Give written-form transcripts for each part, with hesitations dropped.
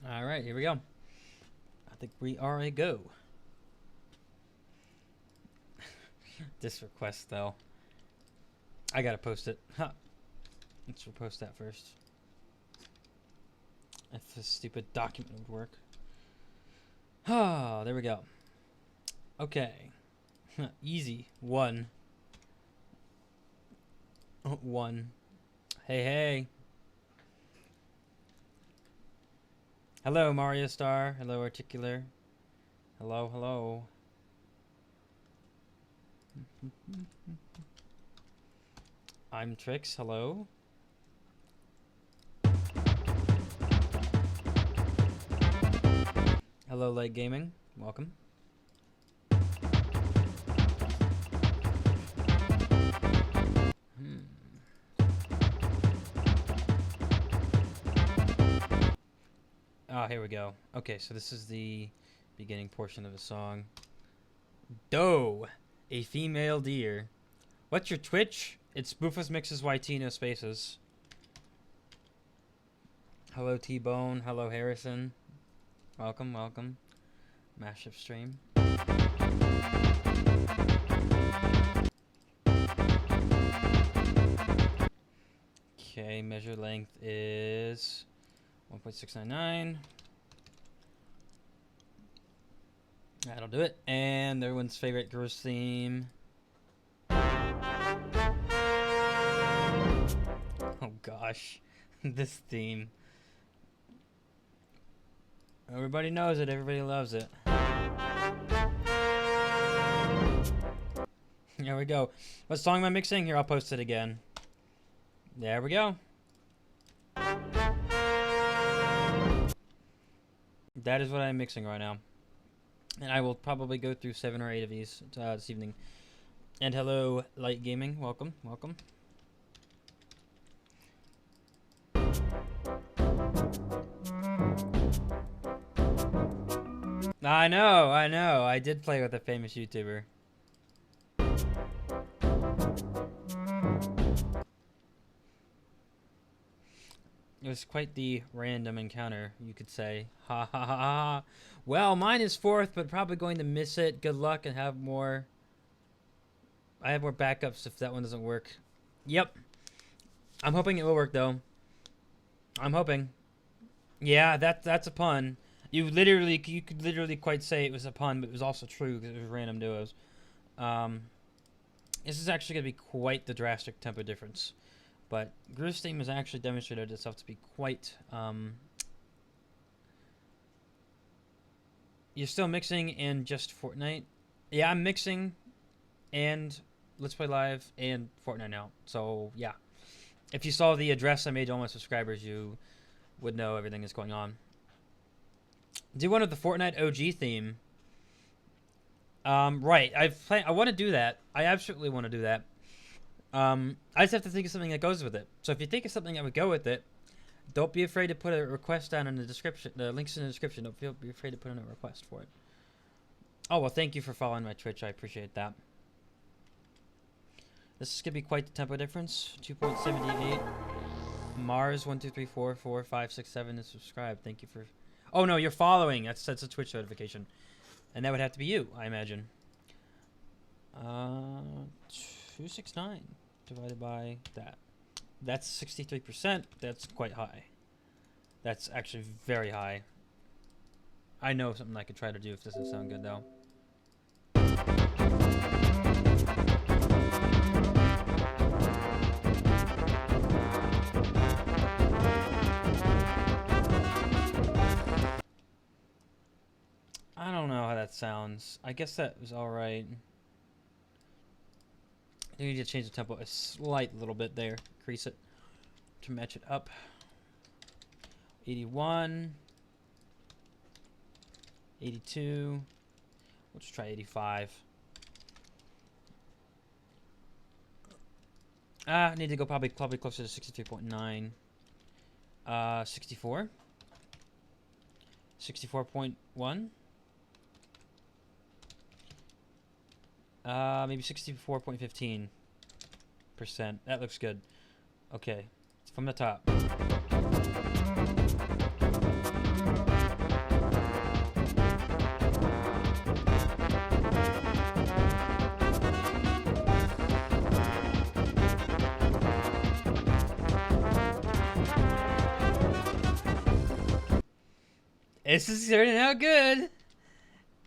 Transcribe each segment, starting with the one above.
All right, here we go. I think we are a go. This request, though. I gotta post it. Huh. Let's repost that first. If this stupid document would work. Ah, there we go. Okay. Easy. One. One. Hey, hey. Hello, Mario Star. Hello, Articular. Hello, hello. I'm Trix. Hello. Hello, Light Gaming. Welcome. Ah, here we go. Okay, so this is the beginning portion of the song. Doe, a female deer. What's your Twitch? It's Bufosmixes YT, no spaces. Hello, T-Bone. Hello, Harrison. Welcome, welcome. Mashup stream. Okay, measure length is 1.699. That'll do it. And everyone's favorite gross theme. Oh gosh, this theme. Everybody knows it, everybody loves it. There we go. What song am I mixing? Here, I'll post it again. There we go. That is what I'm mixing right now. And I will probably go through 7 or 8 of these this evening. And hello, Light Gaming. Welcome, welcome. I know. I did play with a famous YouTuber. It was quite the random encounter, you could say. Ha ha ha ha. Well, mine is 4th, but probably going to miss it. Good luck and have more. I have more backups if that one doesn't work. Yep. I'm hoping it will work, though. I'm hoping. Yeah, that's a pun. You could literally quite say it was a pun, but it was also true because it was random duos. This is actually going to be quite the drastic tempo difference. But Groove Theme has actually demonstrated itself to be quite... You're still mixing and just Fortnite? Yeah, I'm mixing and Let's Play Live and Fortnite now. So, yeah. If you saw the address I made to all my subscribers, you would know everything is going on. Do one of the Fortnite OG theme. Right. I want to do that. I absolutely want to do that. I just have to think of something that goes with it. So if you think of something that would go with it, don't be afraid to put a request down in the description. The link's in the description. Don't be afraid to put in a request for it. Oh, well, thank you for following my Twitch. I appreciate that. This is going to be quite the tempo difference. 2.78. Mars 1 2 3 4 4 5 6 7 is subscribed. Thank you for... Oh, no, you're following. That's a Twitch notification. And that would have to be you, I imagine. 269 divided by that. That's 63%. That's quite high. That's actually very high. I know something I could try to do if it doesn't sound good, though. I don't know how that sounds. I guess that was alright. I need to change the tempo a slight little bit there. Increase it to match it up. 81. 82. Let's try 85. I need to go probably closer to 63.9. 64. 64.1. Maybe 64.15%. That looks good. Okay, it's from the top. This is turning out good.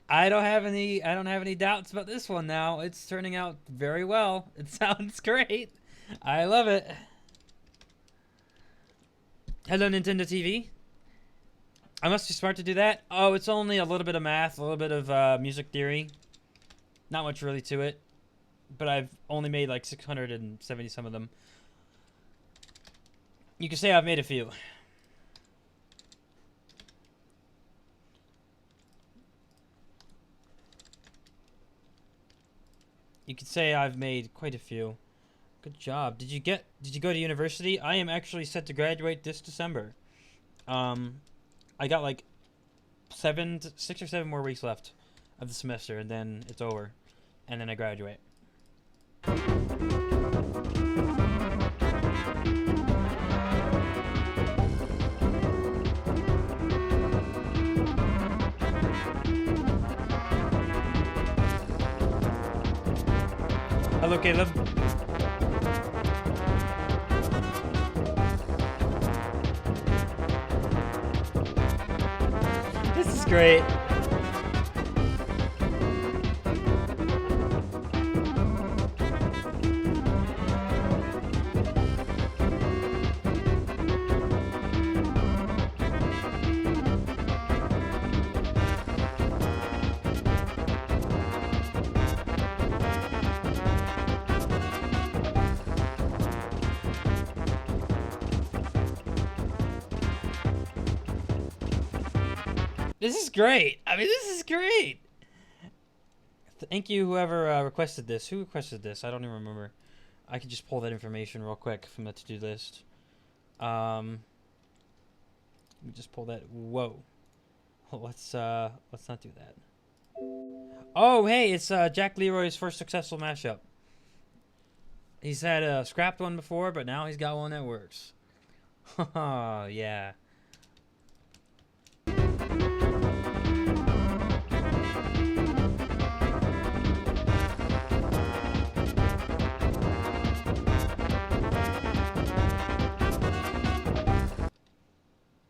I don't have any doubts about this one now. It's turning out very well. It sounds great. I love it. Hello, Nintendo TV. I must be smart to do that. Oh, it's only a little bit of math, a little bit of music theory. Not much really to it. But I've only made like 670 some of them. You can say I've made a few. You could say I've made quite a few. Good job. Did you go to university? I am actually set to graduate this December. I got like 6 or 7 more weeks left of the semester, and then it's over. And then I graduate. Hello, Caleb. This is great. This is great. I mean, this is great. Thank you, whoever requested this. Who requested this? I don't even remember. I can just pull that information real quick from the to-do list. Let me just pull that. Whoa. Let's not do that. Oh, hey, it's Jack Leroy's first successful mashup. He's had a scrapped one before, but now he's got one that works. Haha, yeah.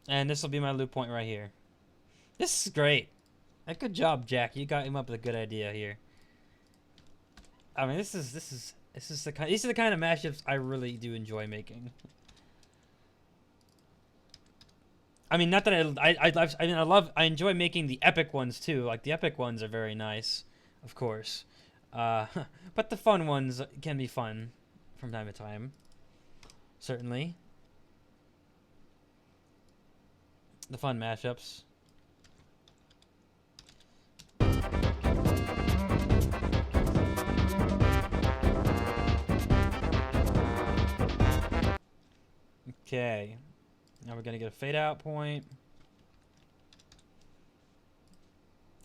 And this will be my loop point right here. This is great. Good job, Jack. You got him up with a good idea here. I mean, these are the kind of mashups I really do enjoy making. I mean, not that I enjoy making the epic ones too. Like the epic ones are very nice, of course. But the fun ones can be fun from time to time. Certainly. The fun mashups. Okay. Now we're going to get a fade out point.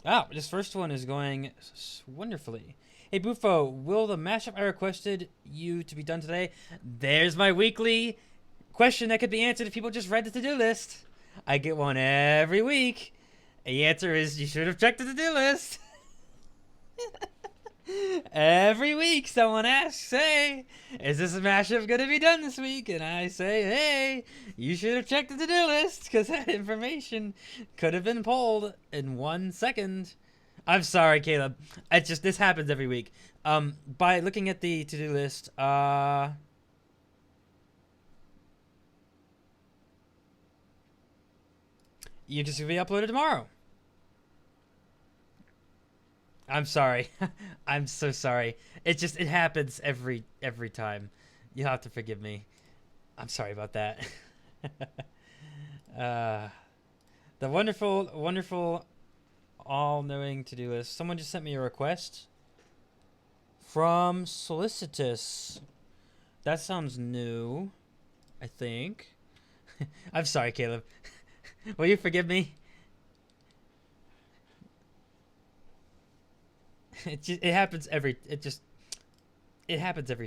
Ah, this first one is going wonderfully. Hey, Bufo, will the mashup I requested you to be done today? There's my weekly question that could be answered if people just read the to-do list. I get one every week. The answer is you should have checked the to-do list. Every week someone asks, hey, is this mashup going to be done this week? And I say, hey, you should have checked the to-do list because that information could have been pulled in 1 second. I'm sorry, Caleb. This happens every week. By looking at the to-do list, you can see be uploaded tomorrow. I'm sorry. I'm so sorry. It happens every time. You'll have to forgive me. I'm sorry about that. The wonderful, all-knowing to-do list. Someone just sent me a request from Solicitous. That sounds new, I think. I'm sorry, Caleb. Will you forgive me? It happens every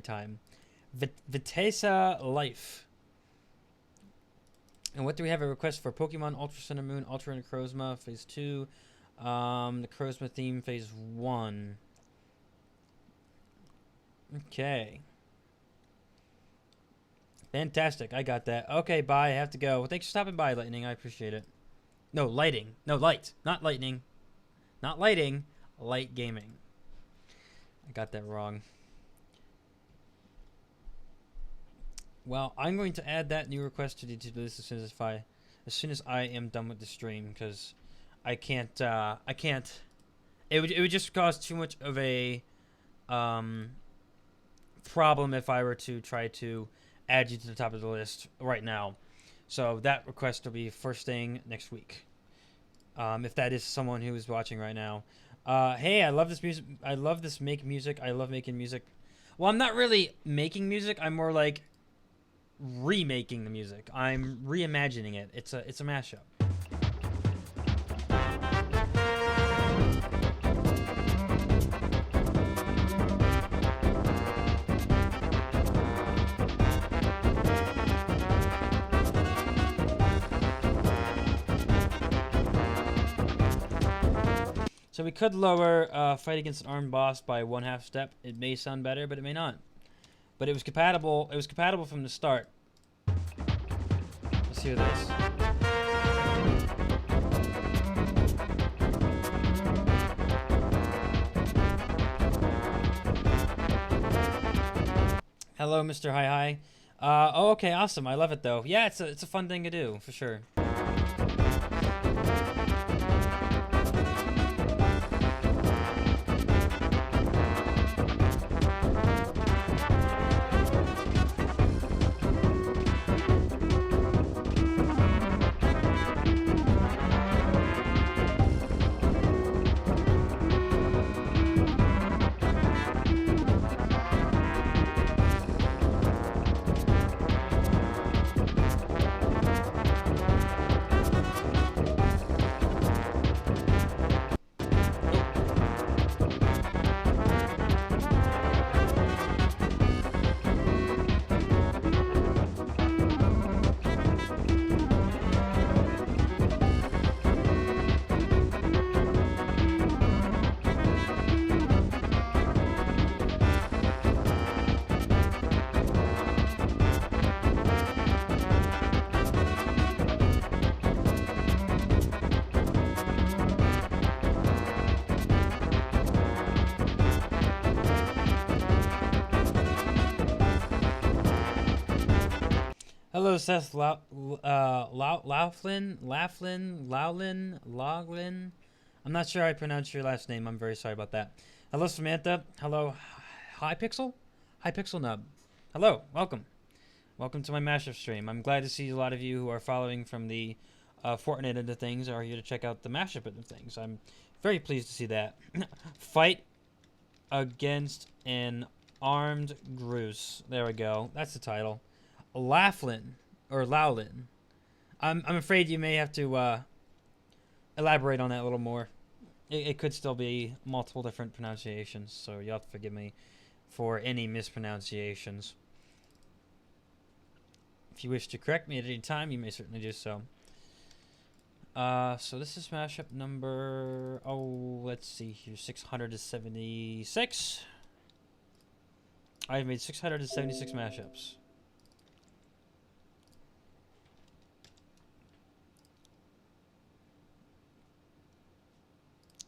time. Vitesa Life. And what do we have a request for? Pokemon Ultra Sun and Moon, Ultra Necrozma Phase 2, Necrozma theme Phase 1. Okay. Fantastic. I got that. Okay, bye. I have to go. Well, thanks for stopping by, Lightning. I appreciate it. No, lighting. No, light. Not lightning. Not lighting. Light gaming. I got that wrong. Well, I'm going to add that new request to the to-do list as soon as I am done with the stream, because I can't. It would just cause too much of a problem if I were to try to add you to the top of the list right now. So that request will be first thing next week. If that is someone who is watching right now. Hey, I love this music. I love this make music. I love making music. Well, I'm not really making music. I'm more like remaking the music. I'm reimagining it. It's a mashup. So we could lower fight against an armed boss by 1/2 step. It may sound better, but it may not. But it was compatible. It was compatible from the start. Let's hear this. Hello, Mr. Hi. Oh, okay, awesome. I love it though. Yeah, it's a fun thing to do for sure. Hello, Seth Laughlin. I'm not sure how I pronounce your last name. I'm very sorry about that. Hello, Samantha. Hello, Hypixel Nub. Hello, welcome. Welcome to my mashup stream. I'm glad to see a lot of you who are following from the Fortnite end of things are here to check out the mashup end of things. I'm very pleased to see that. Fight against an armed Groose. There we go. That's the title. Laughlin or Lowlin. I'm afraid you may have to elaborate on that a little more. It could still be multiple different pronunciations, so you'll have to forgive me for any mispronunciations. If you wish to correct me at any time, you may certainly do so. So this is mashup number, let's see here, 676. I've made 676 mashups.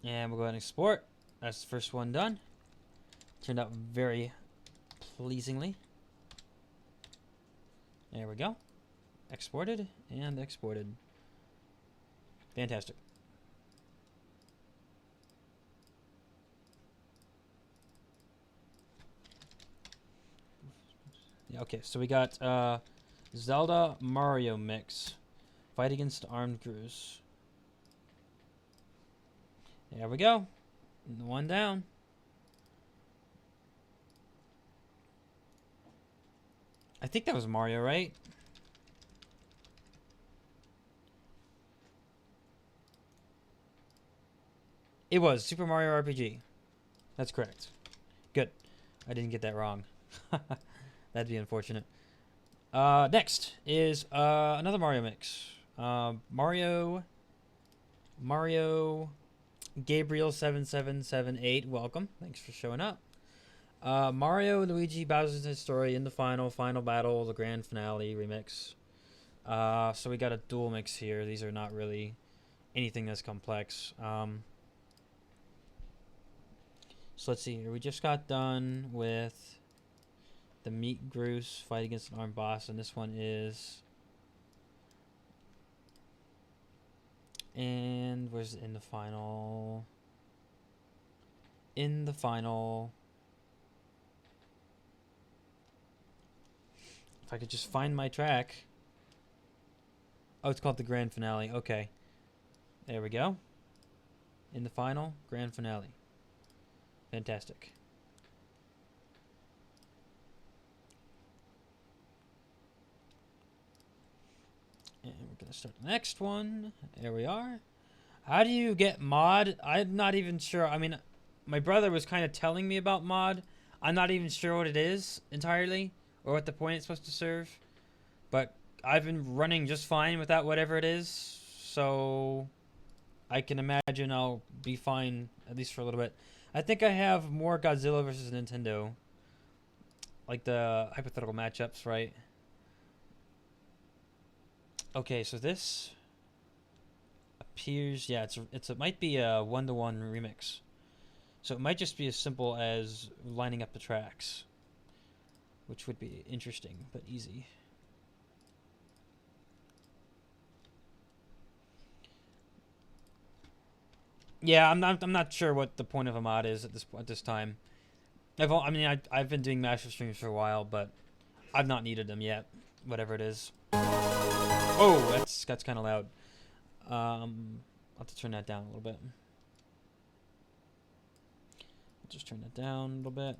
And we'll go ahead and export. That's the first one done. Turned out very pleasingly. There we go. Exported and exported. Fantastic. Yeah, okay, so we got Zelda Mario mix. Fight against armed Groose. There we go. One down. I think that was Mario, right? It was Super Mario RPG. That's correct. Good. I didn't get that wrong. That'd be unfortunate. Next is another Mario mix. Mario Gabriel 7778, welcome. Thanks for showing up. Mario, Luigi, Bowser's Story in the final battle, the grand finale remix. So we got a dual mix here. These are not really anything that's complex. So let's see here. We just got done with the Meat Groose fight against an armed boss, and this one is... And where's it in the final? In the final... If I could just find my track. Oh, it's called the grand finale. Okay. There we go. In the final, grand finale. Fantastic. And we're going to start the next one. There we are. How do you get mod? I'm not even sure. I mean, my brother was kind of telling me about mod. I'm not even sure what it is entirely, or what the point it's supposed to serve. But I've been running just fine without whatever it is. So I can imagine I'll be fine, at least for a little bit. I think I have more Godzilla versus Nintendo. Like the hypothetical matchups, right? Okay, so this appears, yeah, it might be a 1-to-1 remix. So it might just be as simple as lining up the tracks, which would be interesting but easy. Yeah, I'm not sure what the point of a mod is at this time. I've been doing mashup streams for a while, but I've not needed them yet. Whatever it is. Oh, that's kind of loud. I'll have to turn that down a little bit. Just turn that down a little bit.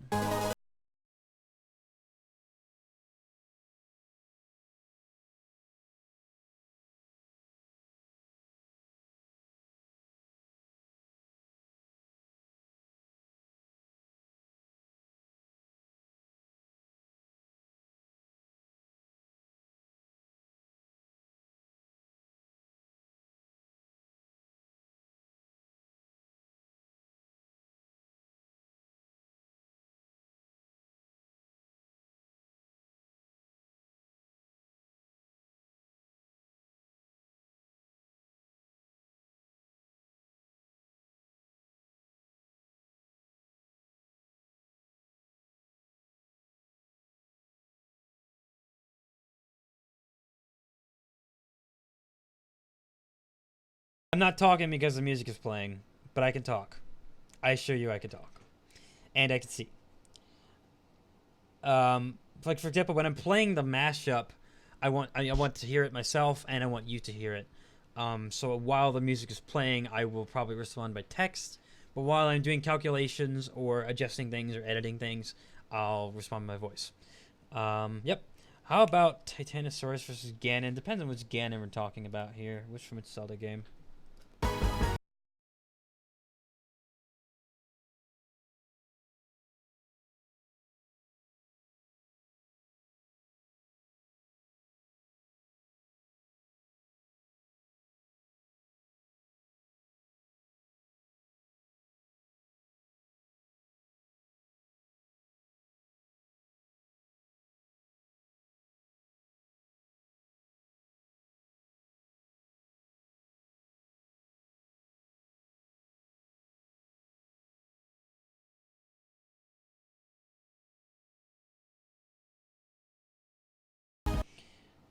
I'm not talking because the music is playing, but I can talk. I assure you I can talk. And I can see. Like for example, when I'm playing the mashup, I want to hear it myself, and I want you to hear it. So while the music is playing, I will probably respond by text. But while I'm doing calculations or adjusting things or editing things, I'll respond by voice. Yep. How about Titanosaurus versus Ganon? Depends on which Ganon we're talking about here. Which from its Zelda game.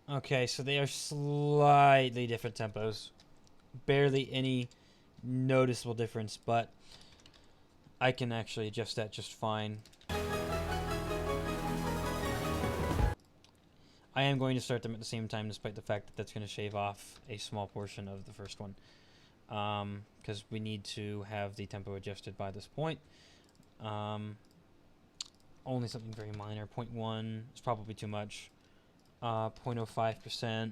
Okay, so they are slightly different tempos. Barely any noticeable difference, but I can actually adjust that just fine. I am going to start them at the same time, despite the fact that that's going to shave off a small portion of the first one. Because we need to have the tempo adjusted by this point. Only something very minor. 0.1 is probably too much. 0.05%,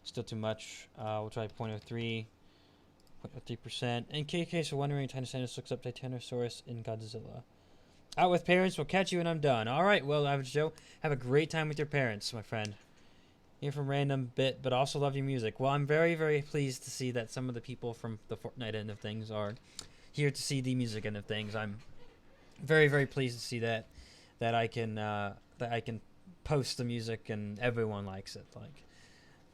still too much. We'll try 0.03. 0.03%. In case you're wondering, Titanosaurus looks up Titanosaurus in Godzilla. Out with parents, we'll catch you when I'm done. Alright, well, Average Joe, have a great time with your parents, my friend. Here from Random Bit, but also love your music. Well, I'm very, very pleased to see that some of the people from the Fortnite end of things are here to see the music end of things. I'm very, very pleased to see that I can post the music and everyone likes it. Like,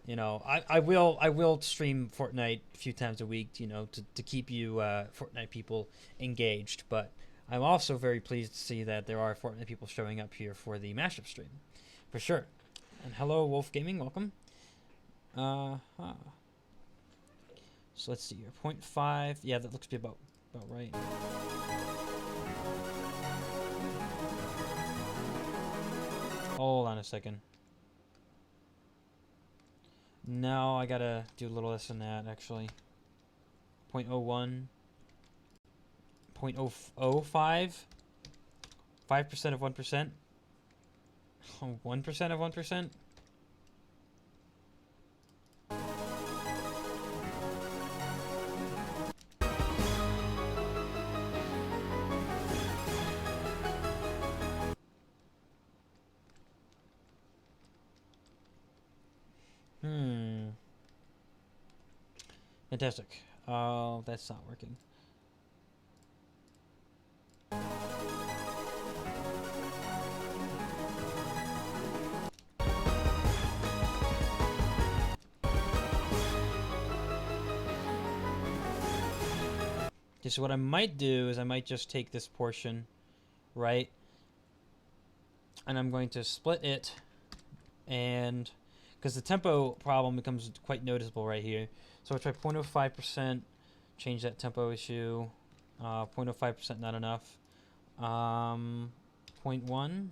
You know, I will stream Fortnite a few times a week, you know, to keep you Fortnite people engaged. But I'm also very pleased to see that there are Fortnite people showing up here for the mashup stream, for sure. And hello, Wolf Gaming, welcome. Huh. So let's see here, 0.5. Yeah, that looks to be about right. Hold on a second. No, I gotta do a little less than that, actually. 0.01. 0.005. 5% of 1%. 1% of 1%. Fantastic. Oh, that's not working. Okay, so what I might do is I might just take this portion, right? And I'm going to split it, and because the tempo problem becomes quite noticeable right here. So I'll try 0.05%, change that tempo issue. 0.05% not enough. 0.1.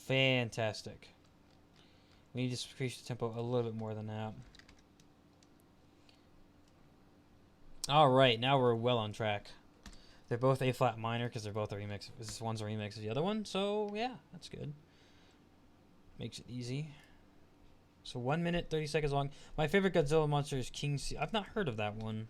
Fantastic. We need to increase the tempo a little bit more than that. All right, now we're well on track. They're both A flat minor because they're both a remix. This one's a remix of the other one, so yeah, that's good. Makes it easy. So 1 minute 30 seconds long. My favorite Godzilla monster is King C. I've not heard of that one.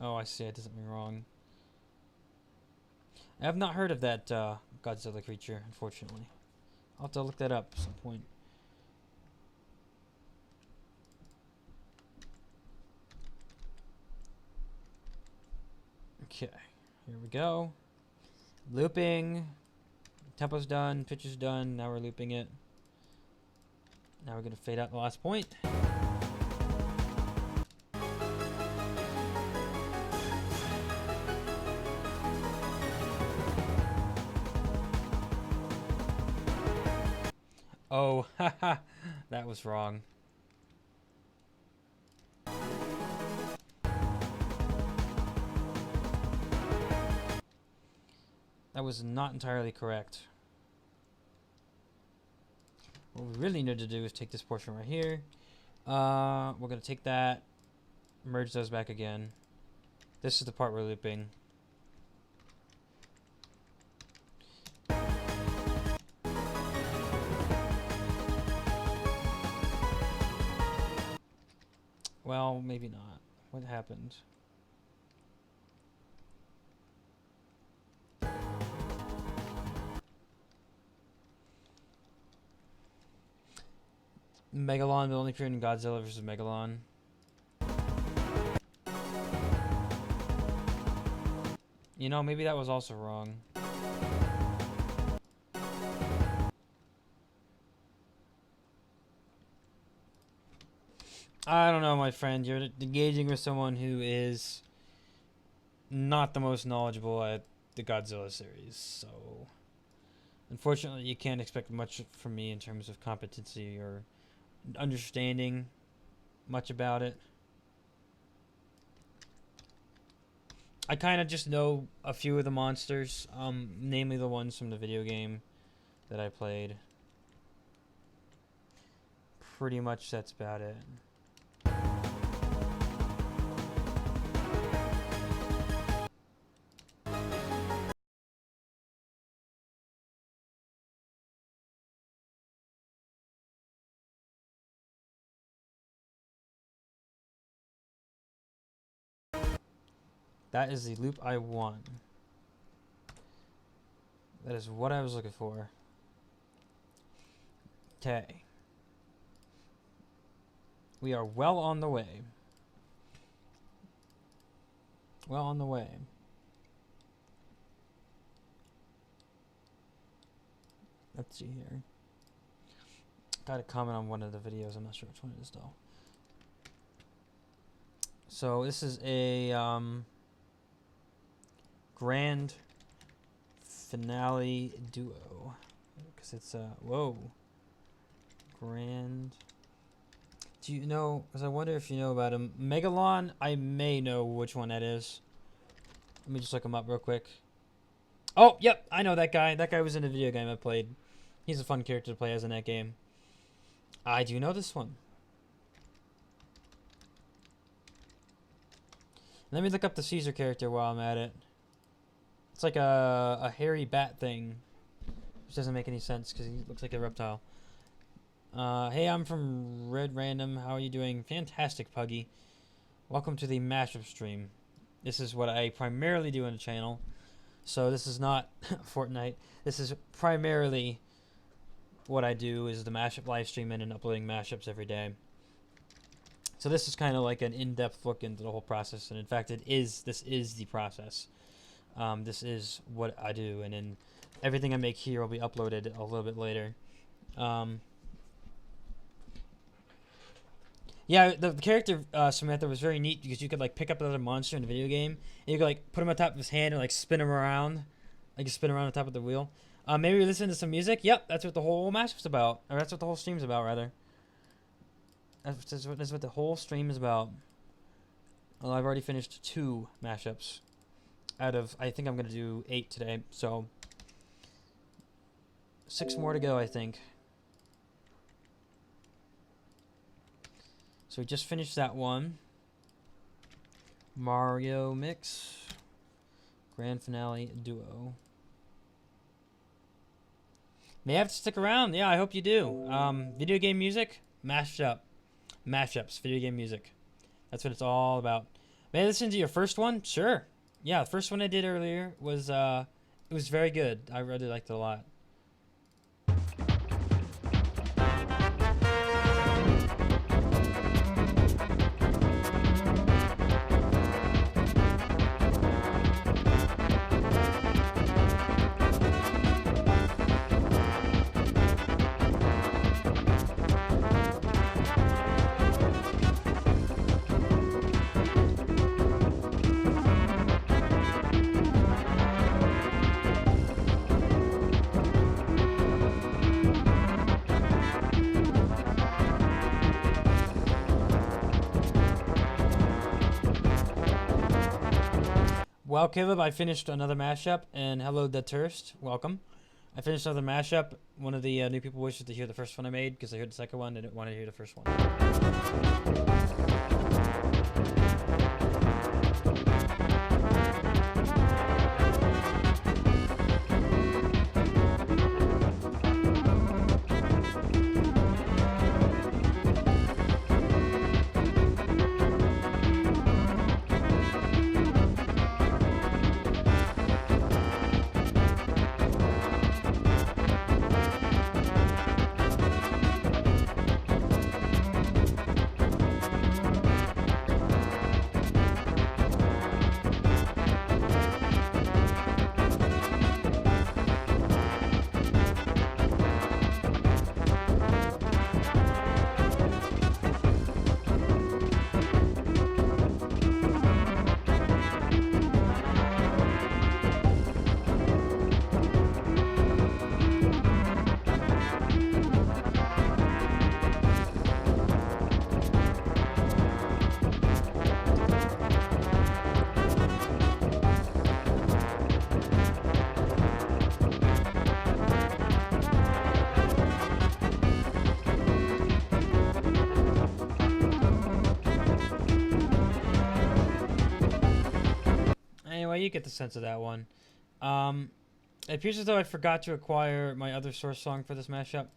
Oh, I see. I did something wrong. I have not heard of that Godzilla creature, unfortunately. I'll have to look that up at some point. Okay, here we go. Looping. Tempo's done. Pitch is done. Now we're looping it. Now we're going to fade out the last point. Oh, haha, that was wrong. That was not entirely correct. What we really need to do is take this portion right here. We're going to take that, merge those back again. This is the part we're looping. Well, maybe not. What happened? Megalon will only appear in Godzilla vs. Megalon. You know, maybe that was also wrong. I don't know, my friend. You're engaging with someone who is not the most knowledgeable at the Godzilla series, so unfortunately you can't expect much from me in terms of competency or understanding much about it. I kind of just know a few of the monsters, namely the ones from the video game that I played. Pretty much that's about it. That is the loop I want. That is what I was looking for. Okay. We are well on the way. Well on the way. Let's see here. Got a comment on one of the videos. I'm not sure which one it is though. So this is a grand finale duo, because it's whoa, grand. Do you know? Because I wonder if you know about him. Megalon. I may know which one that is. Let me just look him up real quick. Oh, yep, I know that guy. That guy was in a video game I played. He's a fun character to play as in that game. I do know this one. Let me look up the Caesar character while I'm at it. It's like a hairy bat thing, which doesn't make any sense because he looks like a reptile. Hey, I'm from Red Random. How are you doing? Fantastic, Puggy. Welcome to the mashup stream. This is what I primarily do on the channel. So this is not Fortnite. This is primarily what I do is the mashup live streaming and uploading mashups every day. So this is kind of like an in-depth look into the whole process, and in fact, this is the process. This is what I do, and then everything I make here will be uploaded a little bit later. Yeah, the character Samantha was very neat because you could like pick up another monster in the video game, and you could like put him on top of his hand and like spin him around, like spin around on top of the wheel. Maybe we listen to some music. Yep, that's what the whole mashup's about, or that's what the whole stream's about, rather. That's what the whole stream is about. Well, I've already finished 2 mashups out of, I think I'm going to do 8 today, so 6 more to go, I think. So we just finished that one. Mario Mix. Grand Finale Duo. May have to stick around. Yeah, I hope you do. Video game music, mashups, video game music. That's what it's all about. May I listen to your first one? Sure. Yeah, the first one I did earlier was it was very good. I really liked it a lot. Well, Caleb, I finished another mashup, and hello, The Turst. Welcome. I finished another mashup. One of the new people wishes to hear the first one I made because they heard the second one. They didn't want to hear the first one. Anyway, you get the sense of that one. It appears as though I forgot to acquire my other source song for this mashup,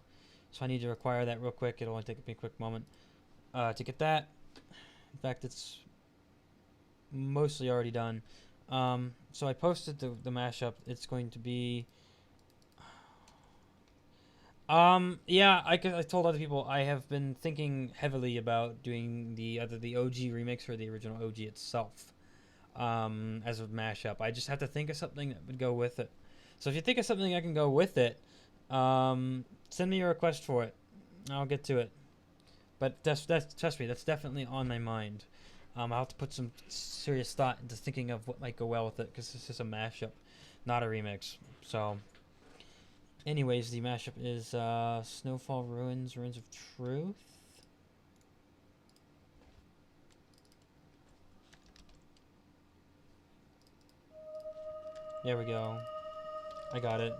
so I need to acquire that real quick. It'll only take me a quick moment to get that. In fact, it's mostly already done. So I posted the mashup. It's going to be. Yeah, I told other people I have been thinking heavily about doing either the OG remix or the original OG itself. As a mashup, I just have to think of something that would go with it. So if you think of something that can go with it, send me a request for it. I'll get to it. But that's trust me, that's definitely on my mind. I'll have to put some serious thought into thinking of what might go well with it because this is a mashup, not a remix. So, anyways, the mashup is Snowfall Ruins, Ruins of Truth. There we go. I got it.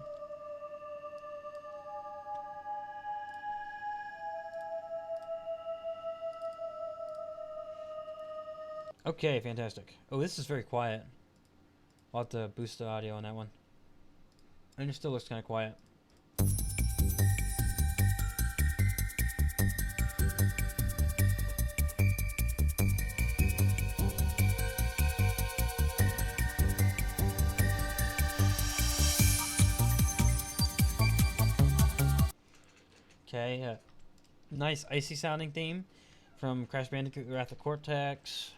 Okay, fantastic. Oh, this is very quiet. I'll have to boost the audio on that one. And it still looks kind of quiet. Okay, nice icy sounding theme from Crash Bandicoot Wrath of Cortex.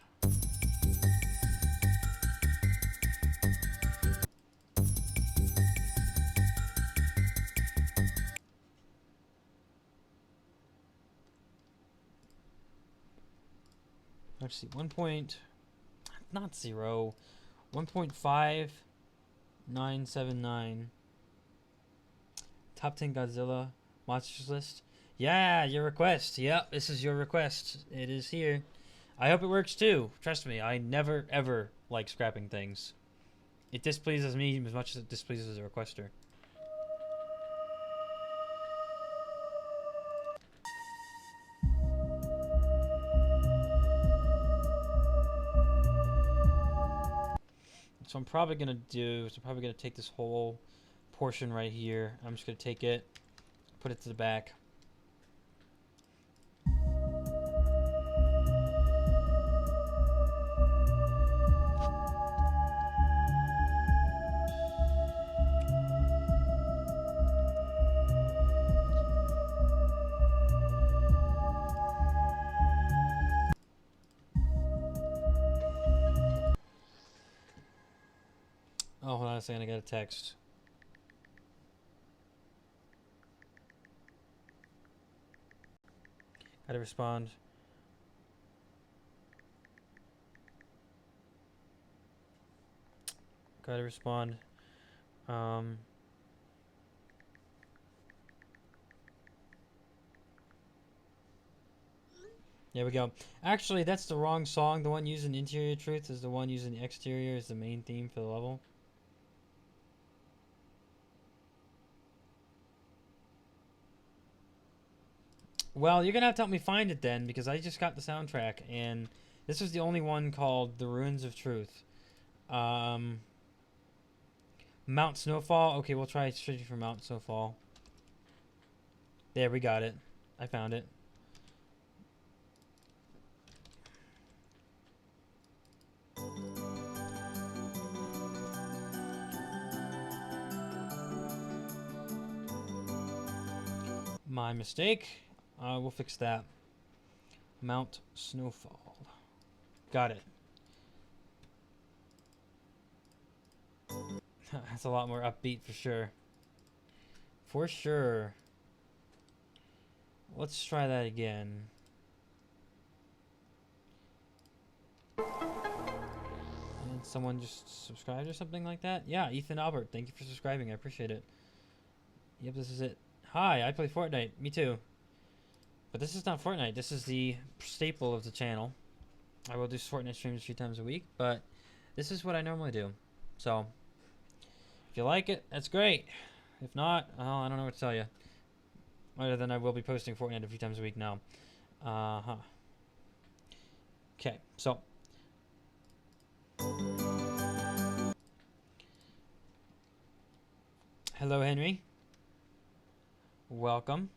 Let's see, 1.5979. Top 10 Godzilla monsters list. Yeah, your request. Yep, this is your request. It is here. I hope it works too. Trust me, I never ever like scrapping things. It displeases me as much as it displeases the requester. So I'm probably gonna take this whole portion right here. I'm just gonna take it, put it to the back. Oh, hold on a second, I got a text. Gotta respond. Gotta respond. There we go. Actually, that's the wrong song. The one using Interior Truth is the one using the Exterior as the main theme for the level. Well, you're gonna have to help me find it then, because I just got the soundtrack, and this was the only one called The Ruins of Truth. Mount Snowfall. Okay, we'll try searching for Mount Snowfall. There, we got it. I found it. My mistake. We'll fix that. Mount Snowfall. Got it. That's a lot more upbeat for sure. For sure. Let's try that again. And someone just subscribed or something like that? Yeah, Ethan Albert. Thank you for subscribing. I appreciate it. Yep, this is it. Hi, I play Fortnite. Me too. But this is not Fortnite. This is the staple of the channel. I will do Fortnite streams a few times a week, but this is what I normally do. So, if you like it, that's great. If not, oh, I don't know what to tell you. Other than I will be posting Fortnite a few times a week now. Okay, so. Hello, Henry. Welcome.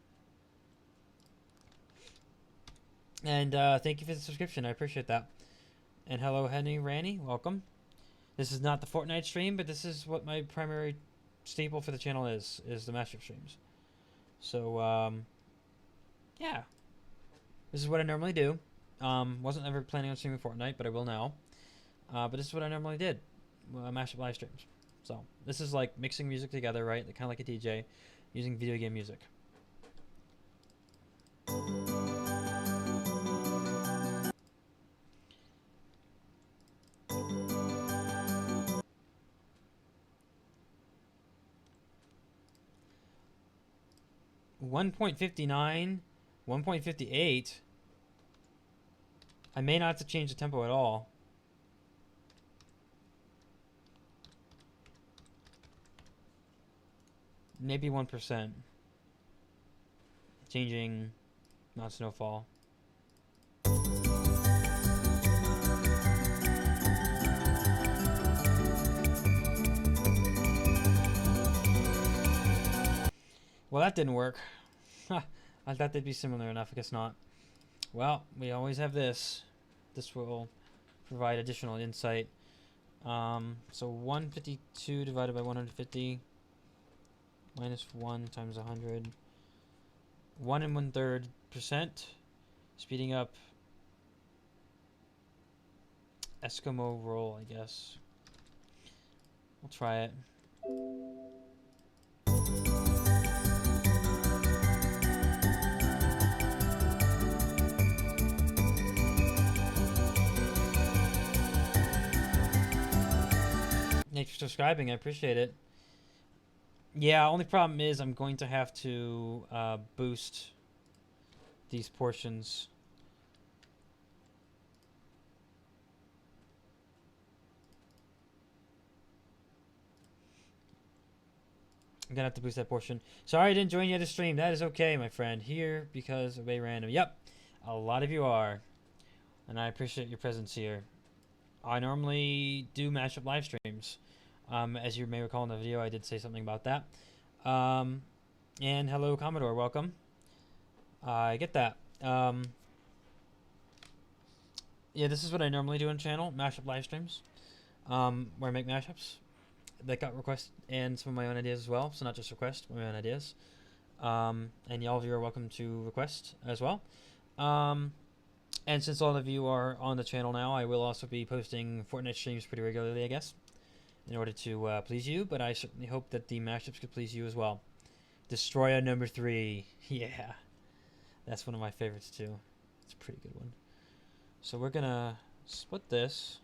And thank you for the subscription. I appreciate that. And hello, Henry Ranny. Welcome. This is not the Fortnite stream, but this is what my primary staple for the channel is the mashup streams. So, yeah. This is what I normally do. Wasn't ever planning on streaming Fortnite, but I will now. But this is what I normally did. Mashup live streams. So, this is like mixing music together, right? Kind of like a DJ, using video game music. 1.59, 1.58. I may not have to change the tempo at all. Maybe 1%. Changing, not snowfall. Well, that didn't work. I thought they'd be similar enough. I guess not. Well, we always have this. This will provide additional insight. So 152 divided by 150 minus 1 times 100. 1 1/3%. Speeding up Eskimo roll, I guess. We'll try it. Thanks for subscribing. I appreciate it. Yeah, only problem is I'm going to have to boost these portions. I'm gonna have to boost that portion. Sorry I didn't join you at the stream. That is okay, my friend. Here because of a random. Yep, a lot of you are, and I appreciate your presence here. I normally do mashup live streams. As you may recall in the video, I did say something about that. And hello, Commodore. Welcome. I get that. Yeah, this is what I normally do on the channel, mashup live streams, where I make mashups that got requests and some of my own ideas as well. So not just requests, but my own ideas. And all of you are welcome to request as well. And since all of you are on the channel now, I will also be posting Fortnite streams pretty regularly, I guess, in order to please you. But I certainly hope that the mashups could please you as well. Destroyer number 3. Yeah. That's one of my favorites, too. It's a pretty good one. So we're going to split this.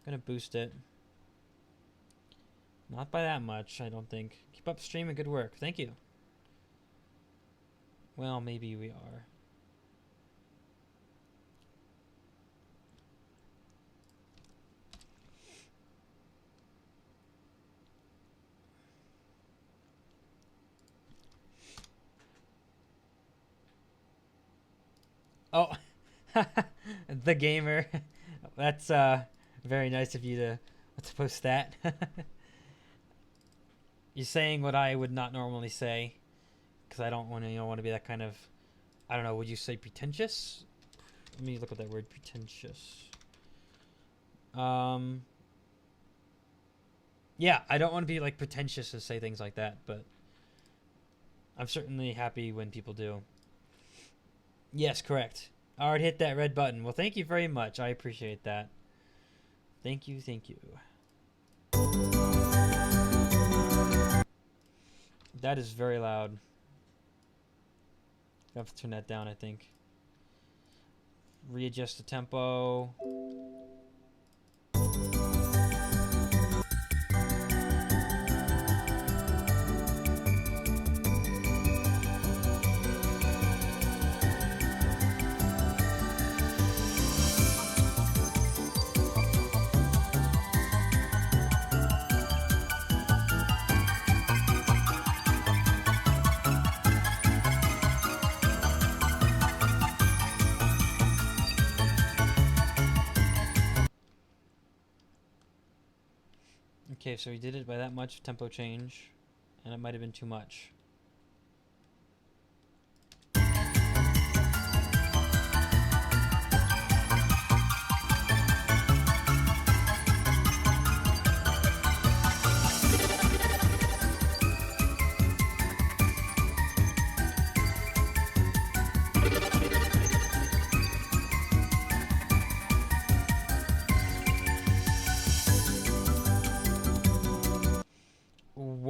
Going to boost it. Not by that much, I don't think. Keep up streaming. Good work. Thank you. Well, maybe we are. Oh, the gamer. That's very nice of you to post that. You're saying what I would not normally say, because I don't want to be that kind of, I don't know. Would you say pretentious? Let me look at that word, pretentious. Yeah, I don't want to be like pretentious to say things like that, but I'm certainly happy when people do. Yes, correct. I already hit that red button. Well, thank you very much. I appreciate that. Thank you, thank you. That is very loud. I have to turn that down, I think. Readjust the tempo. Okay, so we did it by that much tempo change, and it might have been too much.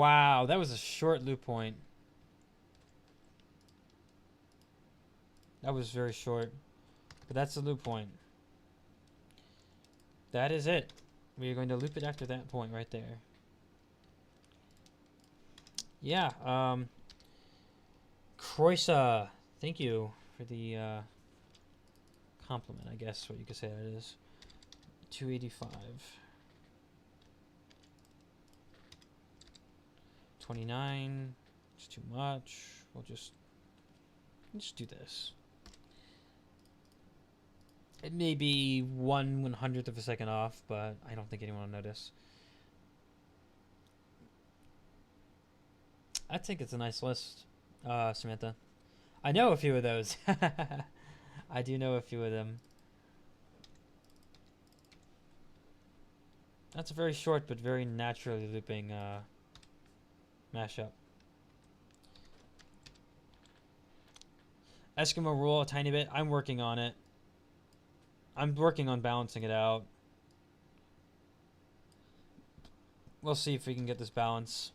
Wow, that was a short loop point. That was very short. But that's the loop point. That is it. We are going to loop it after that point right there. Yeah, Croisa, thank you for the compliment, I guess what you could say that is. 285. 29. It's too much. We'll just do this. It may be 1/100th of a second off, but I don't think anyone will notice. I think it's a nice list, Samantha. I know a few of those. I do know a few of them. That's a very short but very naturally looping mashup. Eskimo rule a tiny bit. I'm working on it. I'm working on balancing it out. We'll see if we can get this balance.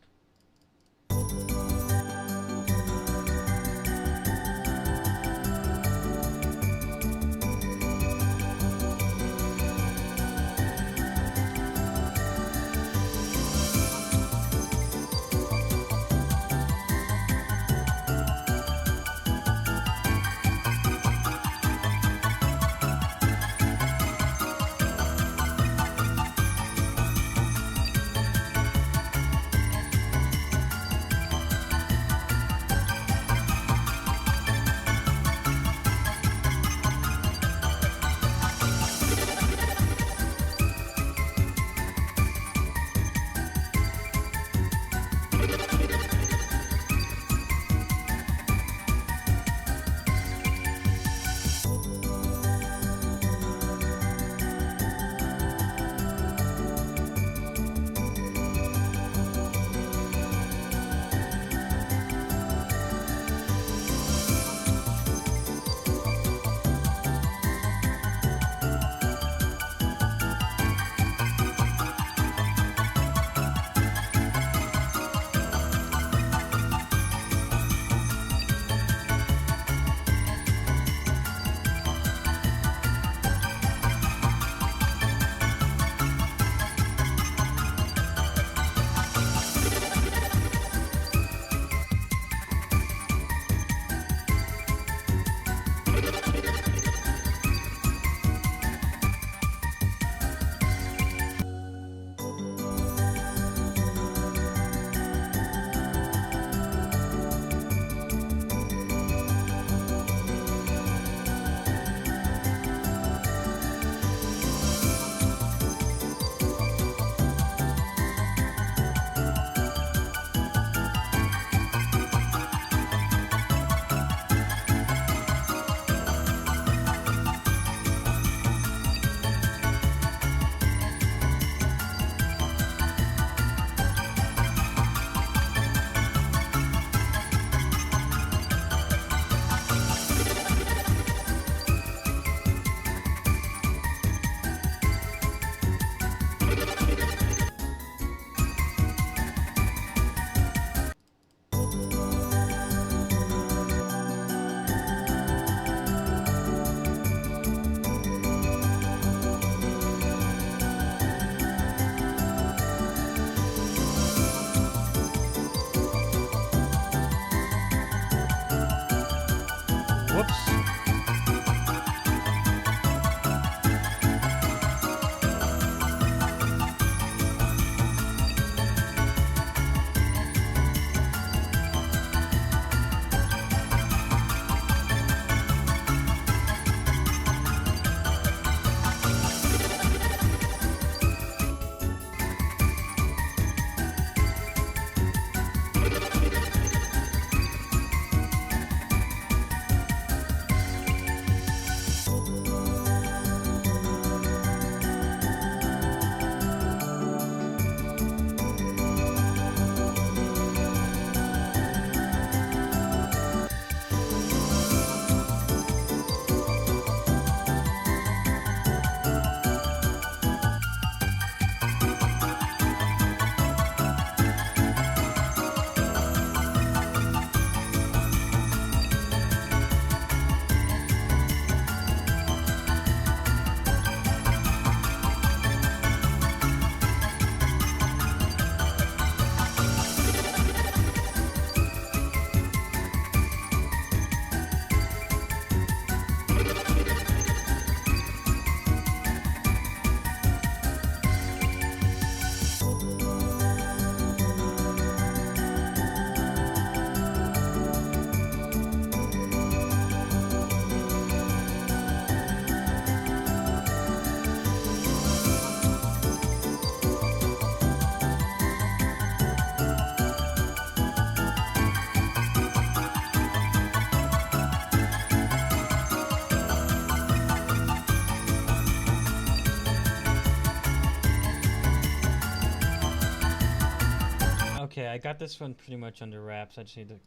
Okay, I got this one pretty much under wraps. I just need to,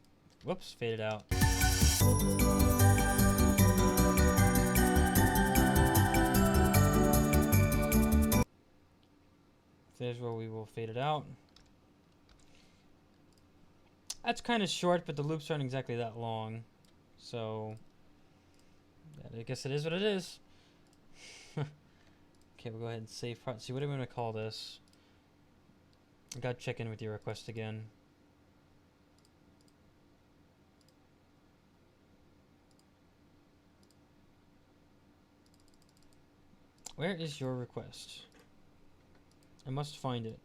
whoops, fade it out. There's where we will fade it out. That's kind of short, but the loops aren't exactly that long. So, I guess it is what it is. Okay, we'll go ahead and save part. See, what am I going to call this? I got to check in with your request again. Where is your request? I must find it.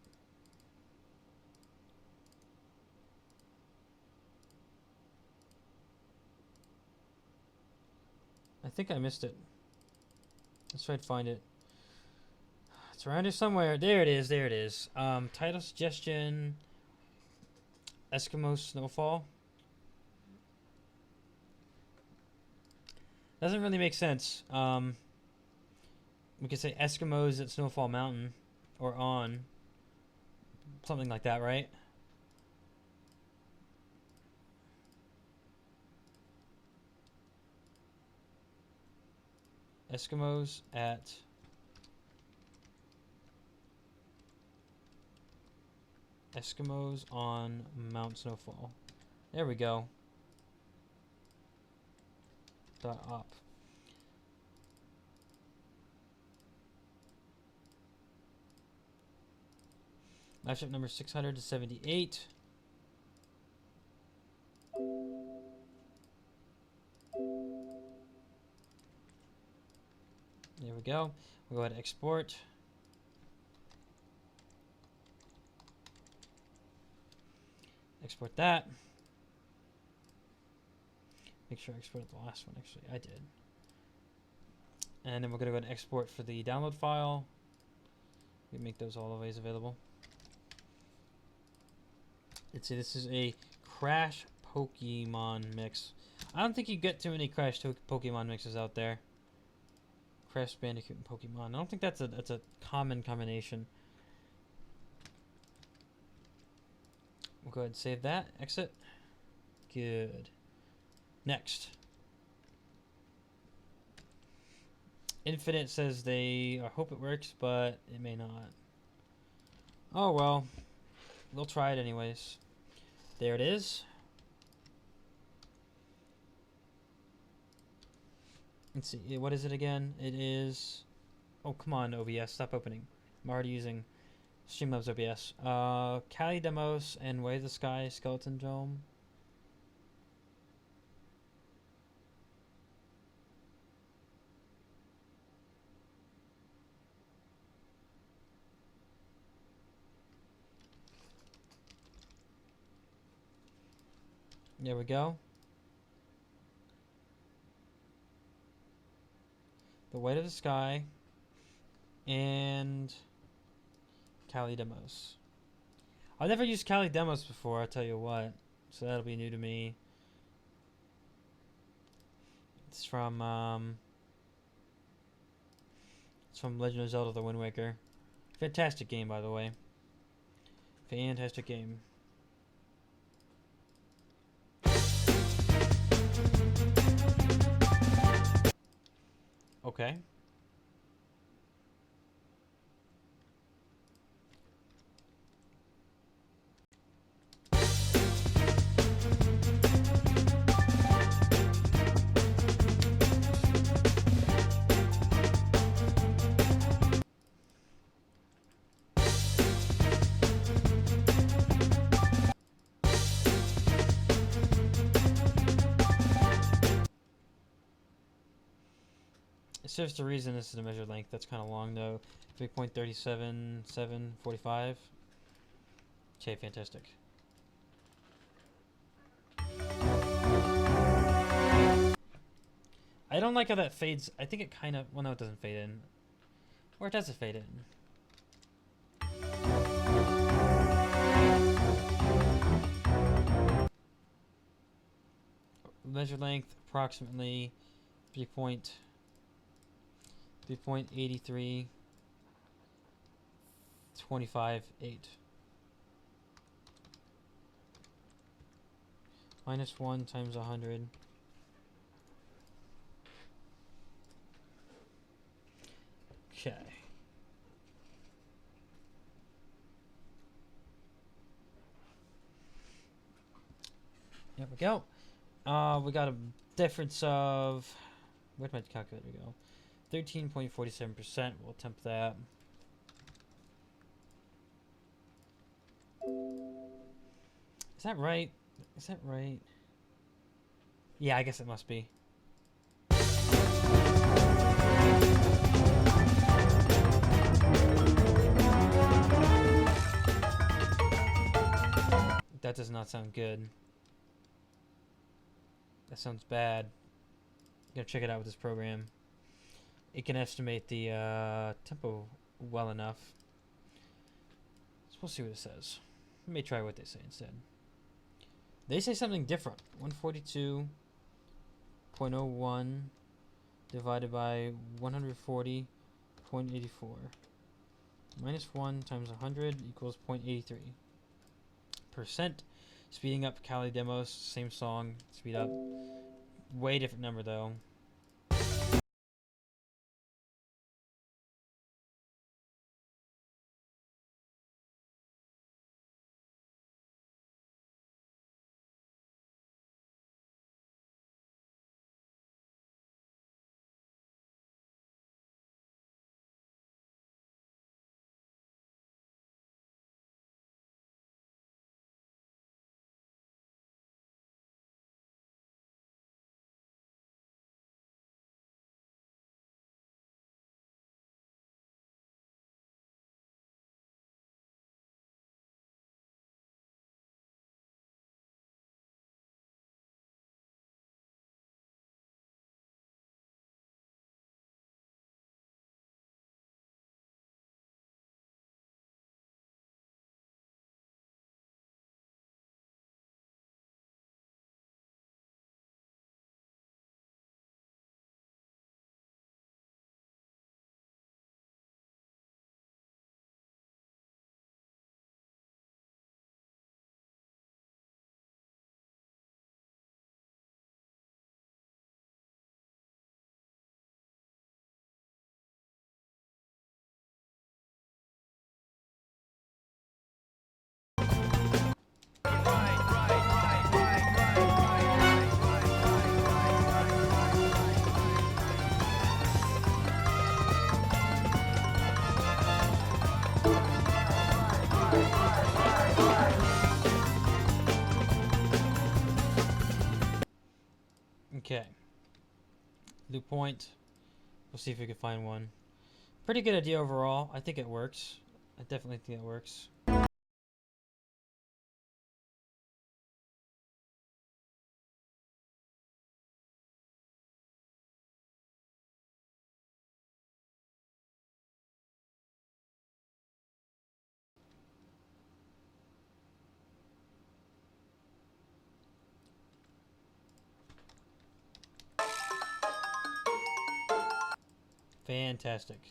I think I missed it. Let's try to find it. It's around here somewhere. There it is. There it is. Title suggestion. Eskimo snowfall. Doesn't really make sense. We could say Eskimos at Snowfall Mountain, or on. Something like that, right? Eskimos at Eskimos on Mount Snowfall. There we go. .op. Mashup number 678. There we go. We'll go ahead and export. Export that. Make sure I exported the last one. Actually, I did. And then we're going to go ahead and export for the download file. We make those all always available. Let's see, this is a Crash Pokemon mix. I don't think you get too many Crash Pokemon mixes out there. Crash Bandicoot and Pokemon. I don't think that's a common combination. We'll go ahead and save that. Exit. Good. Next. Infinite says they hope it works, but it may not. Oh well. We'll try it anyways. There it is. Let's see. What is it again? It is... Oh, come on, OBS. Stop opening. I'm already using Streamlabs OBS. Cali Demos and Way of the Sky Skeleton Dome. There we go. The Weight of the Sky and Kali Demos. I've never used Kali Demos before, I'll tell you what. So that'll be new to me. It's from Legend of Zelda: The Wind Waker. Fantastic game, by the way. Fantastic game. Okay. It serves to reason this is a measured length. That's kind of long though. 3.37745. Okay, fantastic. I don't like how that fades. I think it kind of... Well, no, it doesn't fade in. Or does it fade in? Measured length approximately 3.83 25.8. Minus 1 times 100. Okay. There we go. We got a difference of... Where'd my calculator go? 13.47%. We'll attempt that. Is that right? Is that right? Yeah, I guess it must be. That does not sound good. That sounds bad. Gotta check it out with this program. It can estimate the tempo well enough. So we'll see what it says. Let me try what they say instead. They say something different. 142.01 divided by 140.84. Minus 1 times 100 equals 0.83%. Speeding up Cali demos, same song, speed up. Way different number though. Okay. Loop point. We'll see if we can find one. Pretty good idea overall. I think it works. I definitely think it works. Fantastic.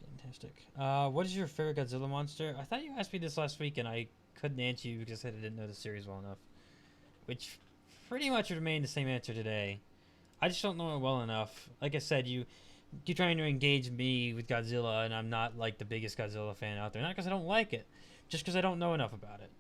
Fantastic. What is your favorite Godzilla monster? I thought you asked me this last week and I couldn't answer you because I said I didn't know the series well enough. Which pretty much remained the same answer today. I just don't know it well enough. Like I said, you're trying to engage me with Godzilla, and I'm not like the biggest Godzilla fan out there. Not because I don't like it, just because I don't know enough about it.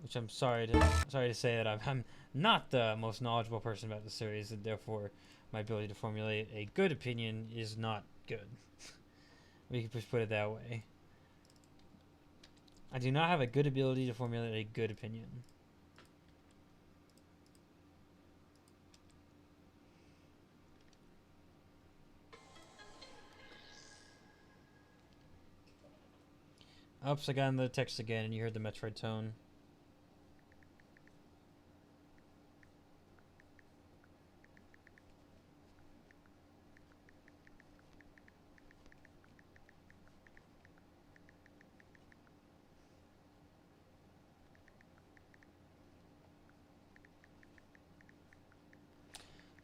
Which I'm sorry to say that I'm not the most knowledgeable person about the series, and therefore my ability to formulate a good opinion is not good. We can just put it that way. I do not have a good ability to formulate a good opinion. Oops, I got in the text again, and you heard the Metroid tone.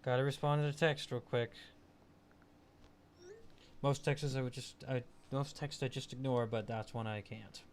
Gotta respond to the text real quick. Most texts most text I just ignore, but that's one I can't.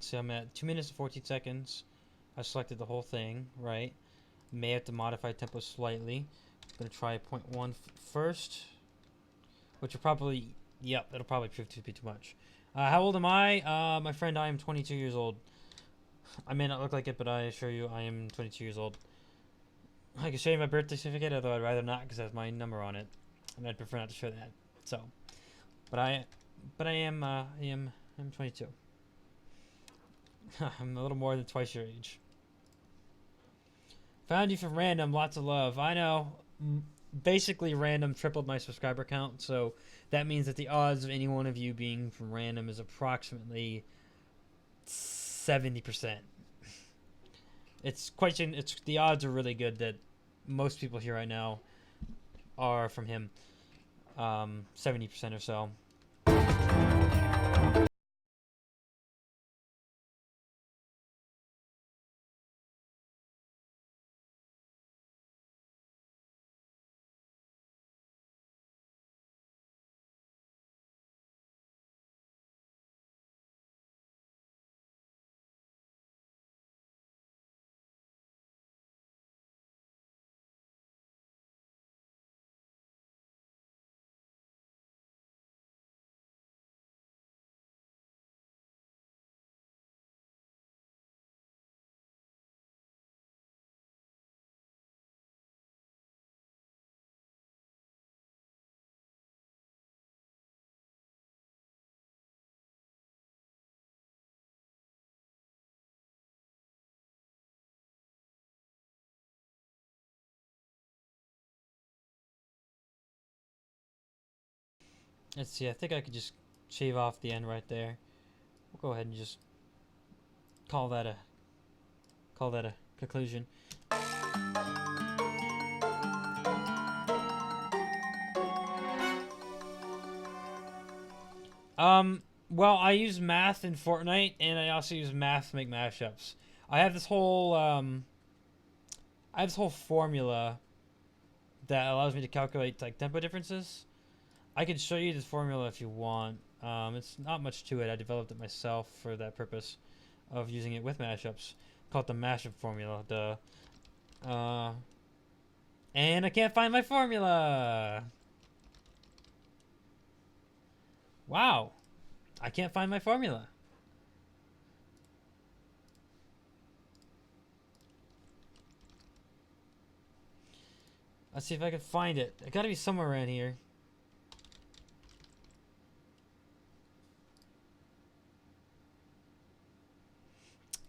So I'm at 2 minutes and 14 seconds. I selected the whole thing, right? May have to modify tempo slightly. I'm gonna try 0.1 first, which will probably, yep, it'll probably prove to be too much. How old am I? My friend, I am 22 years old. I may not look like it, but I assure you I am 22 years old. I can show you my birthday certificate, although I'd rather not because it has my number on it, and I'd prefer not to show that. So, but I'm 22. I'm a little more than twice your age. Found you from random, lots of love. I know. Basically, random tripled my subscriber count, so that means that the odds of any one of you being from random is approximately 70%. It's the odds are really good that most people here right now are from him. 70% or so. Let's see. I think I could just shave off the end right there. We'll go ahead and just call that a conclusion. Well, I use math in Fortnite, and I also use math to make mashups. I have this whole formula that allows me to calculate like tempo differences. I can show you this formula if you want. It's not much to it. I developed it myself for that purpose of using it with mashups. Called the mashup formula. And I can't find my formula. Wow. I can't find my formula. Let's see if I can find it. It gotta be somewhere around here.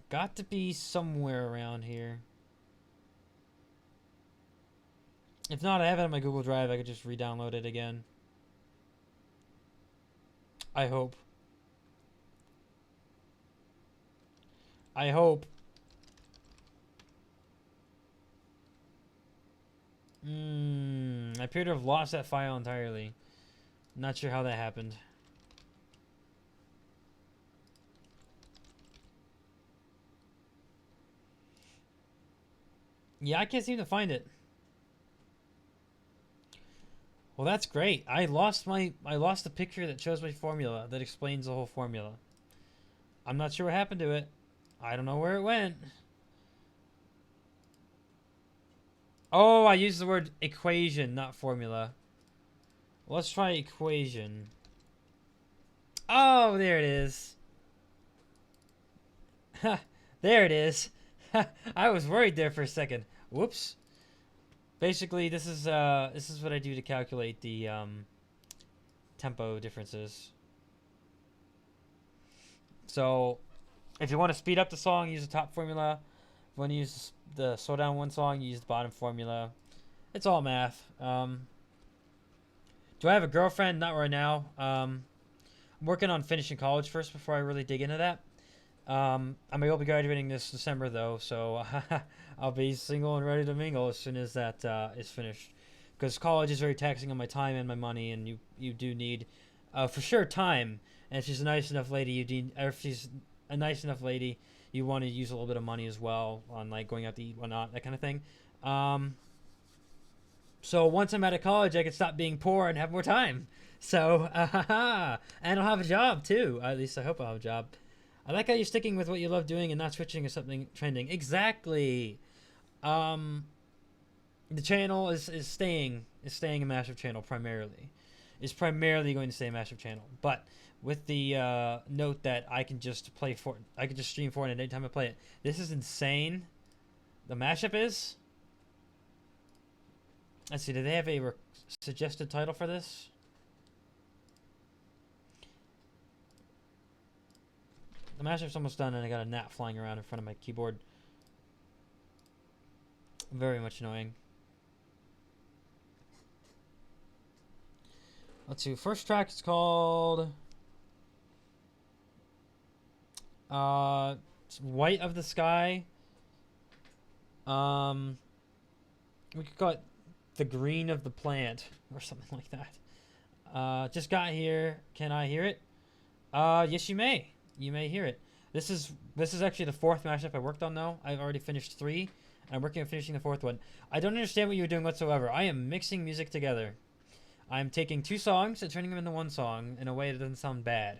Got to be somewhere around here. If not, I have it on my Google Drive. I could just re-download it again. I hope. I hope. I appear to have lost that file entirely. Not sure how that happened. Yeah, I can't seem to find it. Well, that's great. I lost the picture that shows my formula that explains the whole formula. I'm not sure what happened to it. I don't know where it went. Oh, I used the word equation, not formula. Let's try equation. Oh, there it is. There it is. I was worried there for a second. Whoops. Basically, this is what I do to calculate the tempo differences. So, if you want to speed up the song, use the top formula. If you want to use the slow down one song, use the bottom formula. It's all math. Do I have a girlfriend? Not right now. I'm working on finishing college first before I really dig into that. I will be graduating this December though, so I'll be single and ready to mingle as soon as that is finished. Because college is very taxing on my time and my money, and you do need, for sure, time. And if she's a nice enough lady, if she's a nice enough lady, you want to use a little bit of money as well on like going out to eat, whatnot, that kind of thing. So once I'm out of college, I can stop being poor and have more time. So, and I'll have a job too. At least I hope I'll have a job. I like how you're sticking with what you love doing and not switching to something trending. Exactly. Um, the channel is staying a mashup channel primarily. Is primarily going to stay a mashup channel, but with the note that I can just stream Fortnite anytime I play it. This is insane. The mashup is. Let's see. Do they have a suggested title for this? The mashup's almost done, and I got a gnat flying around in front of my keyboard. Very much annoying. Let's see. First track is called White of the Sky. We could call it The Green of the Plant or something like that. Just got here. Can I hear it? Yes, you may. You may hear it. This is actually the fourth mashup I worked on though. I've already finished 3. I'm working on finishing the 4th one. I don't understand what you're doing whatsoever. I am mixing music together. I'm taking 2 songs and turning them into 1 song in a way that doesn't sound bad.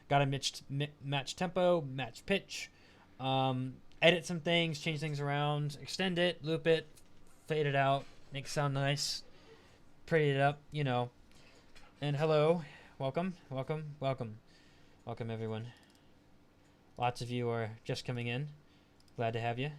Gotta match tempo, match pitch, edit some things, change things around, extend it, loop it, fade it out, make it sound nice, pretty it up, you know. And hello, welcome, welcome, welcome, welcome everyone. Lots of you are just coming in. Glad to have you.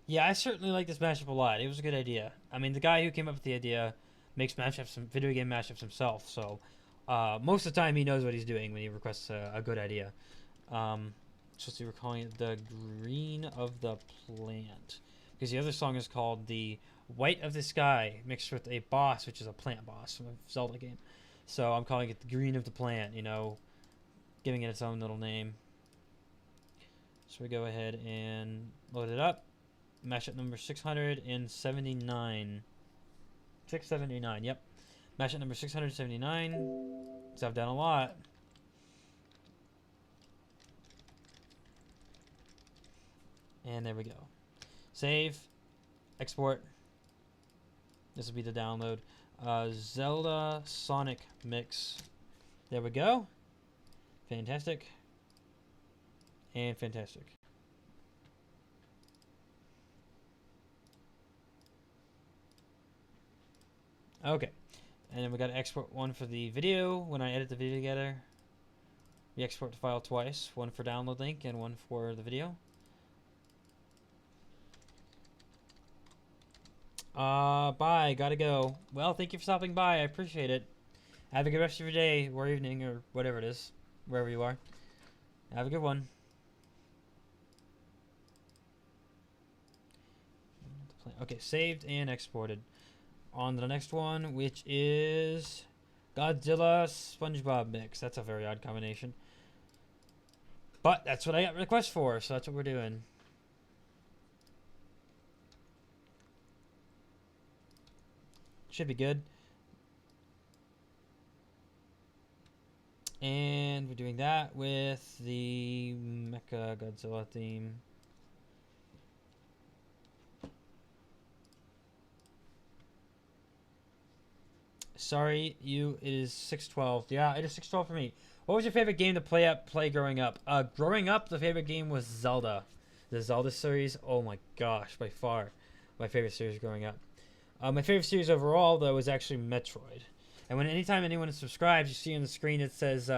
Yeah, I certainly like this mashup a lot. It was a good idea. I mean, the guy who came up with the idea makes mashups, some video game mashups himself. So most of the time, he knows what he's doing when he requests a good idea. So we're calling it the green of the plant, because the other song is called the white of the sky mixed with a boss, which is a plant boss from a Zelda game. So I'm calling it the green of the plant. You know, giving it its own little name. So we go ahead and load it up. Mashup number 679. 679, yep. Mashup number 679. So I've done a lot. And there we go. Save. Export. This will be the download. Zelda Sonic Mix. There we go. Fantastic. And fantastic. Okay. And then we got to export one for the video when I edit the video together. We export the file twice. One for download link and one for the video. Bye. Gotta go. Well, thank you for stopping by. I appreciate it. Have a good rest of your day or evening or whatever it is. Wherever you are. Have a good one. Okay, saved and exported. On to the next one, which is Godzilla SpongeBob mix. That's a very odd combination. But that's what I got requests for, so that's what we're doing. Should be good. And we're doing that with the Mecha Godzilla theme. Sorry, you. It is 6:12. Yeah, it is 6:12 for me. What was your favorite game to play growing up? Growing up, the favorite game was Zelda. The Zelda series. Oh my gosh, by far, my favorite series growing up. My favorite series overall, though, was actually Metroid. And anytime anyone subscribes, you see on the screen it says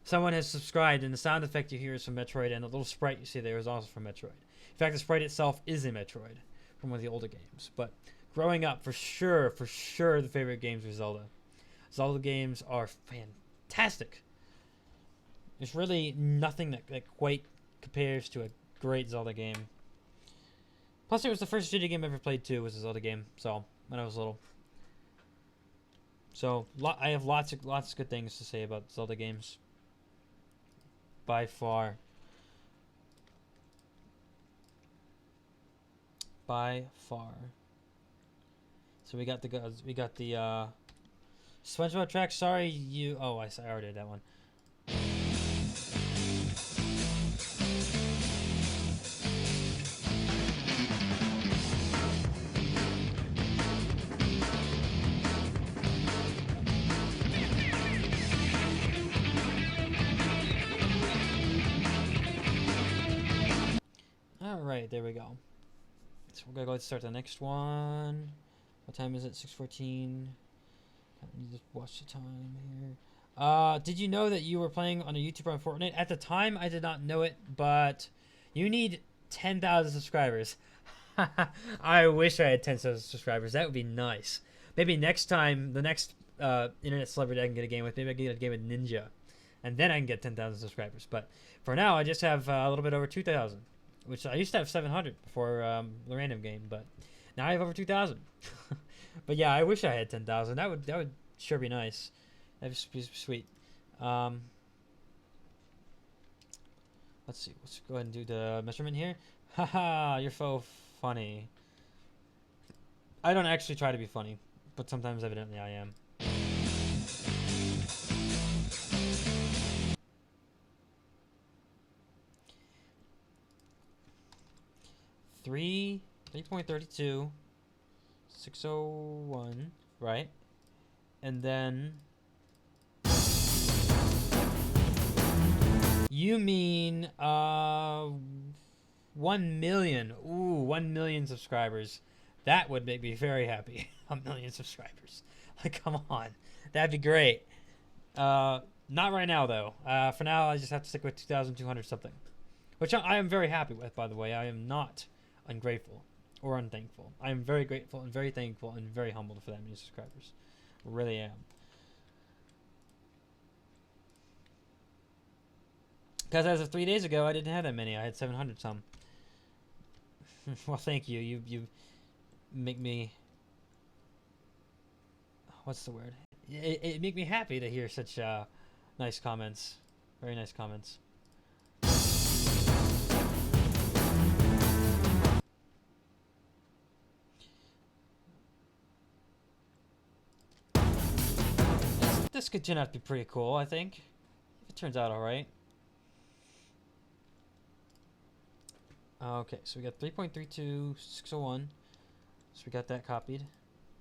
someone has subscribed, and the sound effect you hear is from Metroid, and the little sprite you see there is also from Metroid. In fact, the sprite itself is a Metroid from one of the older games. But growing up, for sure, the favorite games were Zelda. Zelda games are fantastic. There's really nothing that quite compares to a great Zelda game. Plus, it was the first video game I ever played too. Was a Zelda game. So when I was little. So I have lots of good things to say about Zelda games. By far. By far. So we got the SpongeBob track. Sorry, you. Oh, I already did that one. All right, there we go. So we're gonna go ahead and start the next one. What time is it? 6:14. Let me just watch the time here. Did you know that you were playing on a YouTuber on Fortnite? At the time, I did not know it, but you need 10,000 subscribers. I wish I had 10,000 subscribers. That would be nice. Maybe next time, the next internet celebrity I can get a game with, maybe I can get a game with Ninja. And then I can get 10,000 subscribers. But for now, I just have a little bit over 2,000. Which I used to have 700 before the random game, but now I have over 2,000. But yeah, I wish I had 10,000. That would sure be nice. That'd be sweet. Let's see. Let's go ahead and do the measurement here. Haha, you're so funny. I don't actually try to be funny, but sometimes evidently I am. 3.32, 601, right? And then you mean 1 million. Ooh, 1 million subscribers. That would make me very happy. 1 million subscribers. Like, come on. That'd be great. Not right now, though. For now, I just have to stick with 2,200 something. Which I am very happy with, by the way. I am not ungrateful. or unthankful. I am very grateful and very thankful and very humbled for that many subscribers. Really am. Because as of 3 days ago, I didn't have that many. I had 700 some. Well, thank you. You make me... What's the word? It make me happy to hear such nice comments. Very nice comments. This could turn out to be pretty cool, I think. If it turns out alright. Okay, so we got 3.32601. So we got that copied.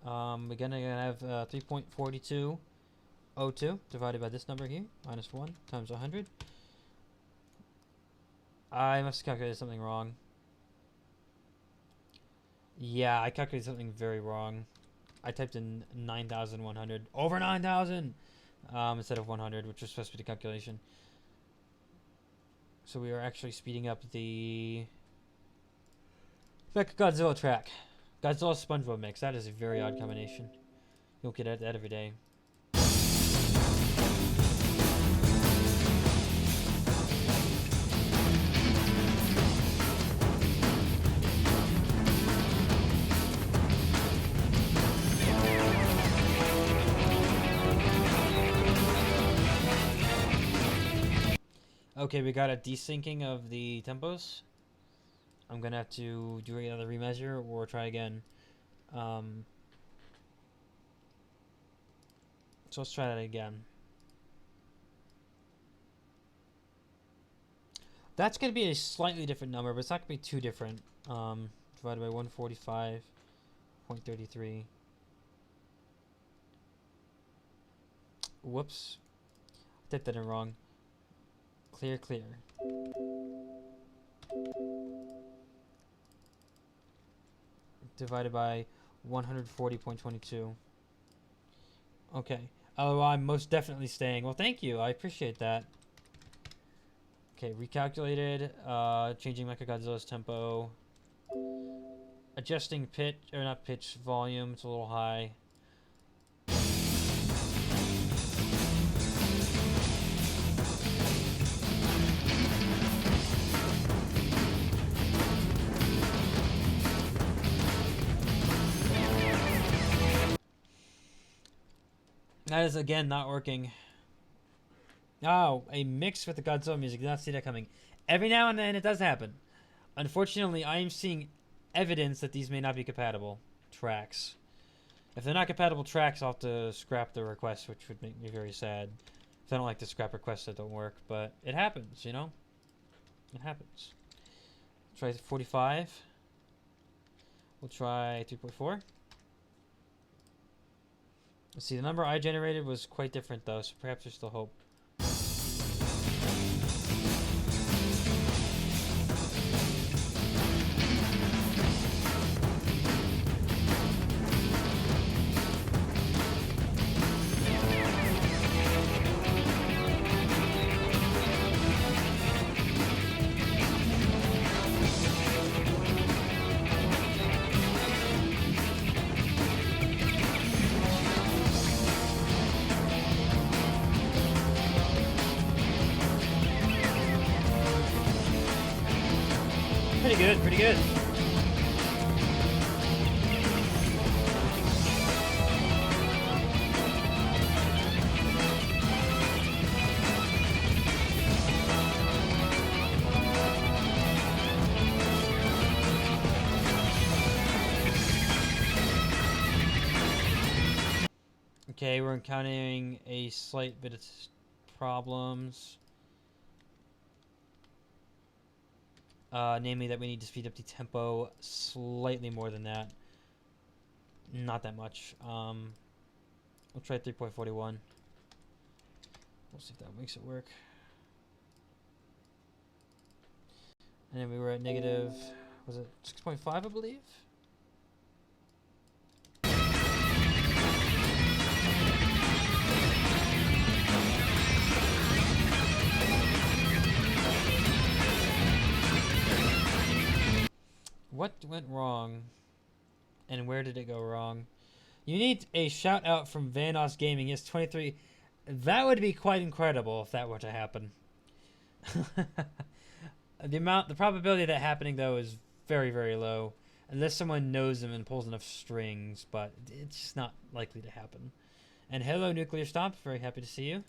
We're gonna have 3.4202 divided by this number here, minus 1 times 100. I must have calculated something wrong. Yeah, I calculated something very wrong. I typed in 9,100 over 9,000 instead of 100, which was supposed to be the calculation. So we are actually speeding up the Godzilla track. Godzilla SpongeBob mix. That is a very odd combination. You don't get that every day. Okay, we got a desyncing of the tempos. I'm gonna have to do another remeasure or try again. So let's try that again. That's gonna be a slightly different number, but it's not gonna be too different. Divided by 145.33. Whoops. I typed that in wrong. Clear. Divided by 140.22. Okay. Oh, I'm most definitely staying. Well, thank you. I appreciate that. Okay, recalculated. Changing Mechagodzilla's tempo. Adjusting pitch, or not pitch, volume. It's a little high. That is again not working. Oh, a mix with the Godzilla music. Did not see that coming. Every now and then it does happen. Unfortunately, I am seeing evidence that these may not be compatible tracks. If they're not compatible tracks, I'll have to scrap the request, which would make me very sad. If I don't like to scrap requests that don't work, but it happens, you know? It happens. Try 45. We'll try 3.4. Let's see, the number I generated was quite different though, so perhaps there's still hope. Pretty good. Okay, we're encountering a slight bit of problems. Namely that we need to speed up the tempo slightly more than that. Not that much. We'll try 3.41. We'll see if that makes it work. And then we were at negative, was it 6.5, I believe? what went wrong? And where did it go wrong? You need a shout out from Vanos Gaming. Yes, 23. That would be quite incredible if that were to happen. The probability of that happening though is very, very low. Unless someone knows him and pulls enough strings, but it's just not likely to happen. And hello, Nuclear Stomp. Very happy to see you.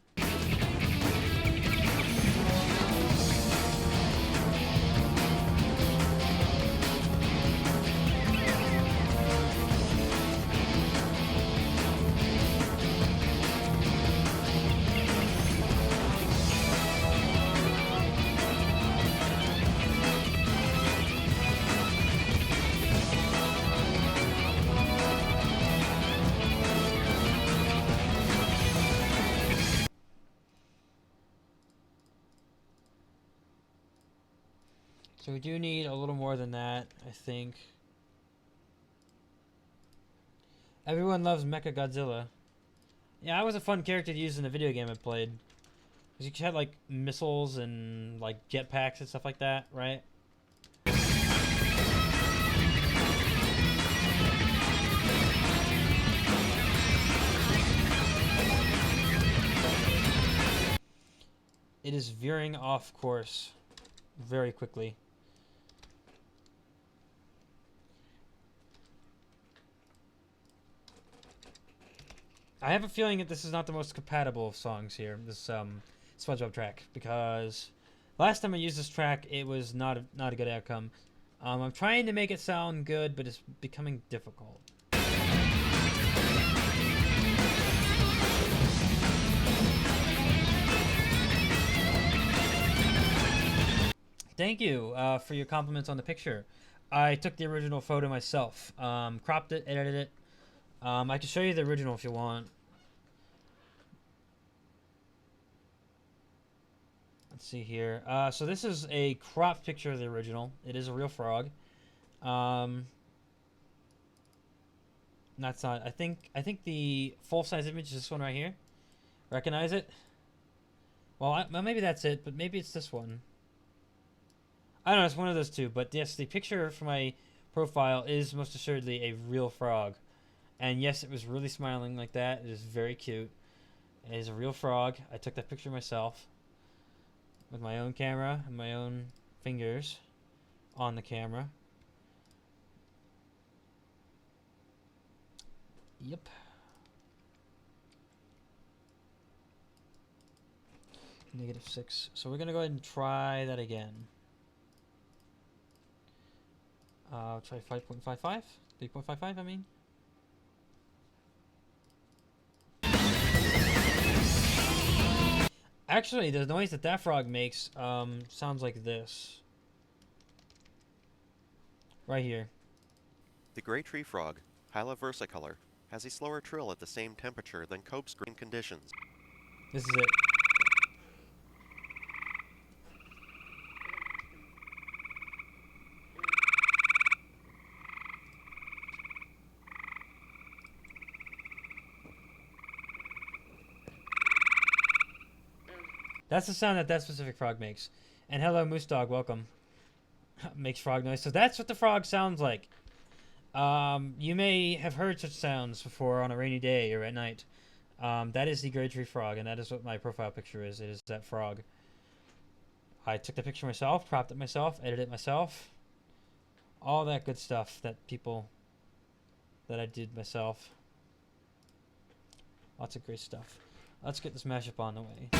So we do need a little more than that, I think. Everyone loves Mechagodzilla. Yeah, that was a fun character to use in the video game I played. Because you had like missiles and like jetpacks and stuff like that, right? It is veering off course very quickly. I have a feeling that this is not the most compatible of songs here, this SpongeBob track, because last time I used this track, it was not a good outcome. I'm trying to make it sound good, but it's becoming difficult. Thank you for your compliments on the picture. I took the original photo myself, cropped it, edited it. I can show you the original if you want. Let's see here. So this is a cropped picture of the original. It is a real frog. That's not. I think the full size image is this one right here. Recognize it? Well, maybe that's it, but maybe it's this one. I don't know. It's one of those two. But yes, the picture for my profile is most assuredly a real frog. And yes, it was really smiling like that. It is very cute. It is a real frog. I took that picture myself with my own camera and my own fingers on the camera. Yep. -6. So we're going to go ahead and try that again. Try 5.55? 3.55, I mean. Actually, the noise that frog makes sounds like this. Right here. The gray tree frog, Hyla versicolor, has a slower trill at the same temperature than Cope's green conditions. This is it. That's the sound that specific frog makes. And hello, Moose Dog, welcome. Makes frog noise. So that's what the frog sounds like. You may have heard such sounds before on a rainy day or at night. That is the gray tree frog, and that is what my profile picture is. It is that frog. I took the picture myself, cropped it myself, edited it myself. All that good stuff that I did myself. Lots of great stuff. Let's get this mashup on the way.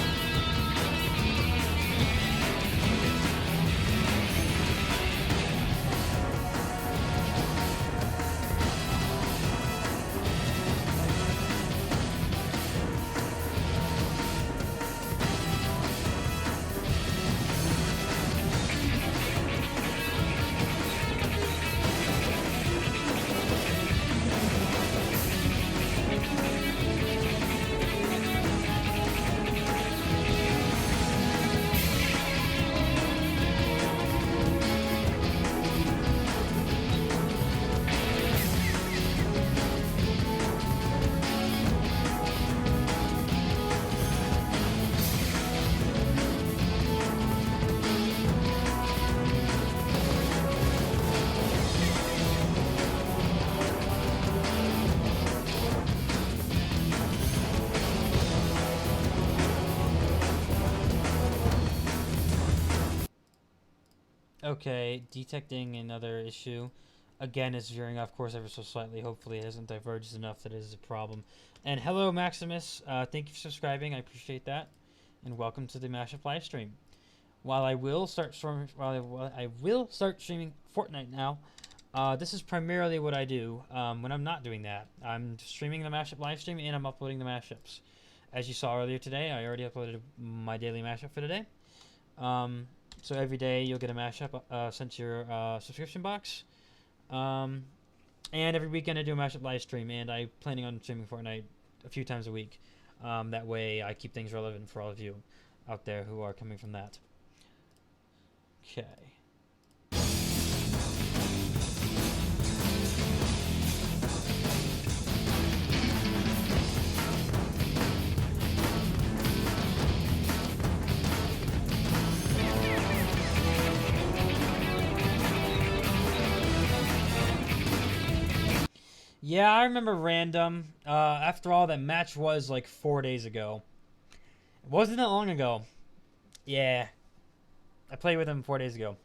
Okay, detecting another issue. Again, it's veering off course ever so slightly. Hopefully, it hasn't diverged enough that it is a problem. And hello, Maximus. Thank you for subscribing. I appreciate that. And welcome to the Mashup live stream. While I will start streaming Fortnite now, this is primarily what I do when I'm not doing that. I'm streaming the Mashup live stream and I'm uploading the mashups. As you saw earlier today, I already uploaded my daily mashup for today. So every day you'll get a mashup sent to your subscription box. And every weekend I do a mashup live stream, and I'm planning on streaming Fortnite a few times a week. That way I keep things relevant for all of you out there who are coming from that. Okay. Yeah, I remember random. After all, that match was like 4 days ago. It wasn't that long ago. Yeah. I played with him 4 days ago.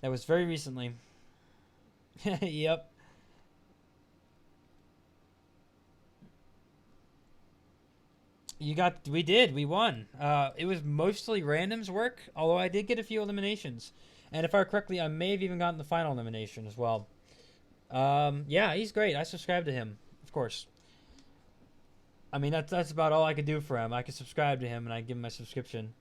That was very recently. Yep. We won. It was mostly randoms work, although I did get a few eliminations. And if I recall correctly, I may have even gotten the final elimination as well. Yeah, he's great. I subscribe to him, of course. I mean, that's about all I could do for him. I could subscribe to him, and I give him my subscription.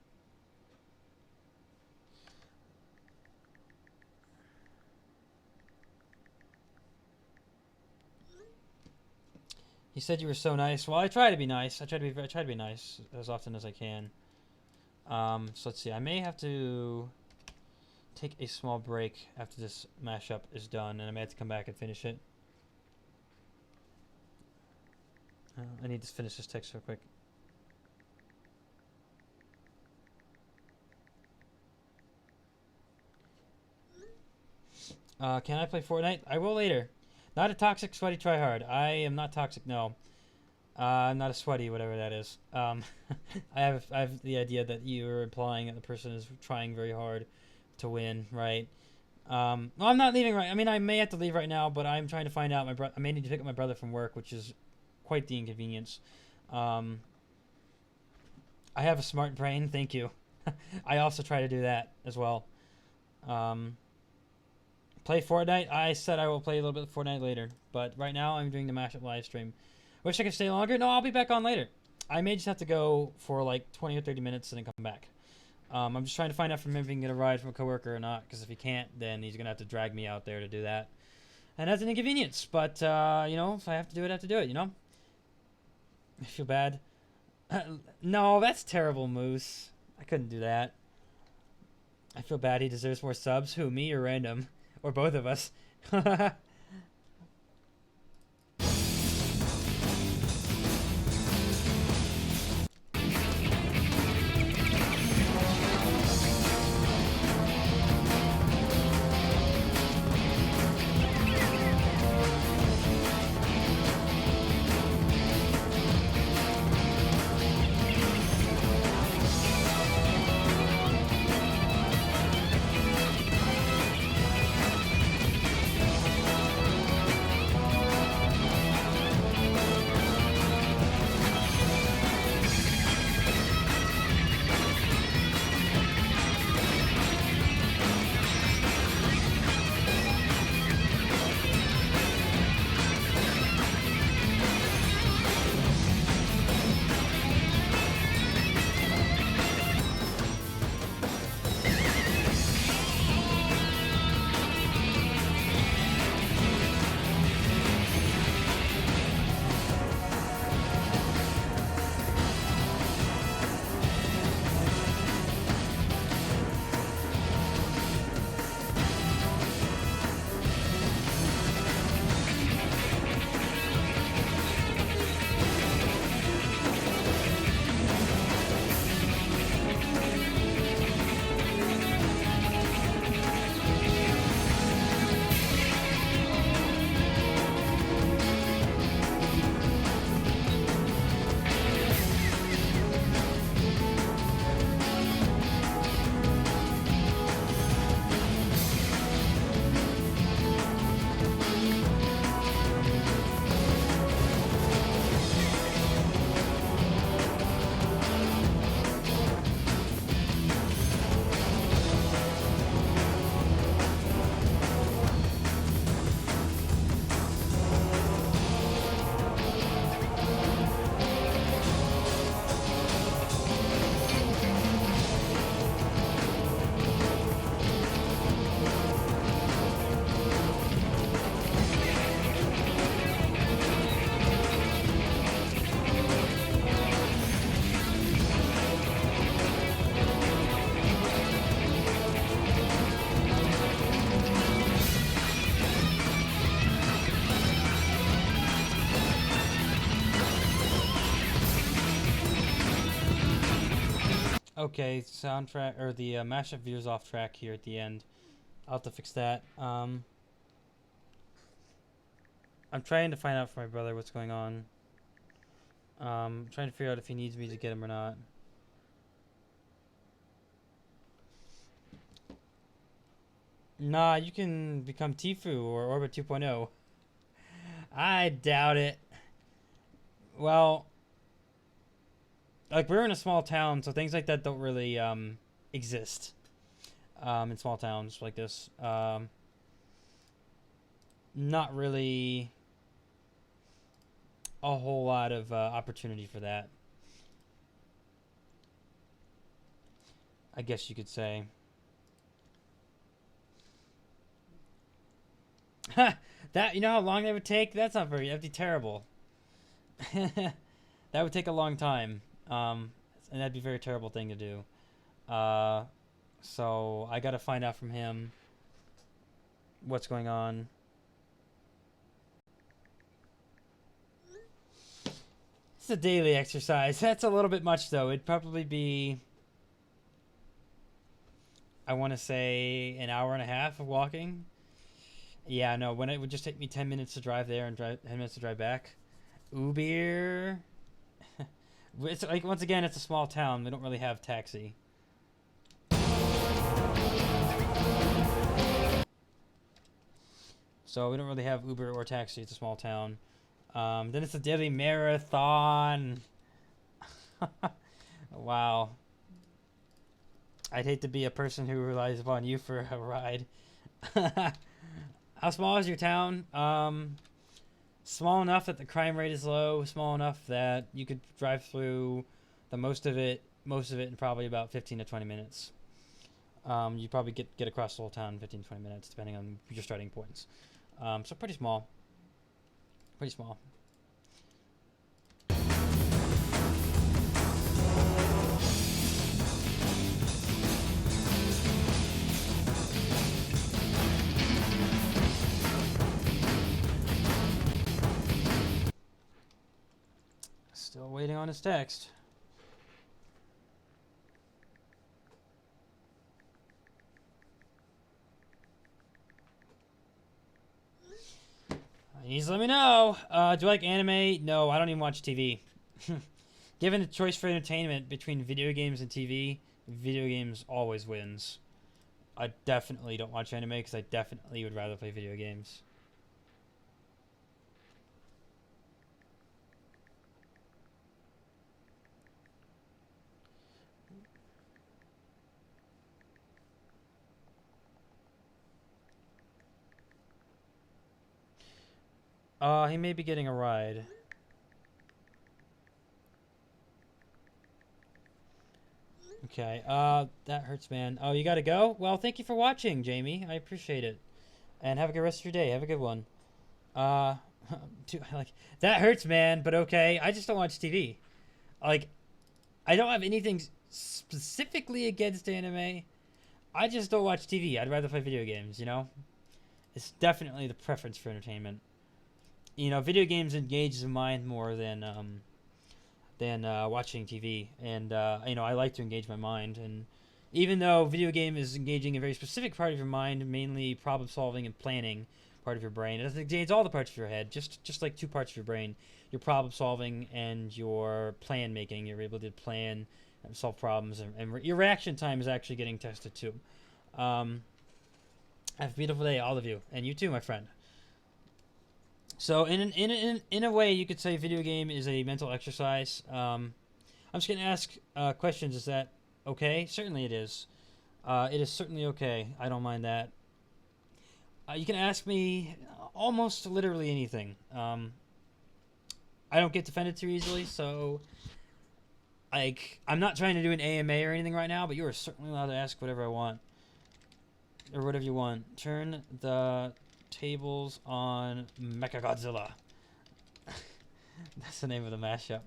He said you were so nice. Well, I try to be nice. I try to be nice as often as I can. So let's see. I may have to take a small break after this mashup is done, and I may have to come back and finish it. I need to finish this text real quick. Can I play Fortnite? I will later. Not a toxic, sweaty tryhard. I am not toxic, no. I'm not a sweaty, whatever that is. I have the idea that you're implying that the person is trying very hard to win, right? Well, I'm not leaving right. I mean, I may have to leave right now, but I'm trying to find out. I may need to pick up my brother from work, which is quite the inconvenience. I have a smart brain. Thank you. I also try to do that as well. Play Fortnite. I said I will play a little bit of Fortnite later, but right now I'm doing the mashup live stream. Wish I could stay longer. No, I'll be back on later. I may just have to go for like 20 or 30 minutes and then come back. I'm just trying to find out from him if he can get a ride from a coworker or not, because if he can't, then he's gonna have to drag me out there to do that, and that's an inconvenience. But you know, if I have to do it, I have to do it. You know. I feel bad. No, that's terrible, Moose. I couldn't do that. I feel bad. He deserves more subs. Who, me or random? Or both of us? Okay, soundtrack or the mashup veers off track here at the end. I'll have to fix that. I'm trying to find out from my brother what's going on. Trying to figure out if he needs me to get him or not. Nah, you can become Tifu or Orbit 2.0. I doubt it. Well, like we're in a small town, so things like that don't really exist in small towns like this. Not really a whole lot of opportunity for that, I guess you could say. That, you know how long that would take? That'd be terrible. That would take a long time. And that'd be a very terrible thing to do. So I gotta find out from him what's going on. It's a daily exercise. That's a little bit much, though. It'd probably be, I want to say, an hour and a half of walking. Yeah, no, when it would just take me 10 minutes to drive there and 10 minutes to drive back. Uber. It's like, once again, it's a small town. They don't really have taxi. So we don't really have Uber or taxi. It's a small town. Then it's a daily marathon. Wow. I'd hate to be a person who relies upon you for a ride. How small is your town? Small enough that the crime rate is low. Small enough that you could drive through the most of it in probably about 15 to 20 minutes. You probably get across the whole town in 15 to 20 minutes, depending on your starting points. So pretty small. Pretty small. Still waiting on his text. He needs to let me know. Do I like anime? No, I don't even watch TV. Given the choice for entertainment between video games and TV, video games always wins. I definitely don't watch anime because I definitely would rather play video games. He may be getting a ride. Okay, that hurts, man. Oh, you gotta go? Well, thank you for watching, Jamie. I appreciate it. And have a good rest of your day. Have a good one. Uh, like, that hurts, man, but okay. I just don't watch TV. Like, I don't have anything specifically against anime. I just don't watch TV. I'd rather play video games, you know? It's definitely the preference for entertainment. You know, video games engage the mind more than watching TV, and you know, I like to engage my mind. And even though video game is engaging a very specific part of your mind, mainly problem solving and planning part of your brain, it doesn't engage all the parts of your head. Just like two parts of your brain, your problem solving and your plan making. You're able to plan and solve problems, and your reaction time is actually getting tested too. Have a beautiful day, all of you, and you too, my friend. So in a way, you could say video game is a mental exercise. I'm just gonna ask questions. Is that okay? Certainly it is. It is certainly okay. I don't mind that. You can ask me almost literally anything. I don't get defended too easily, so like I'm not trying to do an AMA or anything right now. But you are certainly allowed to ask whatever I want or whatever you want. Turn the tables on Mechagodzilla. That's the name of the mashup.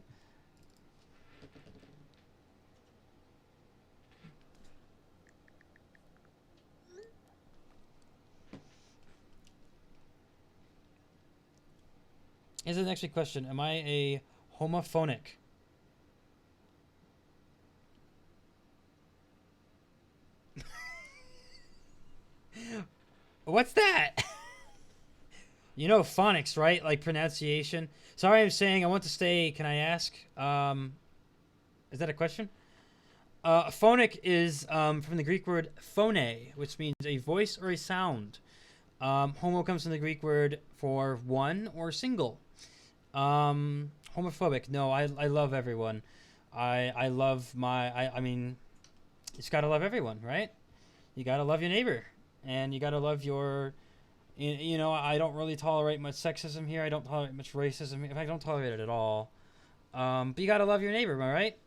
Here's the next question. Am I a homophonic? What's that? You know phonics, right? Like pronunciation. Sorry, I'm saying I want to stay. Can I ask? Is that a question? Phonic is from the Greek word phone, which means a voice or a sound. Homo comes from the Greek word for one or single. Homophobic. No, I love everyone. I love I mean, you just gotta love everyone, right? You gotta love your neighbor, and you gotta love your. You know, I don't really tolerate much sexism here. I don't tolerate much racism. In fact, I don't tolerate it at all. But you gotta love your neighbor, am I right?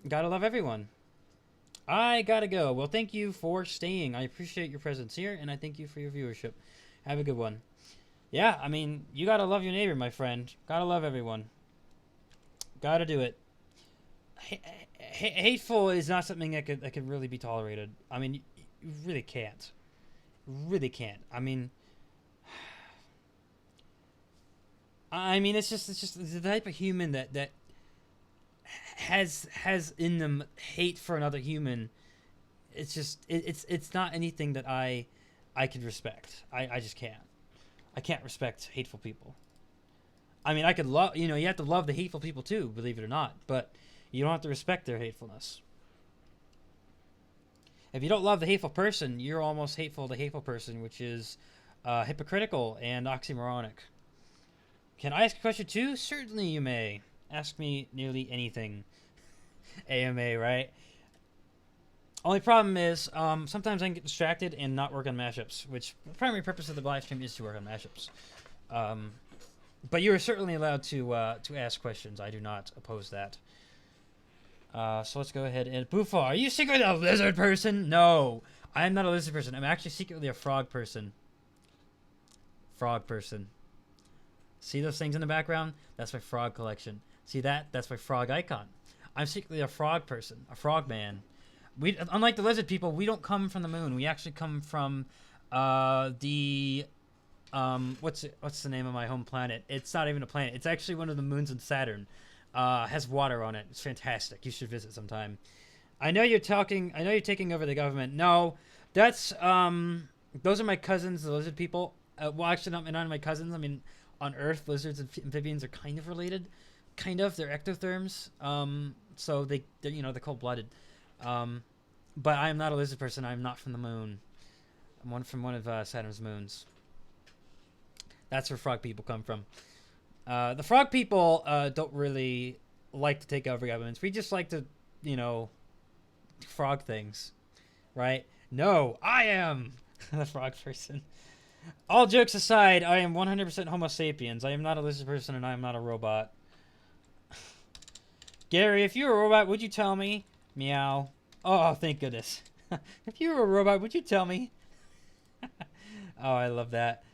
You gotta love everyone. I gotta go. Well, thank you for staying. I appreciate your presence here, and I thank you for your viewership. Have a good one. Yeah, I mean, you gotta love your neighbor, my friend. Gotta love everyone. Gotta do it. Hateful is not something that could really be tolerated. I mean, you really can't. Really can't. I mean, it's just the type of human that has in them hate for another human. It's just it's not anything that I could respect. I just can't. I can't respect hateful people. I mean, I could love, you have to love the hateful people too, believe it or not, but you don't have to respect their hatefulness. If you don't love the hateful person, you're almost hateful to the hateful person, which is hypocritical and oxymoronic. Can I ask a question too? Certainly you may. Ask me nearly anything. AMA, right? Only problem is, sometimes I can get distracted and not work on mashups, which the primary purpose of the live stream is to work on mashups. But you are certainly allowed to ask questions. I do not oppose that. So let's go ahead and... Bufo, are you secretly a lizard person? No, I am not a lizard person. I'm actually secretly a frog person. Frog person. See those things in the background? That's my frog collection. See that? That's my frog icon. I'm secretly a frog person, a frog man. We, unlike the lizard people, we don't come from the moon. We actually come from what's the name of my home planet? It's not even a planet. It's actually one of the moons in Saturn. Has water on it. It's fantastic. You should visit sometime. I know you're taking over the government. No, that's those are my cousins, the lizard people. Well, actually, not my cousins. I mean, on Earth, lizards and amphibians are kind of related. Kind of. They're ectotherms. So they're cold-blooded. But I am not a lizard person. I am not from the moon. I'm from one of Saturn's moons. That's where frog people come from. The frog people don't really like to take over governments. We just like to, frog things, right? No, I am the frog person. All jokes aside, I am 100% Homo sapiens. I am not a lizard person, and I am not a robot. Gary, if you were a robot, would you tell me? Meow. Oh, thank goodness. If you were a robot, would you tell me? Oh, I love that.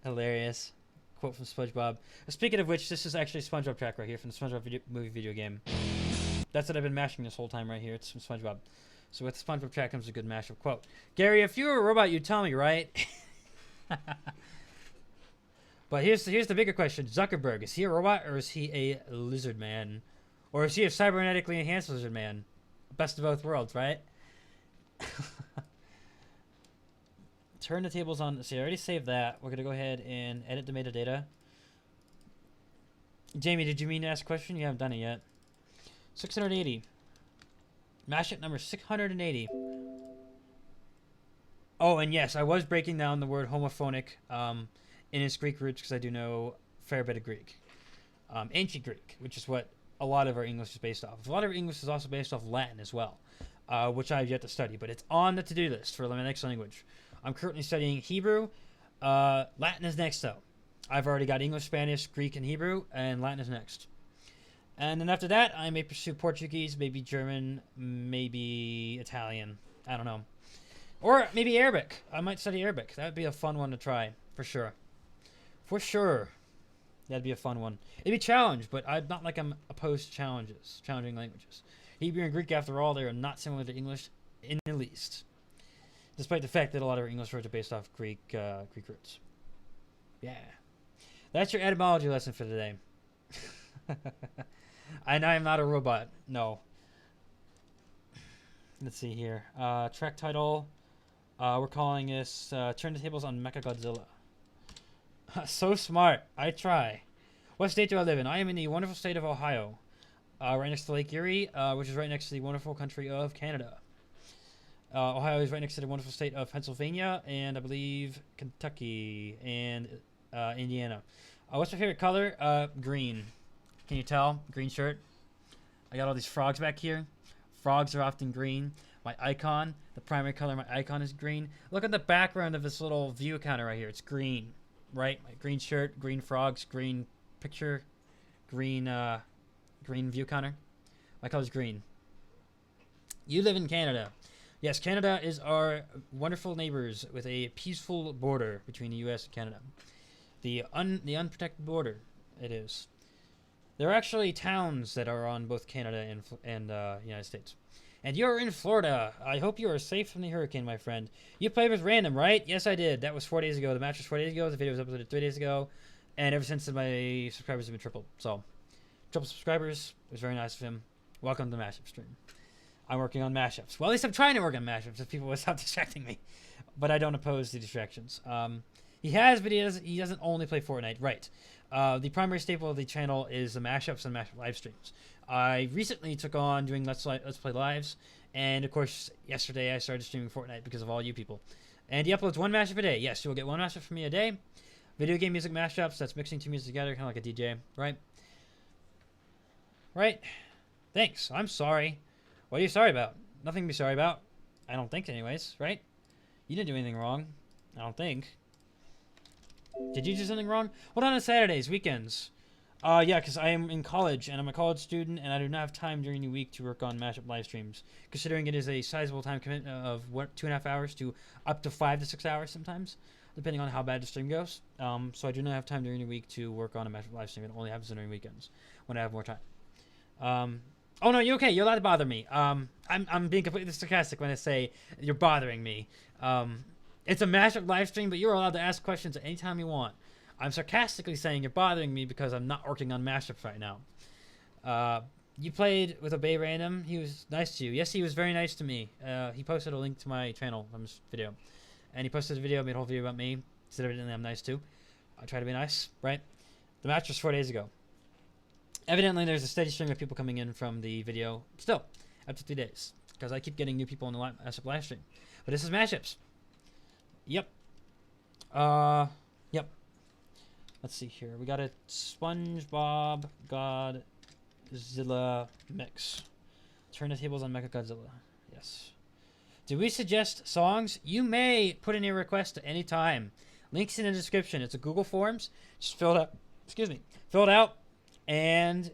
Hilarious. Quote from SpongeBob. Speaking of which, this is actually a SpongeBob track right here from the SpongeBob movie video game. That's what I've been mashing this whole time right here. It's from SpongeBob. So with the SpongeBob track comes a good mashup. Quote. Gary, if you were a robot, you'd tell me, right? But here's the bigger question. Zuckerberg, is he a robot or is he a lizard man? Or is he a cybernetically enhanced lizard man? Best of both worlds, right? Turn the tables on. See, I already saved that. We're going to go ahead and edit the metadata. Jamie, did you mean to ask a question? You haven't done it yet. 680. Mashup number 680. Oh, and yes, I was breaking down the word homophonic in its Greek roots because I do know a fair bit of Greek. Ancient Greek, which is what a lot of our English is based off. A lot of our English is also based off Latin as well, which I have yet to study, but it's on the to-do list for my next language. I'm currently studying Hebrew. Latin is next, though. I've already got English, Spanish, Greek, and Hebrew, and Latin is next. And then after that, I may pursue Portuguese, maybe German, maybe Italian. I don't know. Or maybe Arabic. I might study Arabic. That would be a fun one to try, for sure. For sure. That'd be a fun one. It'd be a challenge, but I'm not like I'm opposed to challenging languages. Hebrew and Greek, after all, they are not similar to English in the least. Despite the fact that a lot of our English words are based off Greek roots. Yeah. That's your etymology lesson for today. And I am not a robot. No. Let's see here. Track title. We're calling this Turn the Tables on Mechagodzilla. So smart. I try. What state do I live in? I am in the wonderful state of Ohio, right next to Lake Erie, which is right next to the wonderful country of Canada. Ohio is right next to the wonderful state of Pennsylvania, and I believe Kentucky and Indiana. What's my favorite color? Green. Can you tell? Green shirt. I got all these frogs back here. Frogs are often green. My icon, the primary color of my icon is green. Look at the background of this little view counter right here. It's green, right? My green shirt, green frogs, green picture, green green view counter. My color's green. You live in Canada. Yes, Canada is our wonderful neighbors with a peaceful border between the U.S. and Canada. The unprotected border, it is. There are actually towns that are on both Canada and United States. And you're in Florida. I hope you are safe from the hurricane, my friend. You played with Random, right? Yes, I did. That was 4 days ago. The match was 4 days ago. The video was uploaded 3 days ago. And ever since, my subscribers have been tripled. So, triple subscribers. It was very nice of him. Welcome to the mashup stream. I'm working on mashups. Well, at least I'm trying to work on mashups if people will stop distracting me. But I don't oppose the distractions. He has, but he doesn't only play Fortnite. Right. The primary staple of the channel is the mashups and mashup live streams. I recently took on doing Let's Play Lives, and of course, yesterday I started streaming Fortnite because of all you people. And he uploads one mashup a day. Yes, you will get one mashup from me a day. Video game music mashups, that's mixing two music together, kind of like a DJ, right? Right? Thanks. I'm sorry. What are you sorry about? Nothing to be sorry about. I don't think anyways, right? You didn't do anything wrong. I don't think. Did you do something wrong? What on Saturdays, weekends? Yeah, because I am in college, and I'm a college student, and I do not have time during the week to work on mashup live streams, considering it is a sizable time commitment of, 2.5 hours to up to 5 to 6 hours sometimes, depending on how bad the stream goes. So I do not have time during the week to work on a mashup live stream. It only happens during weekends, when I have more time. Oh, no, you're okay. You're allowed to bother me. I'm being completely sarcastic when I say you're bothering me. It's a mashup live stream, but you're allowed to ask questions at any time you want. I'm sarcastically saying you're bothering me because I'm not working on mashups right now. You played with Obey Random. He was nice to you. Yes, he was very nice to me. He posted a link to my channel from this video. And he posted a video, made a whole video about me. Said evidently I'm nice too. I try to be nice, right? The match was 4 days ago. Evidently there's a steady stream of people coming in from the video still, up to 3 days. Because I keep getting new people on the mashup live stream. But this is mashups. Yep. Yep. Let's see here. We got a SpongeBob Godzilla mix. Turn the tables on Mechagodzilla. Yes. Do we suggest songs? You may put in your request at any time. Links in the description. It's a Google Forms. Just fill it out. Excuse me. Fill it out and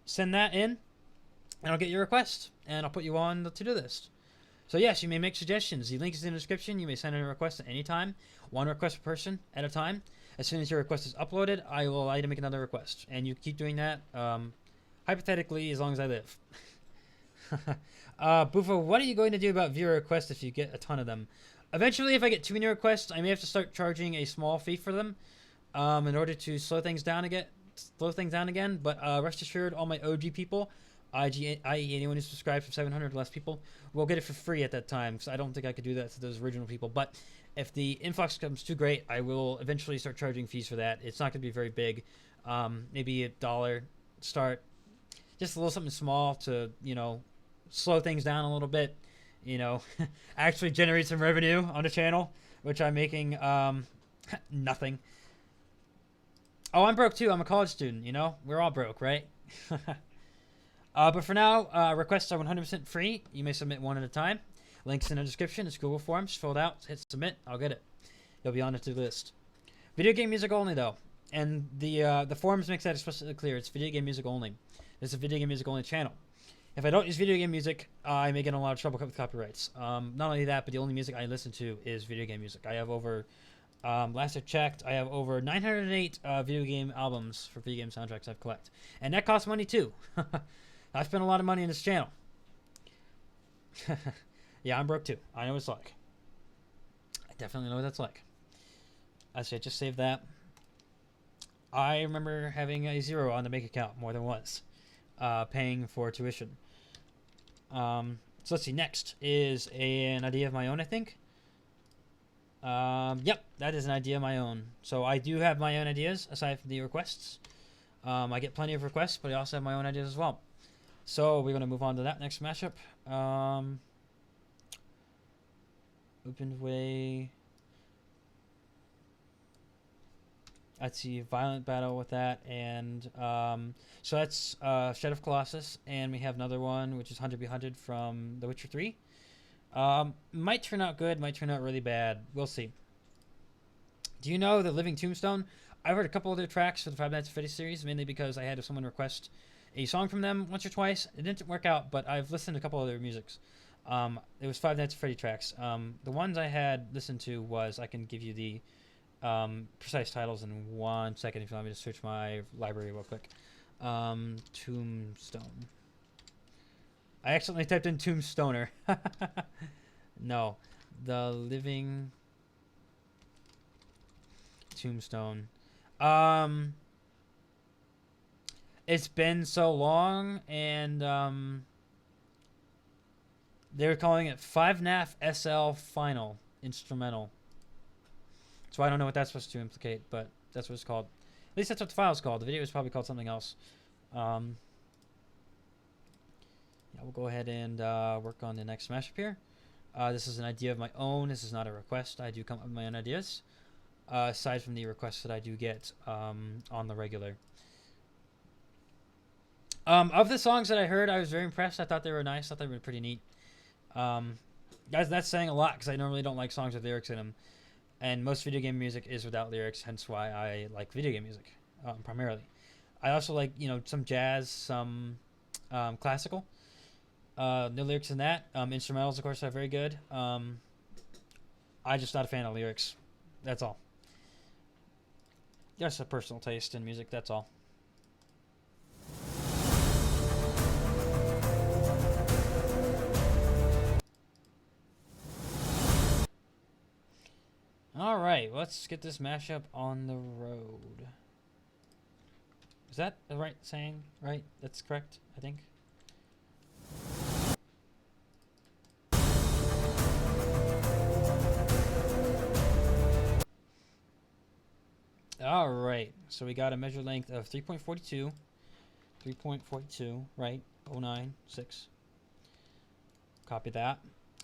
send that in, and I'll get your request, and I'll put you on the to-do list. So yes, you may make suggestions. The link is in the description. You may send in a request at any time. One request per person at a time. As soon as your request is uploaded, I will allow you to make another request. And you keep doing that, hypothetically, as long as I live. Bufo, what are you going to do about viewer requests if you get a ton of them? Eventually, if I get too many requests, I may have to start charging a small fee for them in order to slow things down again. But rest assured, all my OG people, i.e. anyone who subscribes for 700 or less people, will get it for free at that time, because I don't think I could do that to those original people. But if the influx comes too great, I will eventually start charging fees for that. It's not going to be very big. Maybe $1 start. Just a little something small to, slow things down a little bit. Actually generate some revenue on the channel, which I'm making nothing. Oh, I'm broke too. I'm a college student, We're all broke, right? But for now, requests are 100% free. You may submit one at a time. Links in the description. It's Google Forms. Fill it out. Hit submit. I'll get it. You'll be on the to-do list. Video game music only, though. And the forms makes that explicitly clear. It's video game music only. It's a video game music only channel. If I don't use video game music, I may get in a lot of trouble with copyrights. Not only that, but the only music I listen to is video game music. I have over, last I checked, I have over 908 video game albums for video game soundtracks I've collected. And that costs money, too. I spent a lot of money on this channel. Yeah, I'm broke too. I know what it's like. I definitely know what that's like. I say just save that. I remember having a zero on the bank account more than once, paying for tuition. So let's see. Next is an idea of my own, I think. Yep, that is an idea of my own. So I do have my own ideas aside from the requests. I get plenty of requests, but I also have my own ideas as well. So we're gonna move on to that next mashup. Opened way. Let's see, violent battle with that, and so that's Shed of Colossus, and we have another one which is 100 be 100 from The Witcher 3. Might turn out good, might turn out really bad. We'll see. Do you know the Living Tombstone? I've heard a couple of their tracks for the Five Nights at Freddy's series, mainly because I had someone request a song from them once or twice. It didn't work out, but I've listened to a couple of their musics. It was Five Nights at Freddy tracks. The ones I had listened to was, I can give you the precise titles in 1 second if you want me to search my library real quick. Tombstone. I accidentally typed in Tombstoner. No. The Living Tombstone. It's been so long, and they were calling it 5NAF SL Final Instrumental. So I don't know what that's supposed to implicate, but that's what it's called. At least that's what the file's called. The video is probably called something else. Yeah, we'll go ahead and work on the next mashup here. This is an idea of my own. This is not a request. I do come up with my own ideas, aside from the requests that I do get on the regular. Of the songs that I heard, I was very impressed. I thought they were nice. I thought they were pretty neat. Guys, that's saying a lot because I normally don't like songs with lyrics in them. And most video game music is without lyrics, hence why I like video game music, primarily. I also like, some jazz, some classical. No lyrics in that. Instrumentals, of course, are very good. I'm just not a fan of lyrics. That's all. Just a personal taste in music, that's all. Alright, let's get this mashup on the road. Is that the right saying? Right? That's correct, I think. Alright, so we got a measure length of 3.42. 3.42, right? 096. Copy that.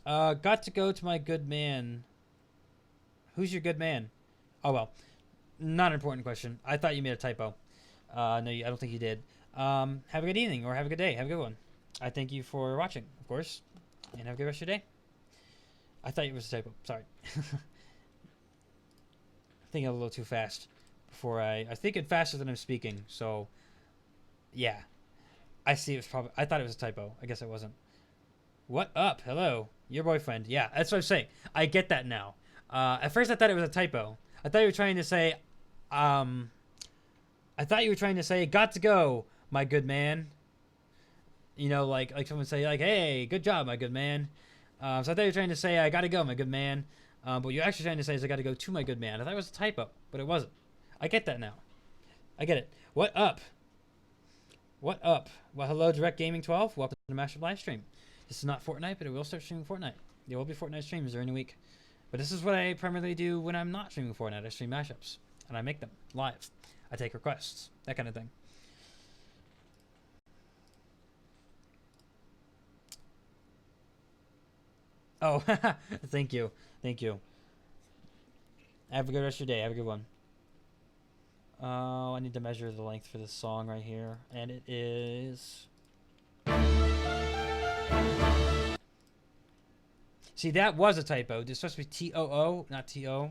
Got to go to my good man. Who's your good man? Oh, well. Not an important question. I thought you made a typo. No, I don't think you did. Have a good evening or have a good day. Have a good one. I thank you for watching, of course. And have a good rest of your day. I thought it was a typo. Sorry. Thinking a little too fast. I think it faster than I'm speaking. So, yeah. I see it was probably... I thought it was a typo. I guess it wasn't. What up? Hello. Your boyfriend. Yeah, that's what I'm saying. I get that now. At first, I thought it was a typo. I thought you were trying to say, got to go, my good man. Like someone say, like, hey, good job, my good man. So I thought you were trying to say, I gotta go, my good man. But what you're actually trying to say is, I gotta go to my good man. I thought it was a typo, but it wasn't. I get that now. I get it. What up? What up? Well, hello, Direct Gaming 12. Welcome to the Mashup Livestream. This is not Fortnite, but it will start streaming Fortnite. There will be Fortnite streams during the week. But this is what I primarily do when I'm not streaming Fortnite. I stream mashups, and I make them live. I take requests, that kind of thing. Oh, thank you. Thank you. Have a good rest of your day. Have a good one. I need to measure the length for this song right here, and it is... See, that was a typo. It's supposed to be T-O-O, not T-O.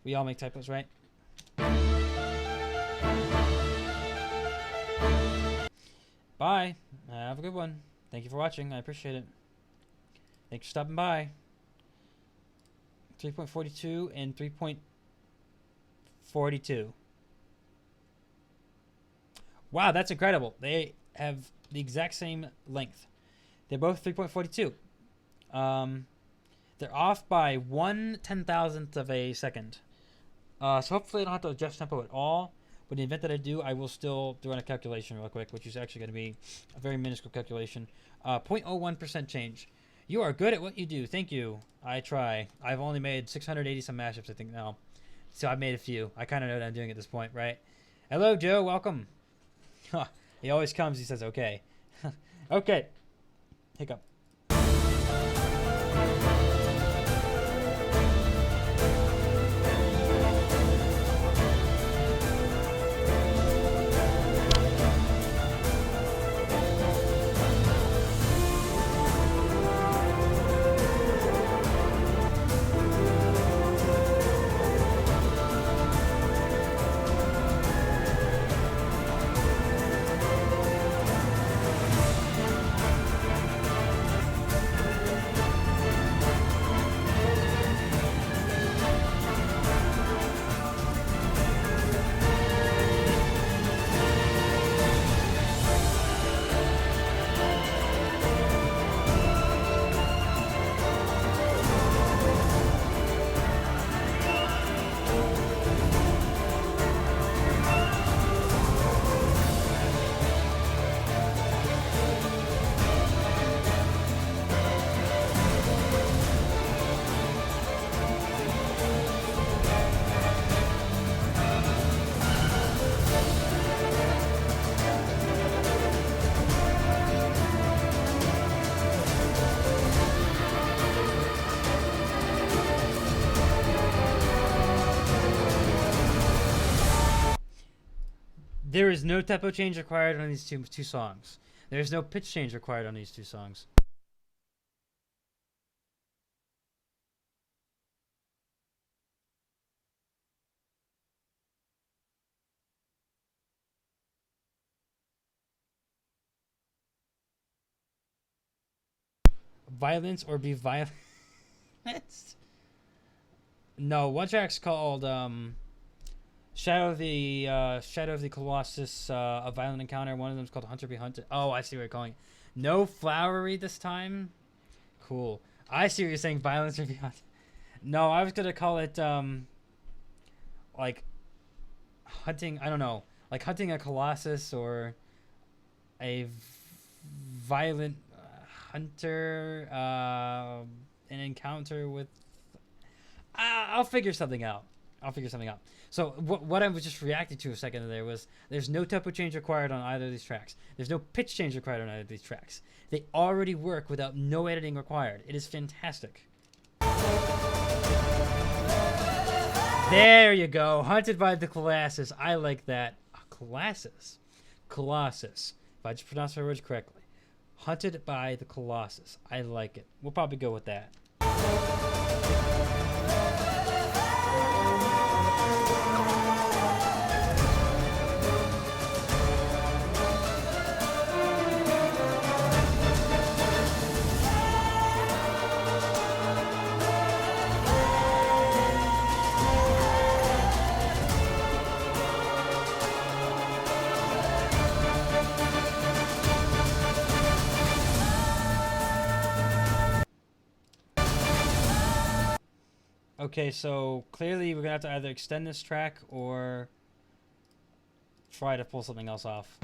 We all make typos, right? Bye. Have a good one. Thank you for watching. I appreciate it. Thanks for stopping by. 3.42 and 3.42. Wow, that's incredible. They have the exact same length. They're both 3.42. They're off by 1/10,000th of a second. So hopefully I don't have to adjust tempo at all. But in the event that I do, I will still run a calculation real quick, which is actually going to be a very minuscule calculation. 0.01% change. You are good at what you do. Thank you. I try. I've only made 680 some mashups, I think, now. So I've made a few. I kind of know what I'm doing at this point, right? Hello, Joe. Welcome. He always comes. He says, okay. Okay. Hiccup. There is no tempo change required on these two songs. There is no pitch change required on these two songs. Violence or be violent? No, one track's called Shadow of the Colossus, A Violent Encounter. One of them's called Hunter Be Hunted. Oh, I see what you're calling it. No flowery this time? Cool. I see what you're saying, violence or be hunted. No, I was gonna call it like hunting, I don't know, like hunting a colossus or a violent hunter, an encounter with I'll figure something out. So what I was just reacting to a second there was there's no tempo change required on either of these tracks. There's no pitch change required on either of these tracks. They already work without no editing required. It is fantastic. There you go. Hunted by the Colossus. I like that. Colossus. If I just pronounce my words correctly. Hunted by the Colossus. I like it. We'll probably go with that. Okay, so clearly we're gonna have to either extend this track or try to pull something else off.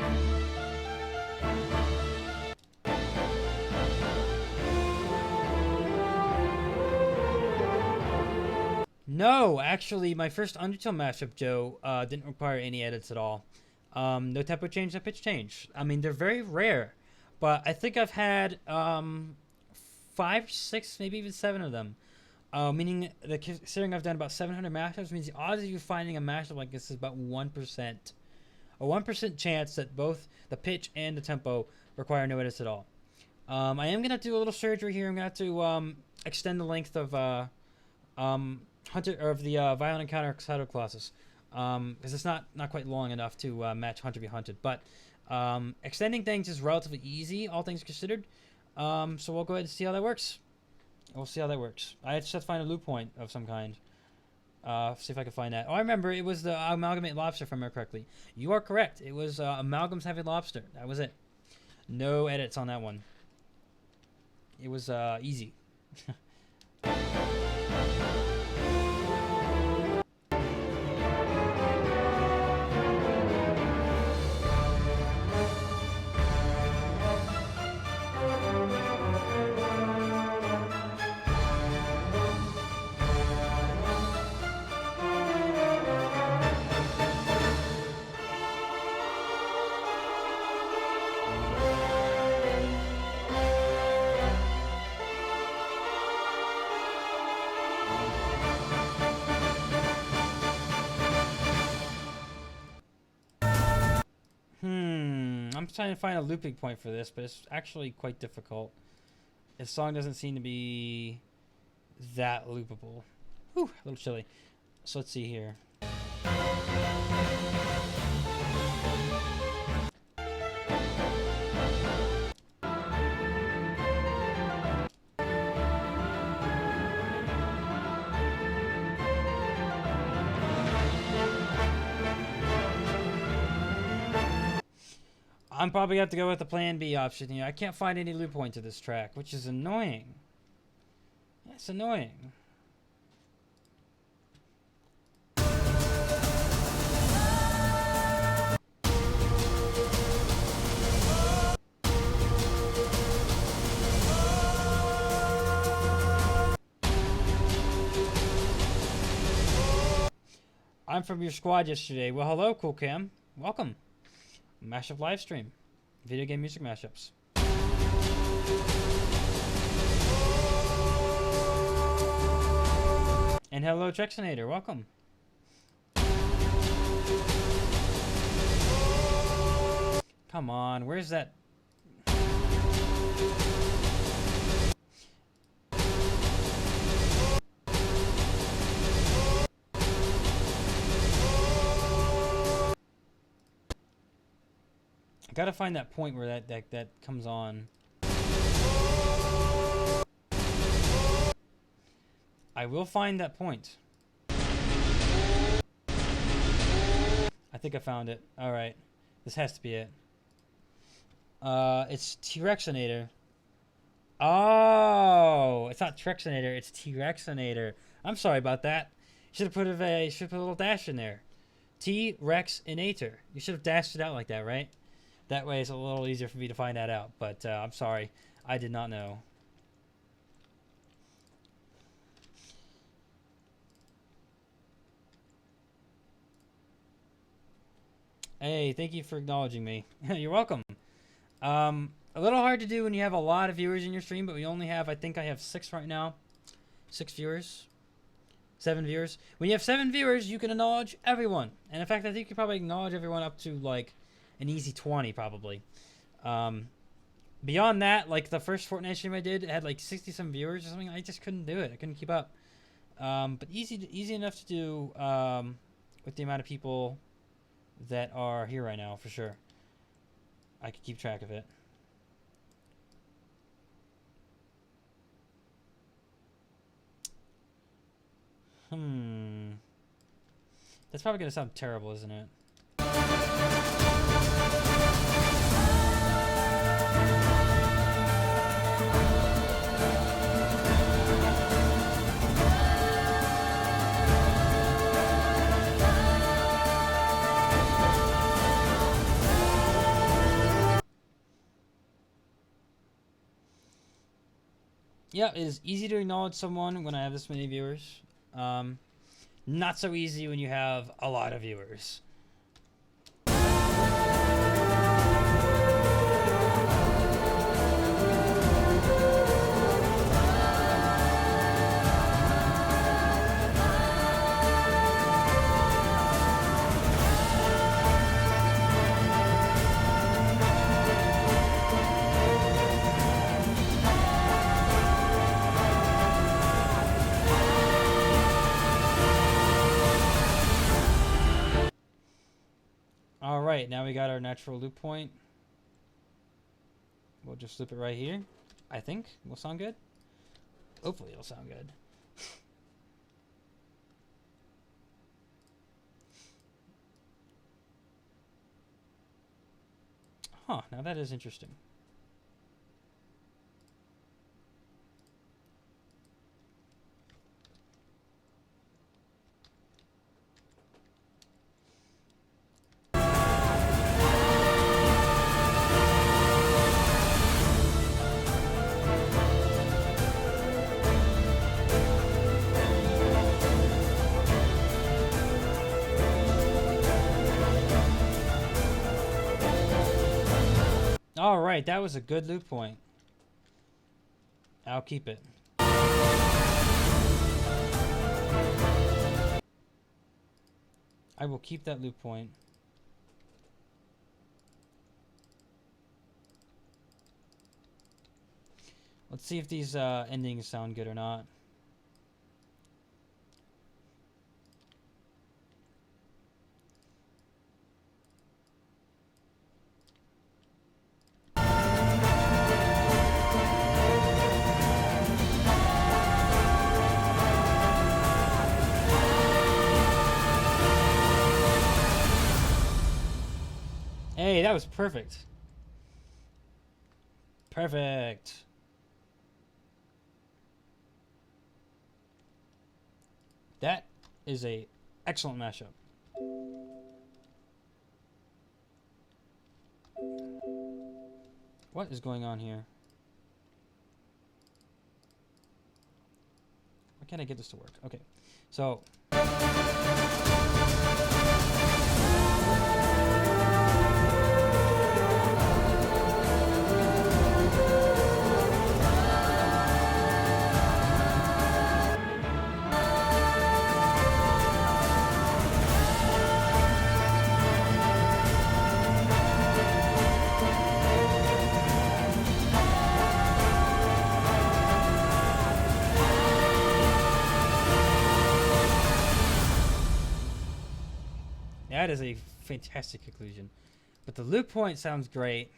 No, actually, my first Undertale mashup, Joe, didn't require any edits at all. No tempo change, no pitch change. I mean, they're very rare, but I think I've had 5, 6, maybe even 7 of them. Meaning that considering I've done about 700 mashups, means the odds of you finding a mashup like this is about 1%. A 1% chance that both the pitch and the tempo require no edits at all. I am going to do a little surgery here. I'm going to have to extend the length of Hunter or of the Violent Encounter Shadow Colossus, because it's not quite long enough to match Hunter Be Hunted. But extending things is relatively easy, all things considered. So we'll go ahead and see how that works. We'll see how that works. I just have to find a loop point of some kind. See if I can find that. Oh, I remember. It was the Amalgamate Lobster, if I remember correctly. You are correct. It was Amalgam's Heavy Lobster. That was it. No edits on that one. It was easy. trying to find a looping point for this, but it's actually quite difficult. This song doesn't seem to be that loopable. Whew, a little chilly. So let's see here. I'm probably going to have to go with the plan B option here. I can't find any loop point to this track, which is annoying. That's annoying. I'm from your squad yesterday. Well, hello, Cool Cam. Welcome. Mashup live stream. Video game music mashups. And hello, Trexinator. Welcome. Come on. Where's that? Gotta find that point where that comes on. I will find that point. I think I found it. Alright. This has to be it. It's T-Rexinator. Oh! It's not Trexinator, it's T-Rexinator. I'm sorry about that. Should have put a little dash in there. T-Rexinator. You should have dashed it out like that, right? That way it's a little easier for me to find that out. But I'm sorry. I did not know. Hey, thank you for acknowledging me. You're welcome. A little hard to do when you have a lot of viewers in your stream, but we only have, I think I have 6 right now. 6 viewers. 7 viewers. When you have 7 viewers, you can acknowledge everyone. And in fact, I think you can probably acknowledge everyone up to like an easy 20 probably. Beyond that, like the first Fortnite stream I did, it had like 60 some viewers or something. I just couldn't do it. I couldn't keep up. But easy enough to do with the amount of people that are here right now for sure. I could keep track of it. That's probably gonna sound terrible, isn't it? Yeah, it is easy to acknowledge someone when I have this many viewers. Not so easy when you have a lot of viewers. Alright, now we got our natural loop point. We'll just loop it right here. I think will sound good. Hopefully it'll sound good. Huh, now that is interesting. Alright, that was a good loop point. I'll keep it. I will keep that loop point. Let's see if these endings sound good or not. Hey, that was perfect. Perfect. That is a excellent mashup. What is going on here? Why can't I get this to work? Okay, so. That is a fantastic conclusion. But the loop point sounds great.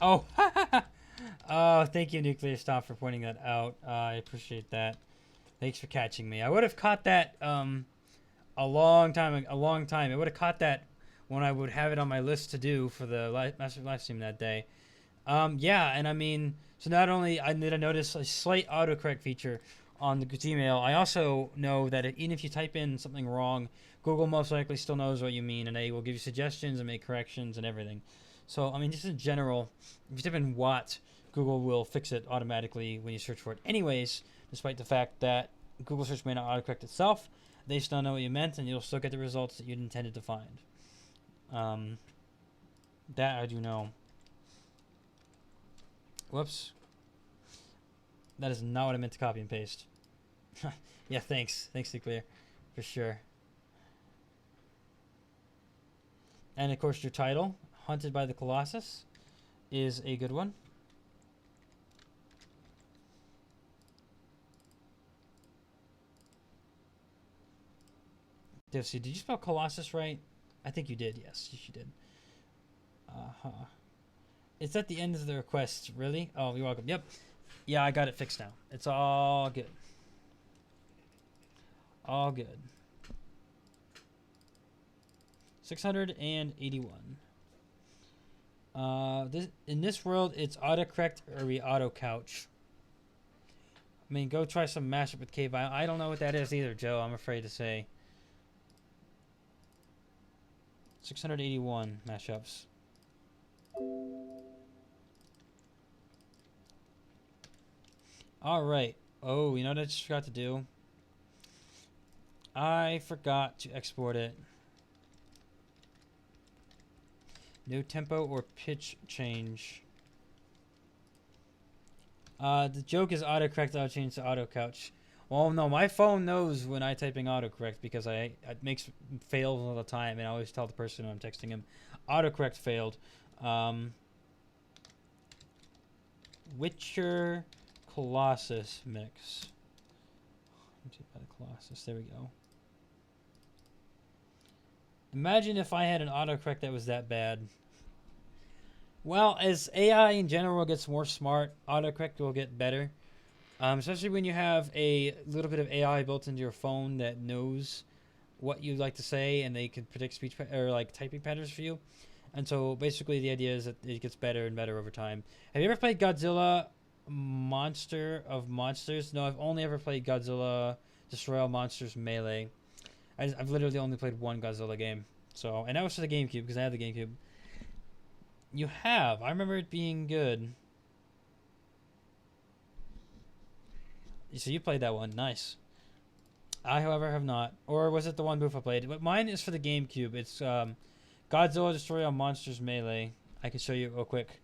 Oh, oh, thank you, Nuclear Stomp, for pointing that out. I appreciate that. Thanks for catching me. I would have caught that a long time. I would have caught that when I would have it on my list to do for the master live stream that day. Yeah, and I mean, so not only did I notice a slight autocorrect feature on the Gmail, I also know that even if you type in something wrong, Google most likely still knows what you mean, and they will give you suggestions and make corrections and everything. So, I mean, just in general, if you type in what, Google will fix it automatically when you search for it anyways, despite the fact that Google search may not autocorrect itself. They still know what you meant, and you'll still get the results that you intended to find. That I do know. Whoops. That is not what I meant to copy and paste. Yeah, thanks. Thanks, Nuclear. For sure. And, of course, your title, Hunted by the Colossus, is a good one. Did you spell Colossus right? I think you did. Yes, you did. Uh-huh. It's at the end of the request. Really? Oh, you're welcome. Yep. Yeah, I got it fixed now. It's all good. All good. 681. In this world, it's autocorrect or we auto couch. I mean, go try some mashup with K. I don't know what that is either, Joe. I'm afraid to say. 681 mashups. All right. Oh, you know what I just forgot to do? I forgot to export it. No tempo or pitch change. The joke is autocorrect. I'll change to auto couch. Well, no, my phone knows when I typing autocorrect because it makes fails all the time, and I always tell the person when I'm texting him, autocorrect failed. Witcher Colossus mix. Colossus. There we go. Imagine if I had an autocorrect that was that bad. Well, as AI in general gets more smart, autocorrect will get better. Especially when you have a little bit of AI built into your phone that knows what you'd like to say and they can predict speech or like typing patterns for you. And so basically the idea is that it gets better and better over time. Have you ever played Godzilla Monster of Monsters? No, I've only ever played Godzilla Destroy All Monsters Melee. I've literally only played one Godzilla game. So, and that was for the GameCube because I had the GameCube. You have. I remember it being good. So you played that one. Nice. I, however, have not. Or was it the one Bufo played? But mine is for the GameCube. It's Godzilla Destroy All Monsters Melee. I can show you real quick.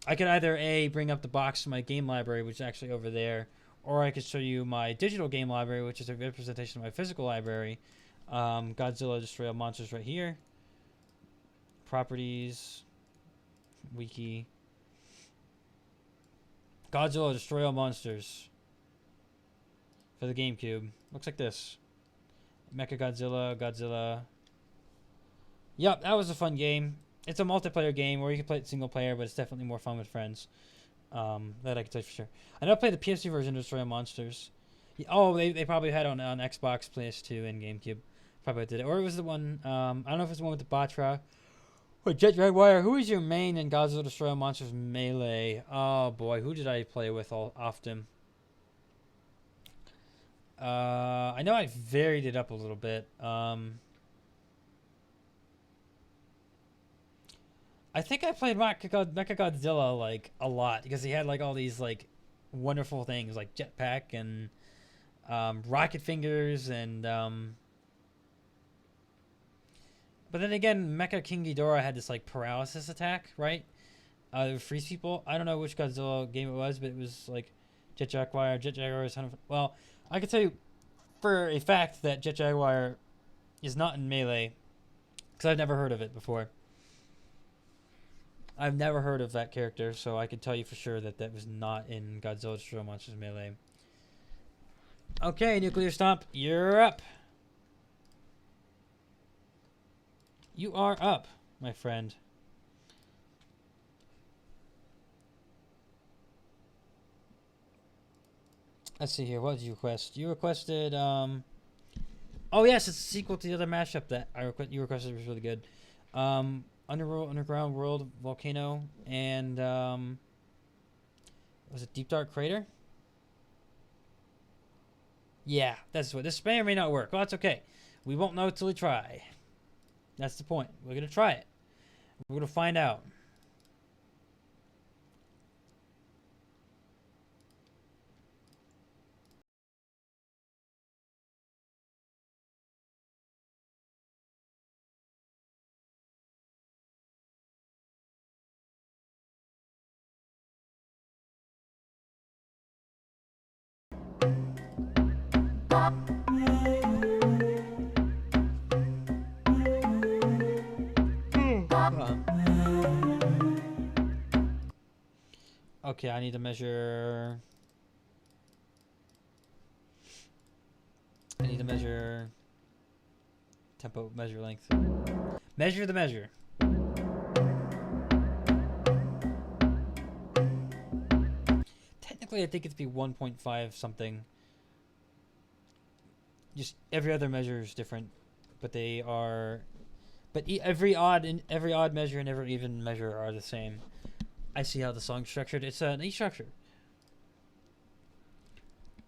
I could either A, bring up the box to my game library, which is actually over there, or I could show you my digital game library, which is a representation of my physical library. Godzilla Destroy All Monsters right here. Properties. Wiki. Godzilla Destroy All Monsters. For the GameCube. Looks like this. Mechagodzilla, Godzilla. Yep, that was a fun game. It's a multiplayer game where you can play it single player, but it's definitely more fun with friends. That I can tell you for sure. I know I played the PS2 version of Destroy All Monsters. Oh, they probably had it on Xbox, PS2, and GameCube. Probably did it. Or it was the one, I don't know if it's the one with the Batra. Or Jet Jaguar. Who is your main in Godzilla Destroy All Monsters Melee? Oh boy, who did I play with often? I know I varied it up a little bit. I think I played Mechagodzilla like a lot because he had like all these like wonderful things like jetpack and rocket fingers and but then again Mecha King Ghidorah had this like paralysis attack, right? It would freeze people. I don't know which Godzilla game it was, but it was like Jet Jaguar is kind of well. I can tell you for a fact that Jet Jaguar is not in Melee because I've never heard of it before. I've never heard of that character, so I can tell you for sure that that was not in Godzilla Destroy All Monsters Melee. Okay, Nuclear Stomp, you're up. You are up, my friend. Let's see here. What did you request? You requested, oh yes, it's a sequel to the other mashup that you requested. Was really good. Underground World Volcano and was it Deep Dark Crater? Yeah, that's what this may or may not work. Well, that's okay. We won't know till we try. That's the point. We're gonna try it. We're gonna find out. Okay, I need to measure. Tempo, measure length. Measure the measure. Technically, I think it'd be 1.5 something. Just every other measure is different, but they are. But every odd measure and every even measure are the same. I see how the song's structured. It's an E structure.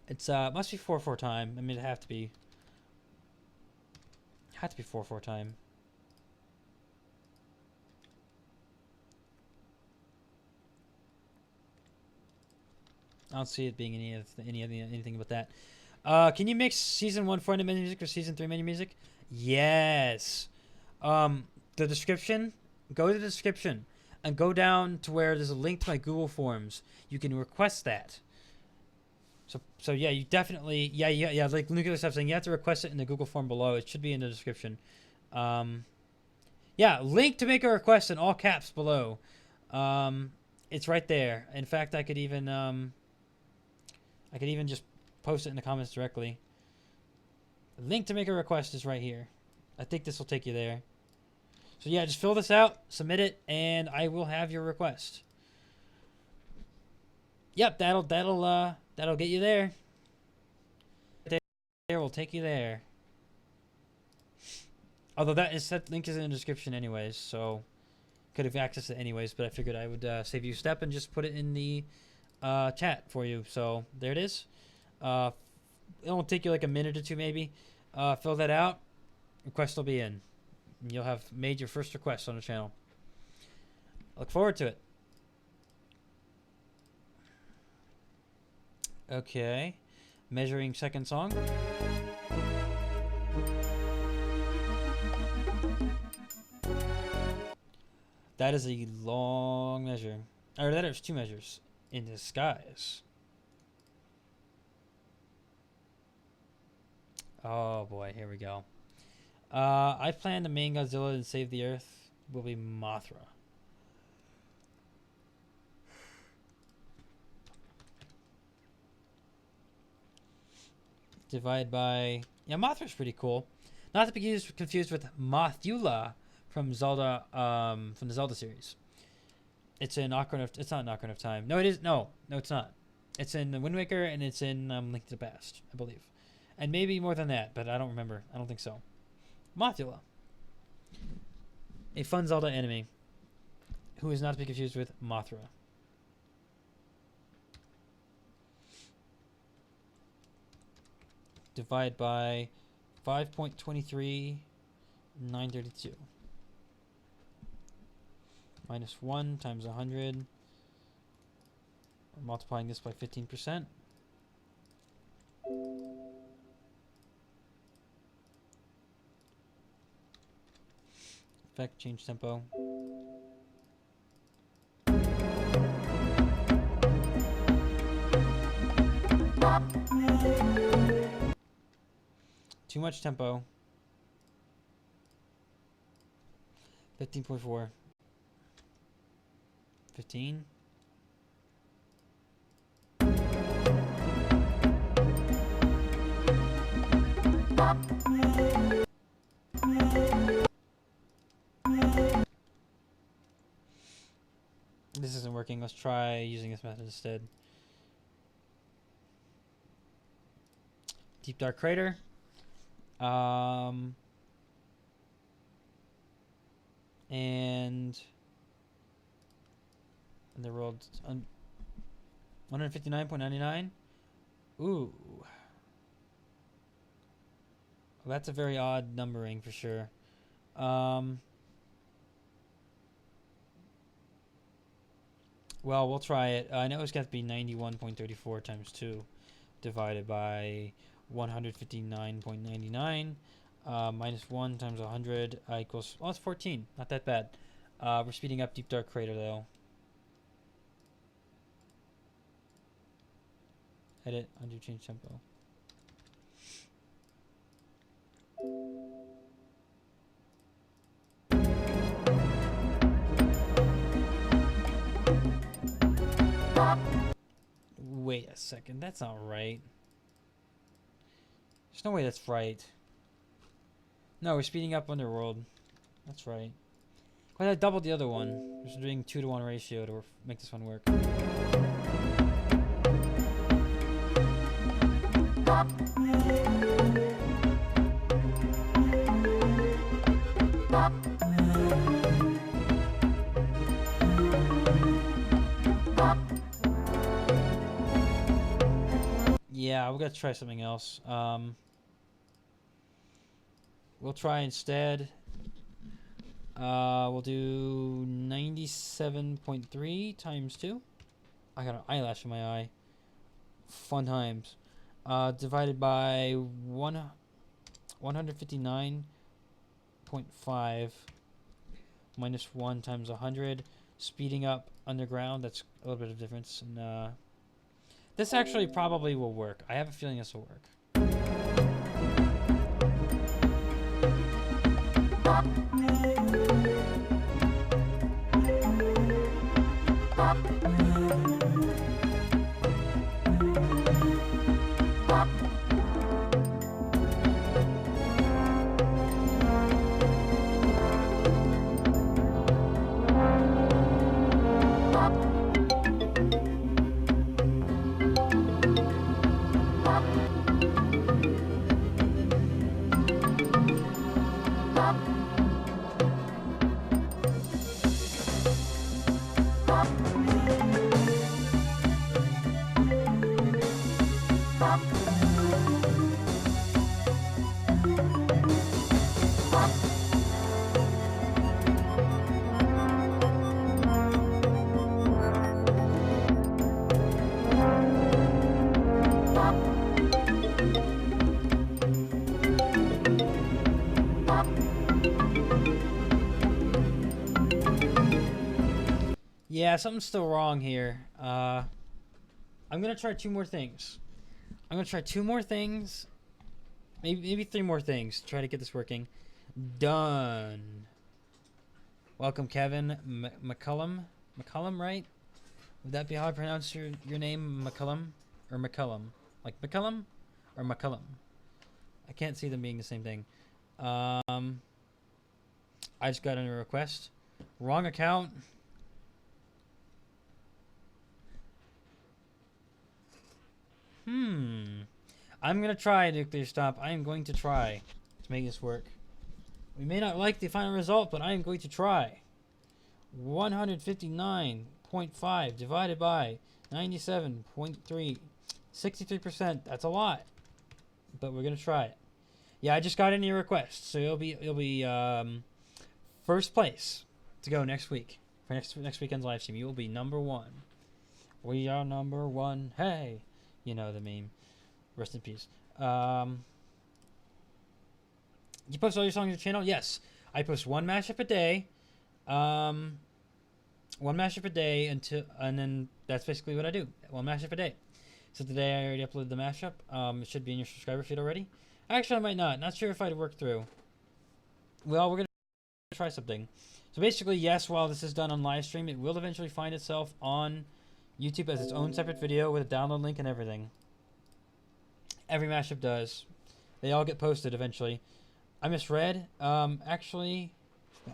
It's must be 4/4 time. I mean, it have to be. Had to be 4/4 time. I don't see it being anything about that. Can you mix season 1 Fortnite menu music or season 3 menu music? Yes. The description. Go to the description and go down to where there's a link to my Google Forms. You can request that. So yeah, you definitely yeah. Like Nuclear stuff saying you have to request it in the Google form below. It should be in the description. Yeah, link to make a request in all caps below. It's right there. In fact, I could even just post it in the comments directly. Link to make a request is right here. I think this will take you there. So yeah, just fill this out, submit it, and I will have your request. Yep, that'll get you there. There will take you there. Although that link is in the description anyways, so could have accessed it anyways. But I figured I would save you a step and just put it in the chat for you. So there it is. It'll take you like a minute or two maybe. Fill that out. Request will be in. And you'll have made your first request on the channel. I look forward to it. Okay. Measuring second song. That is a long measure. Or that is 2 measures in disguise. Oh boy, here we go. I plan to main Godzilla and save the Earth will be Mothra. Divide by... Yeah, Mothra's pretty cool. Not to be confused with Mothula from Zelda, from the Zelda series. It's in Ocarina of... It's not in Ocarina of Time. No, it is... No, it's not. It's in the Wind Waker and it's in Link to the Past, I believe. And maybe more than that, but I don't remember. I don't think so. Mothula. A fun Zelda enemy who is not to be confused with Mothra. Divide by 5.23932. Minus 1 times 100. We're multiplying this by 15%. Effect, change tempo. Too much tempo. 15.4. 15. This isn't working. Let's try using this method instead. Deep Dark Crater. And the world 159.99. Ooh. Well, that's a very odd numbering for sure. Well, we'll try it. I know it's got to be 91.34 times 2 divided by 159.99 minus 1 times 100 equals... Well, it's 14. Not that bad. We're speeding up Deep Dark Crater, though. Edit, undo, change tempo. Wait a second, that's not right. There's no way that's right. No, we're speeding up Underworld. That's right. Well, I doubled the other one. We're doing 2-to-1 ratio to make this one work. Yeah, we're gonna try something else. We'll try instead. We'll do 97.3 times 2. I got an eyelash in my eye. Fun times. Divided by 159.5 minus 1 times 100. Speeding up underground, that's a little bit of difference. And this actually probably will work. I have a feeling this will work. Yeah, something's still wrong here. I'm gonna try 2 more things. I'm gonna try 2 more things, maybe 3 more things. Try to get this working. Done. Welcome, Kevin McCullum. McCullum, right? Would that be how I pronounce your name, McCullum, or McCullum? Like McCullum, or McCullum? I can't see them being the same thing. I just got a request. Wrong account. I'm going to try, Nuclear Stop. I am going to try to make this work. We may not like the final result, but I am going to try. 159.5 divided by 97.3. 63%. That's a lot. But we're going to try it. Yeah, I just got in your request. So you'll be first place to go next week. For next weekend's live stream. You will be number 1. We are number 1. Hey. You know the meme. Rest in peace. You post all your songs on your channel? Yes. I post 1 mashup a day. 1 mashup a day and then that's basically what I do. 1 mashup a day. So today I already uploaded the mashup. It should be in your subscriber feed already. Actually, I might not. Not sure if I'd work through. Well, we're going to try something. So basically, yes, while this is done on live stream, it will eventually find itself on YouTube as its own separate video with a download link and everything. Every mashup does. They all get posted eventually. I misread. Actually,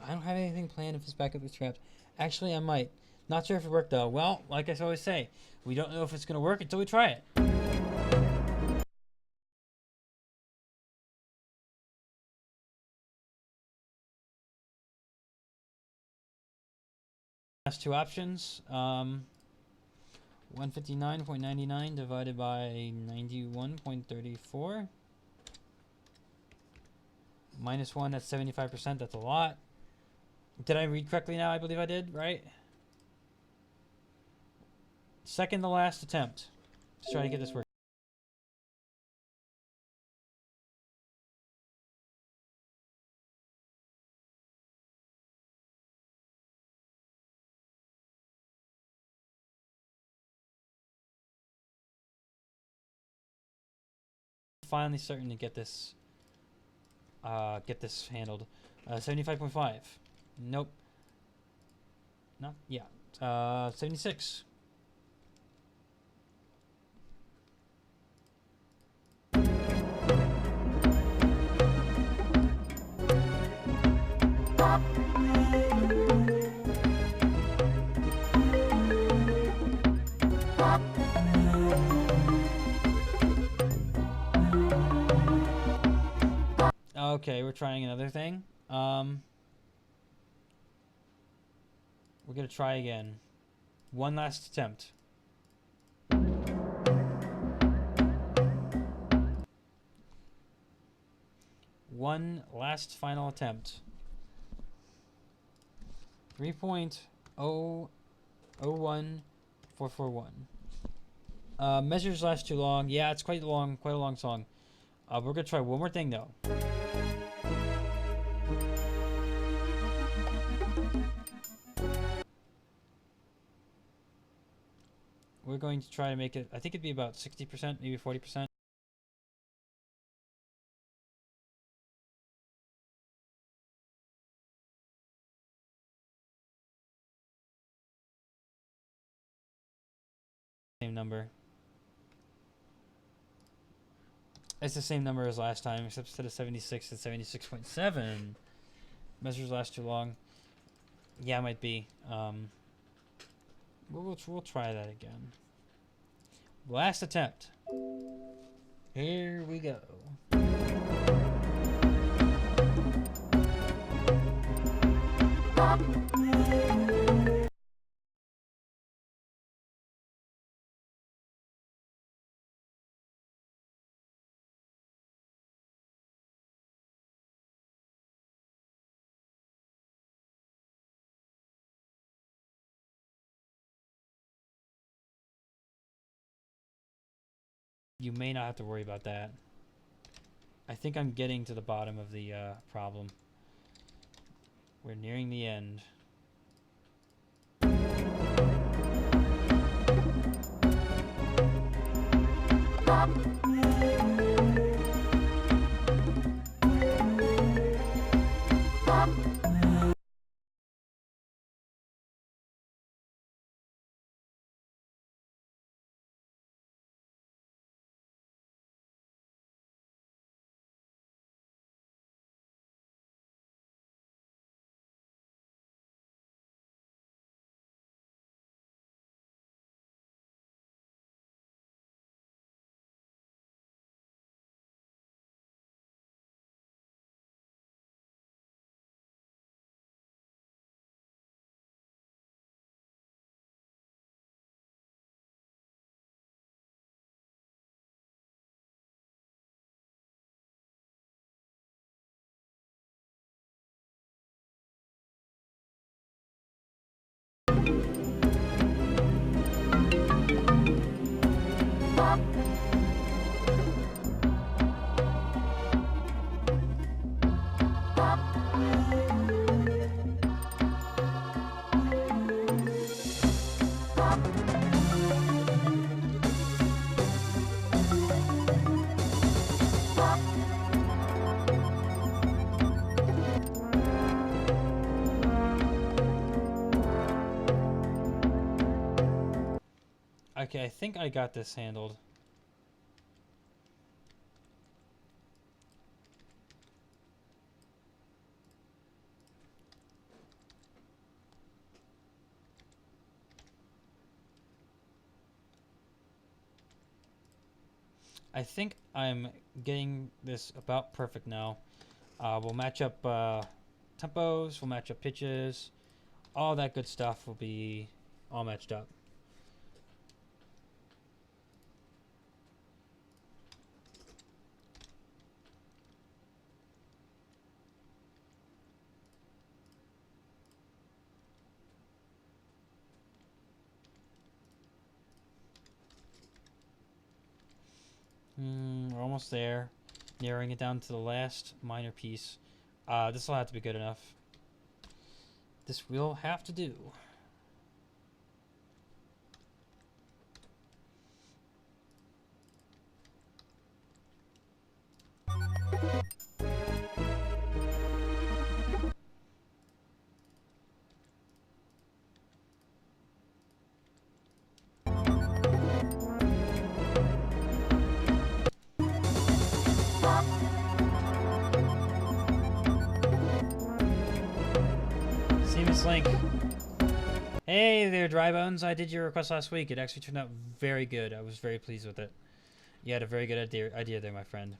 I don't have anything planned if this backup is trapped. Actually, I might. Not sure if it worked though. Well, like I always say, we don't know if it's going to work until we try it. Last 2 options. 159.99 divided by 91.34. Minus 1, that's 75%. That's a lot. Did I read correctly now? I believe I did, right? Second to last attempt to try to get this working. Finally starting to get this handled. 75.5. Nope. Not yeah. 76. Okay, we're trying another thing. We're gonna try again. One last attempt. One last final attempt. 3.001441. Measures last too long. Yeah, it's quite long, quite a long song. We're gonna try one more thing though. We're going to try to make it, I think it'd be about 60%, maybe 40%. Same number. It's the same number as last time, except instead of 76, it's 76.7. Measures last too long. Yeah, it might be. We'll try that again. Last attempt. Here we go. You may not have to worry about that. I think I'm getting to the bottom of the problem. We're nearing the end. Okay, I think I got this handled. I think I'm getting this about perfect now. We'll match up tempos, we'll match up pitches, all that good stuff will be all matched up. We're almost there. Narrowing it down to the last minor piece. This will have to be good enough. This will have to do. Seamless link. Hey there, Dry Bones. I did your request last week. It actually turned out very good. I was very pleased with it. You had a very good idea there, my friend.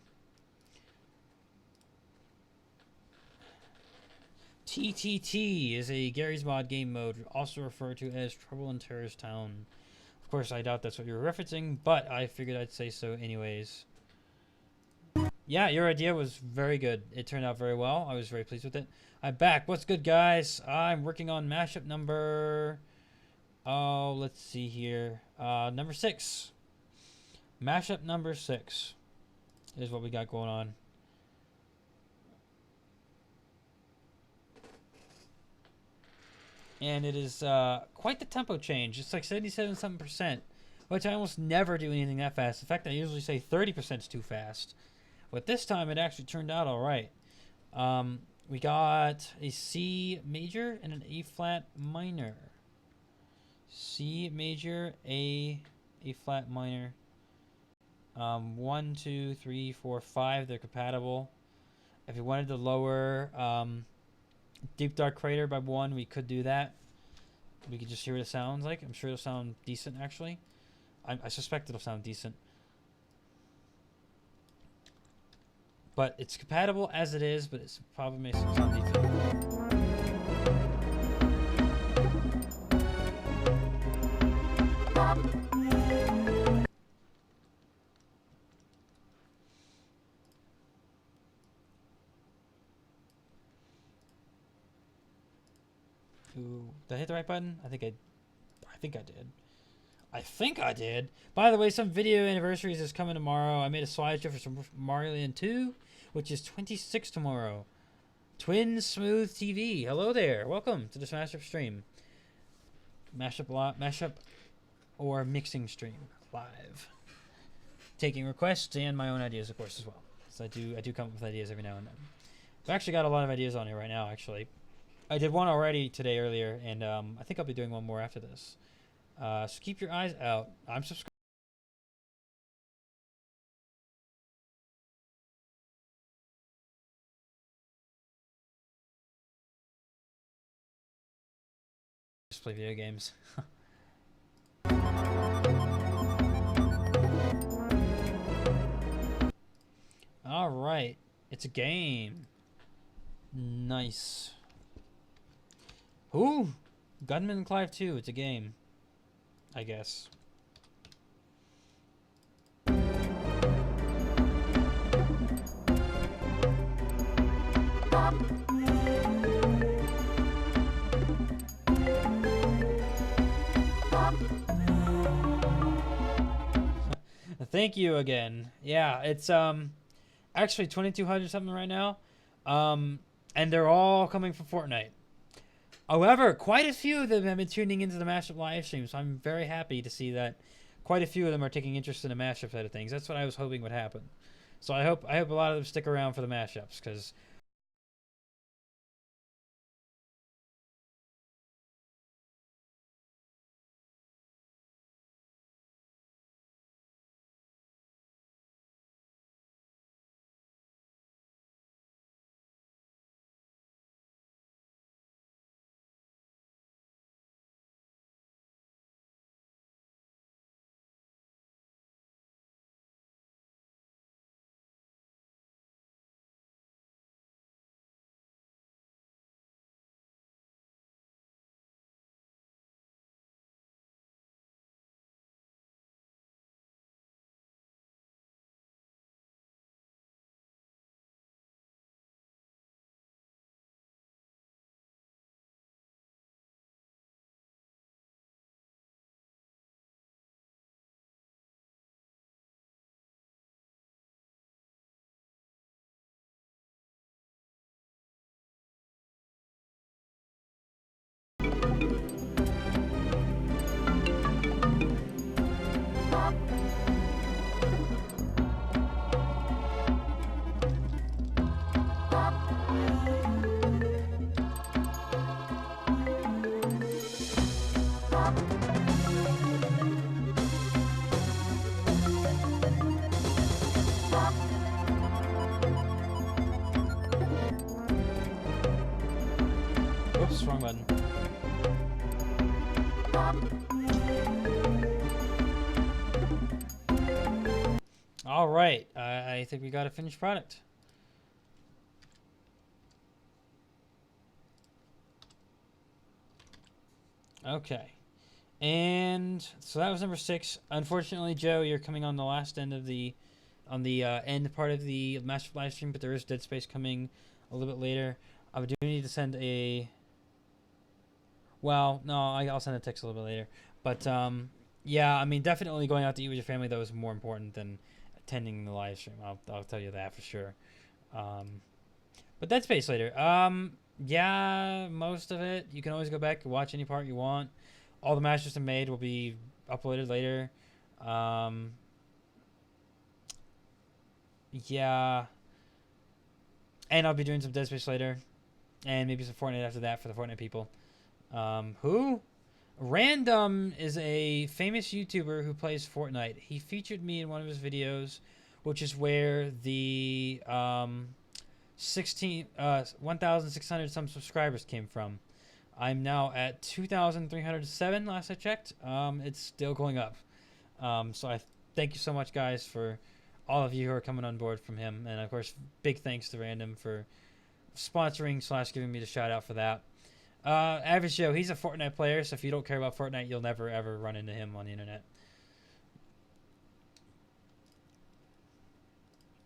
TTT is a Gary's Mod game mode, also referred to as Trouble in Terrorist Town. Of course, I doubt that's what you're referencing, but I figured I'd say so anyways. Yeah, your idea was very good. It turned out very well. I was very pleased with it. I'm back. What's good, guys? I'm working on mashup number... Oh, let's see here. Number 6. Mashup number 6 is what we got going on. And it is quite the tempo change. It's like 77-something%, which I almost never do anything that fast. In fact, I usually say 30% is too fast. But this time, it actually turned out all right. We got a C major and an A flat minor. C major, A flat minor. 1, 2, 3, 4, 5. They're compatible. If you wanted to lower Deep Dark Crater by 1, we could do that. We could just hear what it sounds like. I'm sure it'll sound decent, actually. I suspect it'll sound decent. But it's compatible as it is, but it's probably makes it sound decent. Ooh, did I hit the right button? I think I did. I think I did. By the way, some video anniversaries is coming tomorrow. I made a slideshow for Super Mario Land 2, which is 26 tomorrow. Twin Smooth TV. Hello there. Welcome to this mashup stream. Mashup or mixing stream live. Taking requests and my own ideas, of course, as well. So I do come up with ideas every now and then. I've actually got a lot of ideas on here right now, actually. I did one already today earlier, and I think I'll be doing one more after this. So keep your eyes out. I'm subscribed. Just play video games. All right, it's a game. Nice. Ooh, Gunman and Clive 2. It's a game, I guess. Thank you again. Yeah, it's actually 2200 something right now. And they're all coming from Fortnite. However, quite a few of them have been tuning into the mashup live stream, so I'm very happy to see that quite a few of them are taking interest in the mashup side of things. That's what I was hoping would happen. So I hope a lot of them stick around for the mashups, because oops, wrong button. All right, I think we got a finished product. Okay. And so that was number 6. Unfortunately, Joe, you're coming on the last end of the end part of the master live stream, but there is Dead Space coming a little bit later. I do need to send a. Well, no, I'll send a text a little bit later. But yeah, I mean, definitely going out to eat with your family though is more important than attending the live stream. I'll tell you that for sure. But Dead Space later. Yeah, most of it. You can always go back and watch any part you want. All the masters I made will be uploaded later. Yeah. And I'll be doing some Dead Space later. And maybe some Fortnite after that for the Fortnite people. Who? Random is a famous YouTuber who plays Fortnite. He featured me in one of his videos, which is where the 1,600 some subscribers came from. I'm now at 2,307 last I checked. It's still going up. So I thank you so much, guys, for all of you who are coming on board from him. And, of course, big thanks to Random for sponsoring / giving me the shout out for that. Average Joe, he's a Fortnite player, so if you don't care about Fortnite, you'll never, ever run into him on the internet.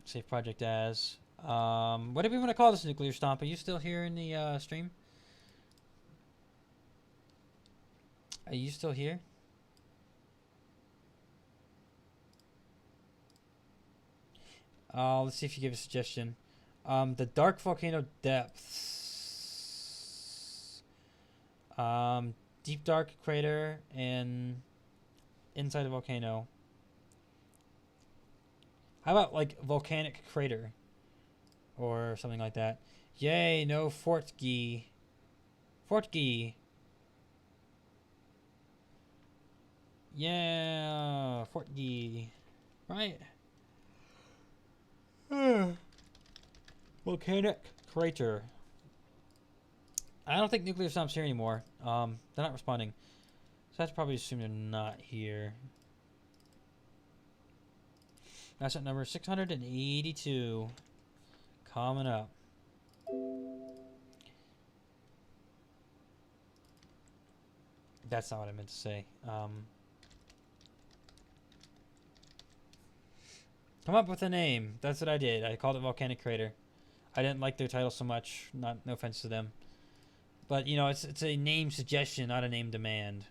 Save project as. What do we want to call this, Nuclear Stomp? Are you still here in the stream? Are you still here? Let's see if you give a suggestion. The Dark Volcano Depths. Deep Dark Crater and inside a volcano. How about like Volcanic Crater? Or something like that. Yay, no Fortgee. Fortgee. Yeah, Fortgee. Right? Volcanic Crater. I don't think Nuclear Stomp's here anymore. They're not responding. So that's probably assume they're not here. That's at number 682. Coming up. That's not what I meant to say. Come up with a name. That's what I did. I called it Volcanic Crater. I didn't like their title so much. No offense to them. But, you know, it's a name suggestion, not a name demand.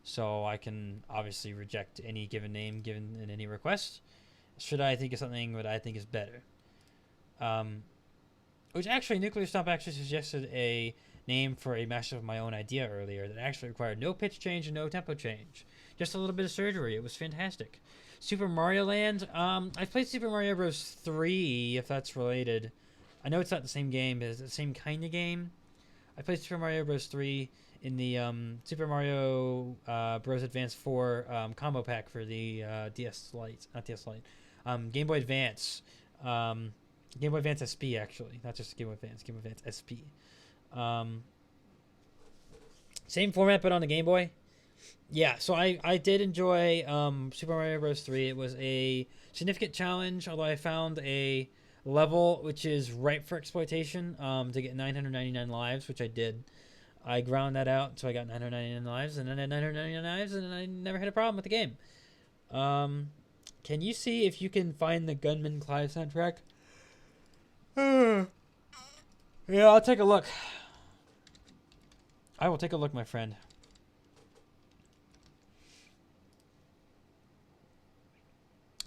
So I can obviously reject any given name given in any request. Should I think of something that I think is better? Which actually, Nuclear Stomp actually suggested a name for a mashup of my own idea earlier that actually required no pitch change and no tempo change. Just a little bit of surgery. It was fantastic. Super Mario Land. I've played Super Mario Bros. 3, if that's related. I know it's not the same game, but it's the same kind of game. I played Super Mario Bros. 3 in the Super Mario Bros. Advance 4 combo pack for the DS Lite. Not DS Lite. Game Boy Advance. Game Boy Advance SP, actually. Not just Game Boy Advance. Game Boy Advance SP. Same format, but on the Game Boy. Yeah, so I did enjoy Super Mario Bros. 3. It was a significant challenge, although I found a level which is ripe for exploitation to get 999 lives, which I did. I ground that out, so I got 999 lives, and then I had 999 lives, and I never had a problem with the game. Can you see if you can find the Gunman Clive soundtrack? Yeah, I'll take a look. I will take a look, my friend.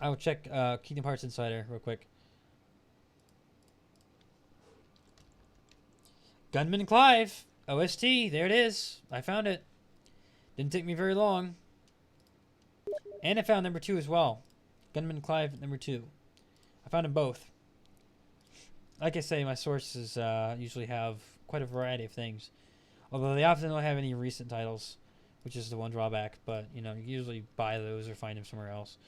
I will check Kingdom Hearts Insider real quick. Gunman Clive, OST, there it is. I found it. Didn't take me very long. And I found number 2 as well. Gunman Clive number 2. I found them both. Like I say, my sources usually have quite a variety of things. Although they often don't have any recent titles, which is the one drawback. But, you know, you usually buy those or find them somewhere else.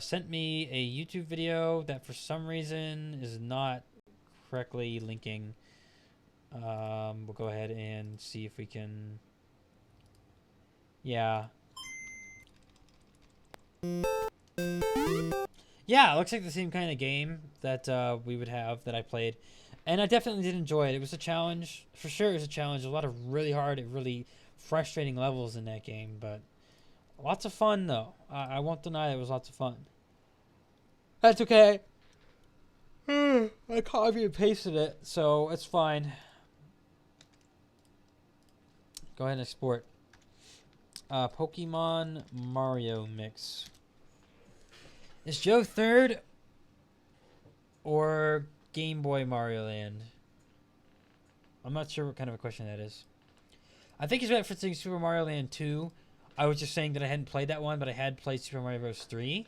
Sent me a YouTube video that for some reason is not correctly linking. We'll go ahead and see if we can... Yeah. Yeah, it looks like the same kind of game that we would have that I played. And I definitely did enjoy it. It was a challenge. For sure it was a challenge. A lot of really hard, really frustrating levels in that game, but lots of fun though. I won't deny it was lots of fun. That's okay. I copied and pasted it, so it's fine. Go ahead and export. Pokemon Mario mix. Is Joe third or Game Boy Mario Land? I'm not sure what kind of a question that is. I think he's referencing Super Mario Land 2. I was just saying that I hadn't played that one, but I had played Super Mario Bros. 3,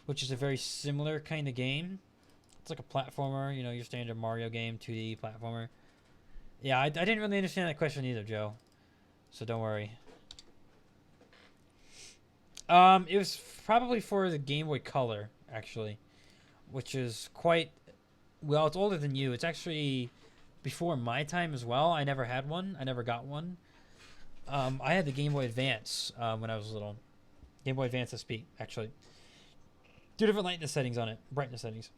which is a very similar kind of game. It's like a platformer, you know, your standard Mario game, 2D platformer. Yeah, I didn't really understand that question either, Joe. So don't worry. It was probably for the Game Boy Color, actually, which is quite... Well, it's older than you. It's actually before my time as well. I never had one. I never got one. I had the Game Boy Advance when I was little. Game Boy Advance SP, actually. 2 different lightness settings on it. Brightness settings.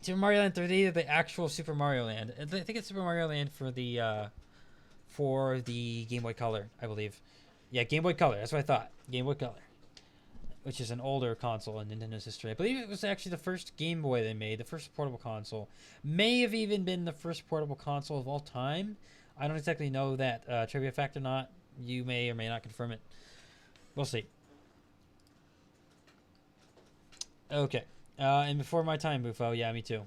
Super Mario Land 3D or the actual Super Mario Land. I think it's Super Mario Land for the Game Boy Color, I believe. Yeah, Game Boy Color. That's what I thought. Game Boy Color. Which is an older console in Nintendo's history. I believe it was actually the first Game Boy they made, the first portable console. May have even been the first portable console of all time. I don't exactly know that trivia fact or not. You may or may not confirm it. We'll see. Okay. And before my time, Bufo. Yeah, me too.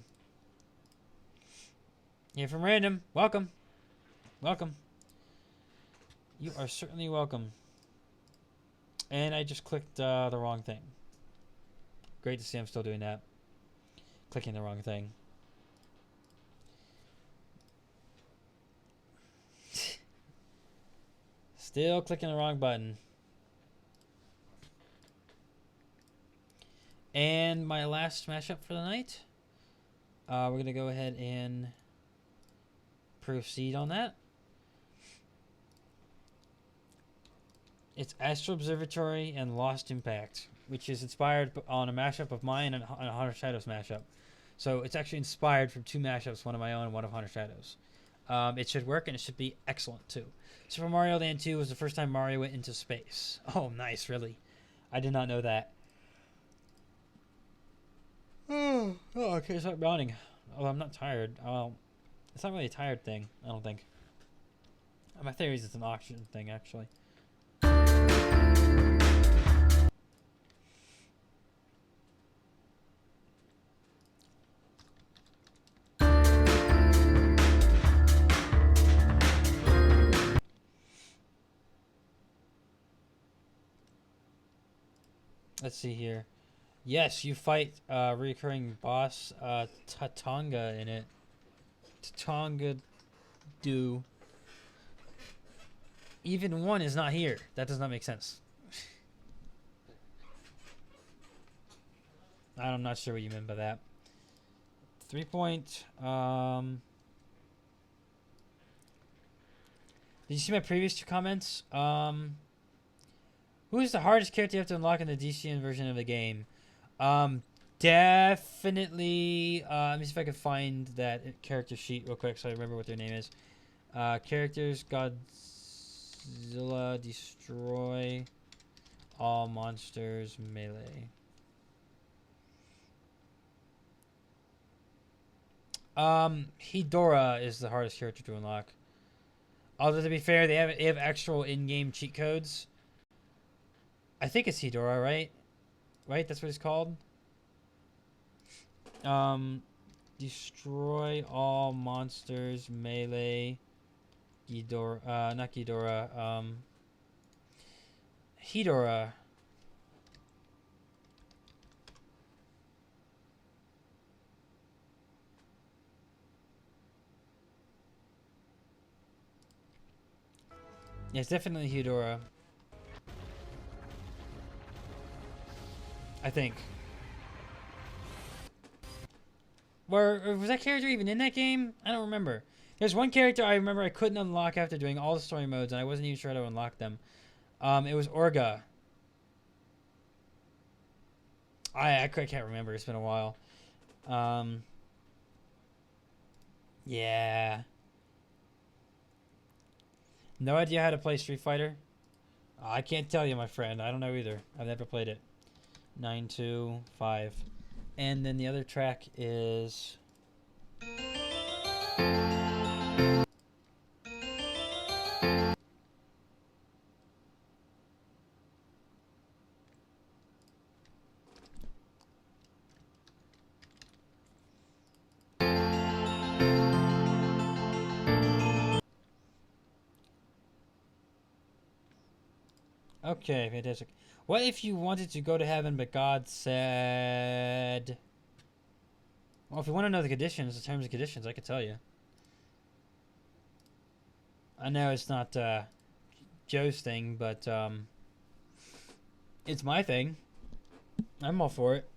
You're from Random. Welcome. Welcome. You are certainly welcome. And I just clicked the wrong thing. Great to see I'm still doing that. Clicking the wrong thing. Still clicking the wrong button. And my last mashup for the night. We're going to go ahead and proceed on that. It's Astro Observatory and Lost Impact, which is inspired on a mashup of mine and a Haunted Shadows mashup. So it's actually inspired from 2 mashups, one of my own and one of Haunted Shadows. It should work and it should be excellent too. Super Mario Land 2 was the first time Mario went into space. Oh, nice, really. I did not know that. Oh, okay, stop yawning. Oh, I'm not tired. Oh, it's not really a tired thing, I don't think. My theory is it's an oxygen thing, actually. Let's see here. Yes, you fight recurring boss Tatonga in it. Tatonga do. Even 1 is not here. That does not make sense. I'm not sure what you meant by that. 3 point. Did you see my previous 2 comments? Who is the hardest character you have to unlock in the DCN version of the game? Definitely. Let me see if I can find that character sheet real quick so I remember what their name is. Characters: Godzilla, destroy all monsters, melee. Hedora is the hardest character to unlock. Although to be fair, they have actual in-game cheat codes. I think it's Hedora, right? Right, that's what it's called. Destroy all monsters, melee. Ghidorah, not Ghidorah. Hedora. Yeah, it's definitely Hedora. I think. Or was that character even in that game? I don't remember. There's one character I remember I couldn't unlock after doing all the story modes, and I wasn't even sure how to unlock them. It was Orga. I can't remember. It's been a while. Yeah. No idea how to play Street Fighter. I can't tell you, my friend. I don't know either. I've never played it. 925. And then the other track is... Okay, fantastic. What if you wanted to go to heaven, but God said... Well, if you want to know the conditions, the terms and conditions, I could tell you. I know it's not Joe's thing, but it's my thing. I'm all for it.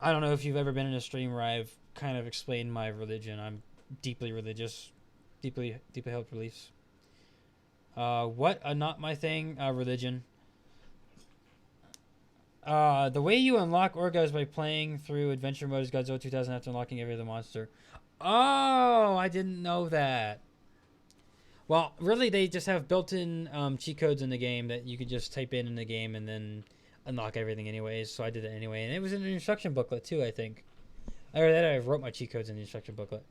I don't know if you've ever been in a stream where I've kind of explained my religion. I'm deeply religious, deeply held beliefs. What? Not my thing. Religion. The way you unlock Orga is by playing through adventure mode as Godzilla 2000 after unlocking every other monster. Oh, I didn't know that. Well, really, they just have built-in cheat codes in the game that you could just type in the game and then unlock everything anyways. So I did it anyway, and it was in the instruction booklet too, I think. I wrote my cheat codes in the instruction booklet.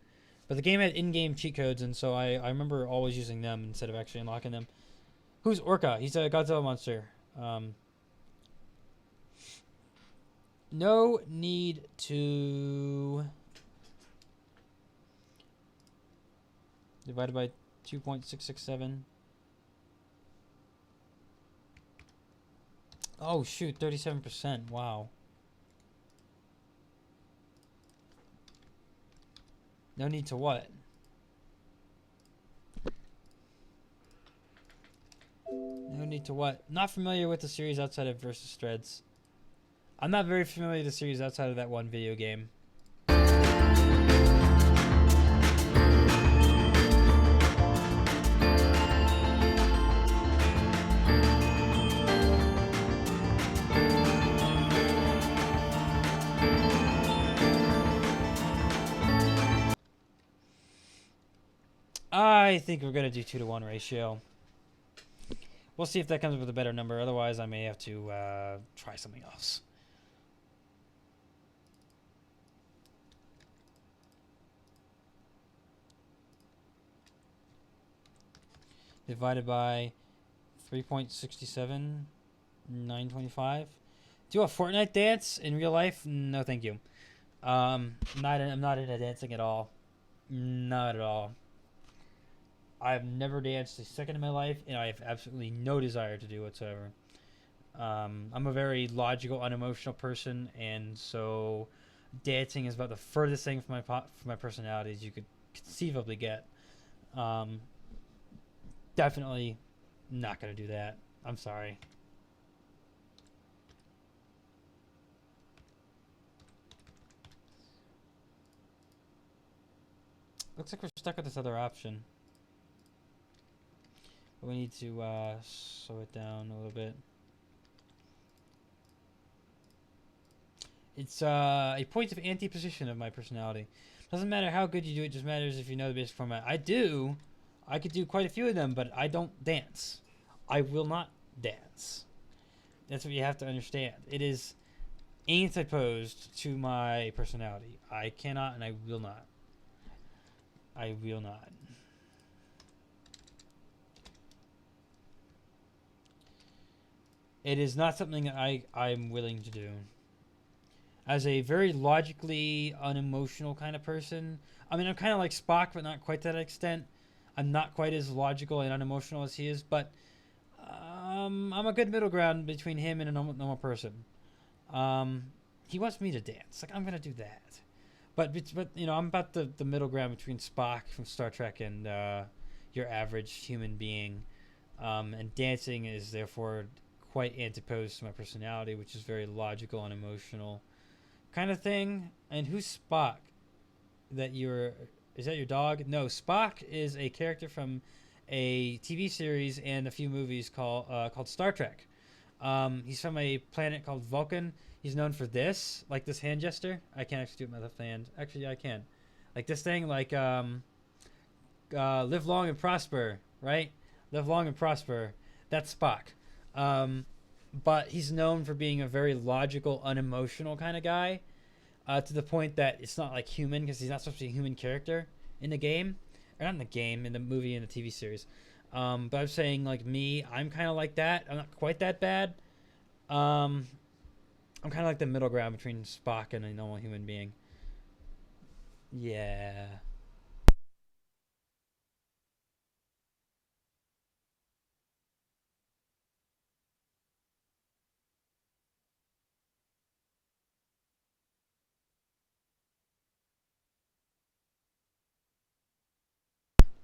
But the game had in-game cheat codes, and so I remember always using them instead of actually unlocking them. Who's Orca? He's a Godzilla monster. No need to... Divided by 2.667. Oh, shoot. 37%. Wow. No need to what? No need to what? Not familiar with the series outside of Versus Threads. I'm not very familiar with the series outside of that one video game. I think we're going to do 2-to-1 ratio. We'll see if that comes up with a better number. Otherwise, I may have to try something else. Divided by 3.67, 925. Do a Fortnite dance in real life? No, thank you. I'm not into dancing at all. Not at all. I've never danced a second in my life, and I have absolutely no desire to do whatsoever. I'm a very logical, unemotional person, and so dancing is about the furthest thing from my personality as you could conceivably get. Definitely not going to do that. I'm sorry. Looks like we're stuck with this other option. But we need to slow it down a little bit. It's a point of anti-position of my personality. Doesn't matter how good you do it, just matters if you know the basic format. I could do quite a few of them, but I don't dance. I will not dance. That's what you have to understand. It is antiposed to my personality. I cannot and I will not. I will not. It is not something that I'm willing to do. As a very logically unemotional kind of person, I mean, I'm kind of like Spock, but not quite to that extent. I'm not quite as logical and unemotional as he is, but I'm a good middle ground between him and a normal person. He wants me to dance. Like, I'm going to do that. But you know, I'm about the middle ground between Spock from Star Trek and your average human being. And dancing is therefore quite antiposed to my personality, which is very logical and emotional kind of thing. And who's Spock? Is that your dog? No, Spock is a character from a TV series and a few movies called Star Trek. He's from a planet called Vulcan. He's known for this, like this hand gesture. I can't actually do it with my left hand. Actually, I can. Like this thing, like Live long and prosper, right? Live long and prosper. That's Spock. Um, but he's known for being a very logical, unemotional kind of guy, to the point that it's not like human because he's not supposed to be a human character in the game, or not in the game, in the movie and the TV series. But I'm saying like me, I'm kind of like that. I'm not quite that bad. Um, I'm kind of like the middle ground between Spock and a normal human being. Yeah.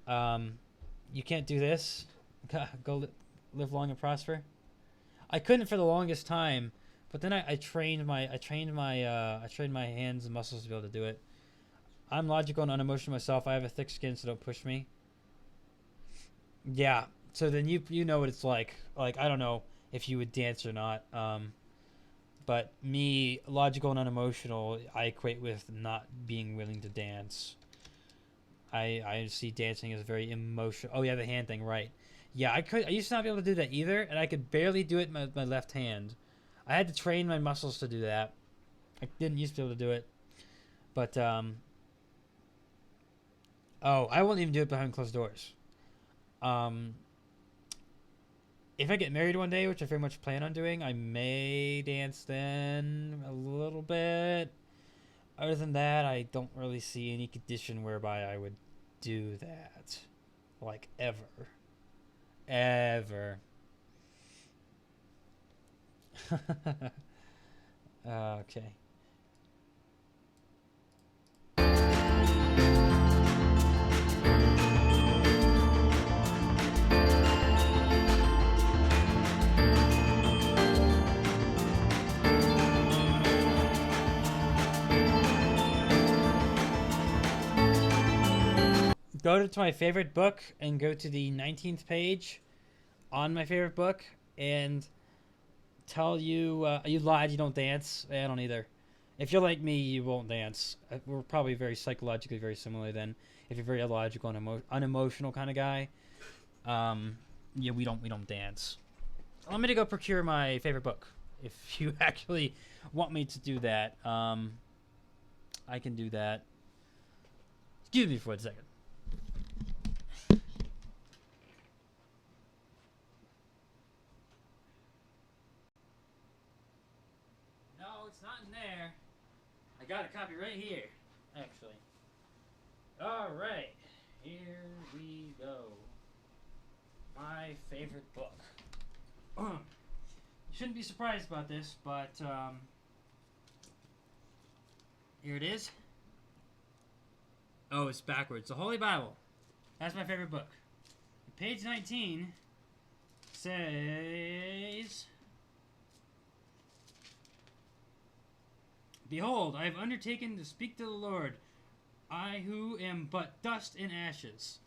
Um, you can't do this. Live long and prosper. I couldn't for the longest time, but then I trained my hands and muscles to be able to do it. I'm logical and unemotional myself. I have a thick skin, so don't push me. Yeah. So then you know what it's like. Like I don't know if you would dance or not. But me, logical and unemotional, I equate with not being willing to dance. I see dancing as very emotional. Oh yeah, the hand thing, right? Yeah, I used to not be able to do that either, and I could barely do it with my left hand. I had to train my muscles to do that. I didn't used to be able to do it, but oh, I won't even do it behind closed doors. Um, if I get married one day, which I very much plan on doing, I may dance then a little bit. Other than that, I don't really see any condition whereby I would do that. Like, ever. Ever. Okay. Go to my favorite book and go to the 19th page on my favorite book and tell you you lied, you don't dance. I don't either. If you're like me, you won't dance. We're probably very psychologically very similar then. If you're very illogical and unemotional kind of guy, yeah, we don't dance. Allow me to go procure my favorite book. If you actually want me to do that, I can do that. Excuse me for a second. No, it's not in there. I got a copy right here, actually. All right, here we go. My favorite book. You shouldn't be surprised about this, but here it is. Oh, it's backwards. The Holy Bible. That's my favorite book. Page 19 says, "Behold, I have undertaken to speak to the Lord, I who am but dust and ashes."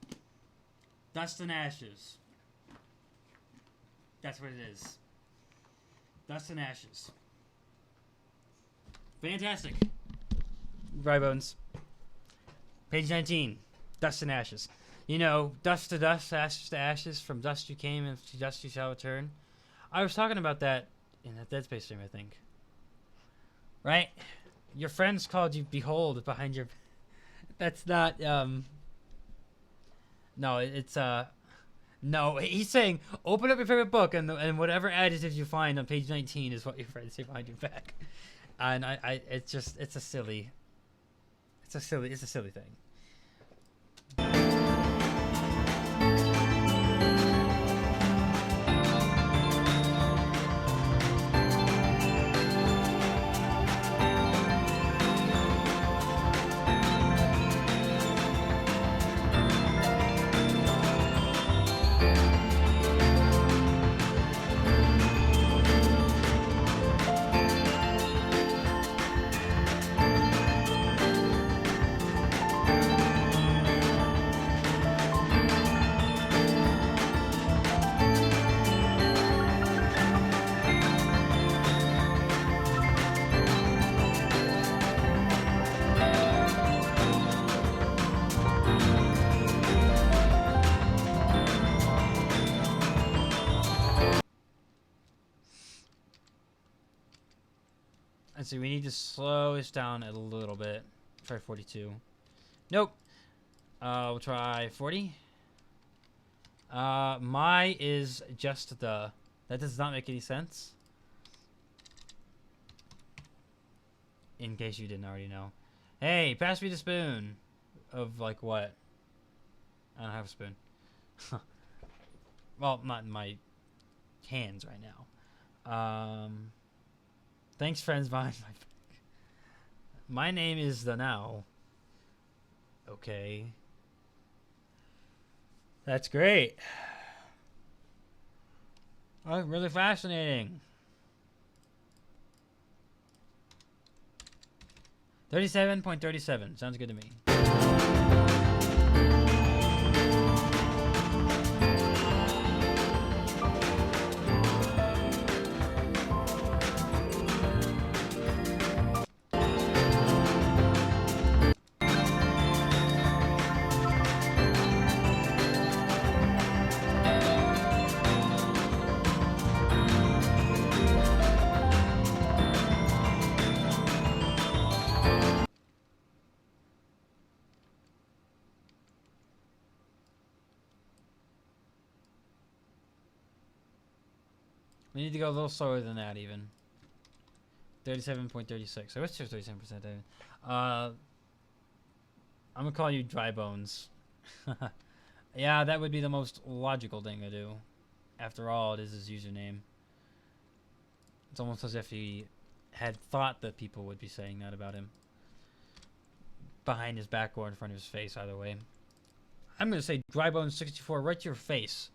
Dust and ashes. That's what it is. Dust and ashes. Fantastic. Dry bones. Page 19. Dust and ashes. You know, dust to dust, ashes to ashes. From dust you came, and to dust you shall return. I was talking about that in that Dead Space stream, I think. Right? Your friends called you behold behind your... That's not, No, it's, No, he's saying, open up your favorite book, and whatever adjectives you find on page 19 is what your friends say behind your back. And it's just, it's a silly thing. Let's see. We need to slow this down a little bit. Try 42. Nope. We'll try 40. My is just the. That does not make any sense. In case you didn't already know. Hey, pass me the spoon. Of like what? I don't have a spoon. Well, not in my hands right now. Thanks, friends. Behind my name is the now. Okay. That's great. Oh, really fascinating. 37.37. Sounds good to me. We need to go a little slower than that, even. 37.36. I wish there was 37%. I'm gonna call you Dry Bones. Yeah, that would be the most logical thing to do. After all, it is his username. It's almost as if he had thought that people would be saying that about him. Behind his back or in front of his face, either way. I'm gonna say Dry Bones 64 right to your face.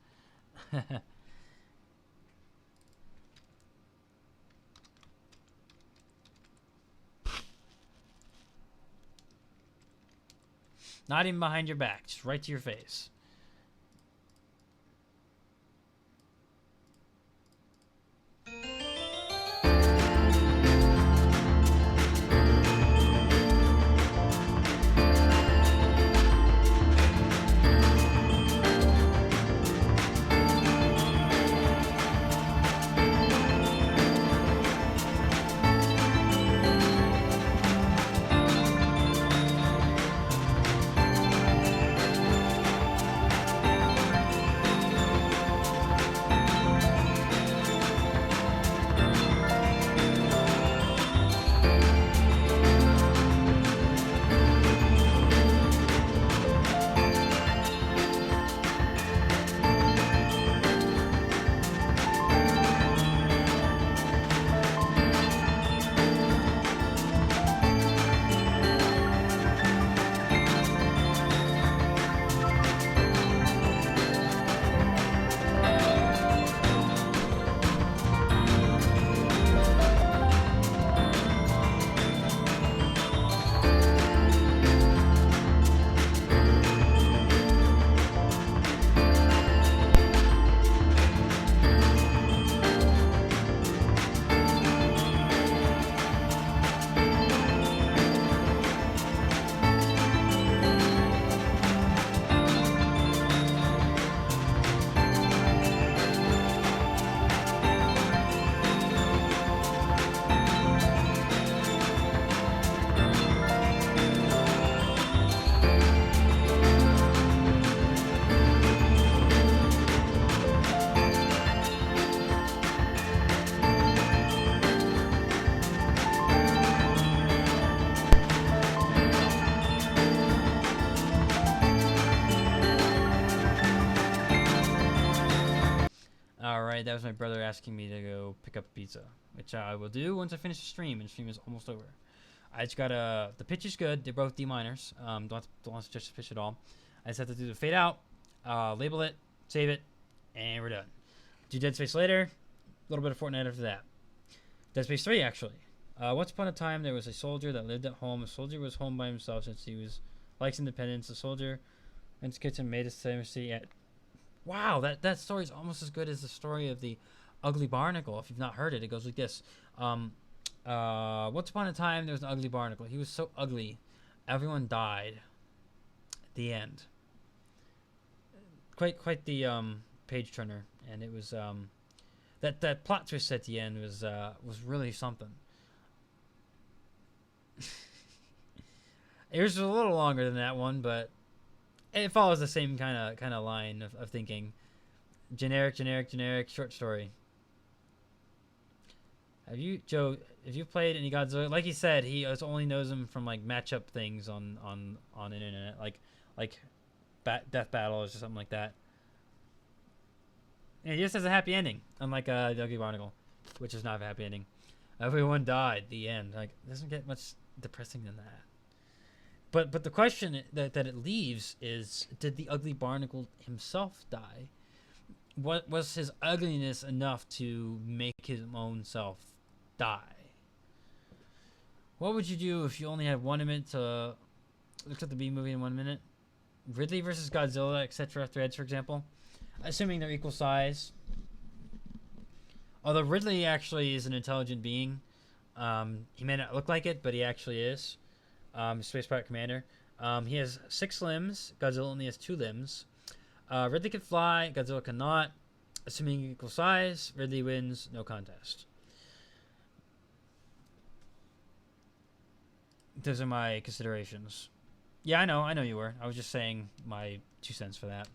Not even behind your back, just right to your face. Alright, that was my brother asking me to go pick up pizza, which I will do once I finish the stream, and the stream is almost over. I just gotta, the pitch is good, they're both D minors, don't have to touch the pitch at all. I just have to do the fade out, label it, save it, and we're done. Do Dead Space later, a little bit of Fortnite after that. Dead Space 3, actually. Once upon a time, there was a soldier that lived at home. A soldier was home by himself since he likes independence. The soldier in his kitchen made his pharmacy at... Wow, that story is almost as good as the story of the Ugly Barnacle. If you've not heard it, it goes like this. Once upon a time, there was an ugly barnacle. He was so ugly, everyone died. At the end. Quite the page turner, and it was that plot twist at the end was really something. Yours was a little longer than that one, but it follows the same kind of line of thinking. Generic, short story. Have you, Joe? Have you played any Godzilla? Like he said, he only knows them from like matchup things on internet, like Death Battle or something like that. And it just has a happy ending, unlike the Ugly Barnacle, which is not a happy ending. Everyone died. The end. Like, it doesn't get much depressing than that. But the question that it leaves is, did the Ugly Barnacle himself die? What was his ugliness enough to make his own self die? What would you do if you only had 1 minute to look at the B movie in 1 minute? Ridley versus Godzilla, etc. Threads, for example. Assuming they're equal size. Although Ridley actually is an intelligent being. He may not look like it, but he actually is. Space Pirate Commander. He has 6 limbs. Godzilla only has 2 limbs. Ridley can fly. Godzilla cannot. Assuming equal size, Ridley wins. No contest. Those are my considerations. Yeah, I know you were. I was just saying my 2 cents for that.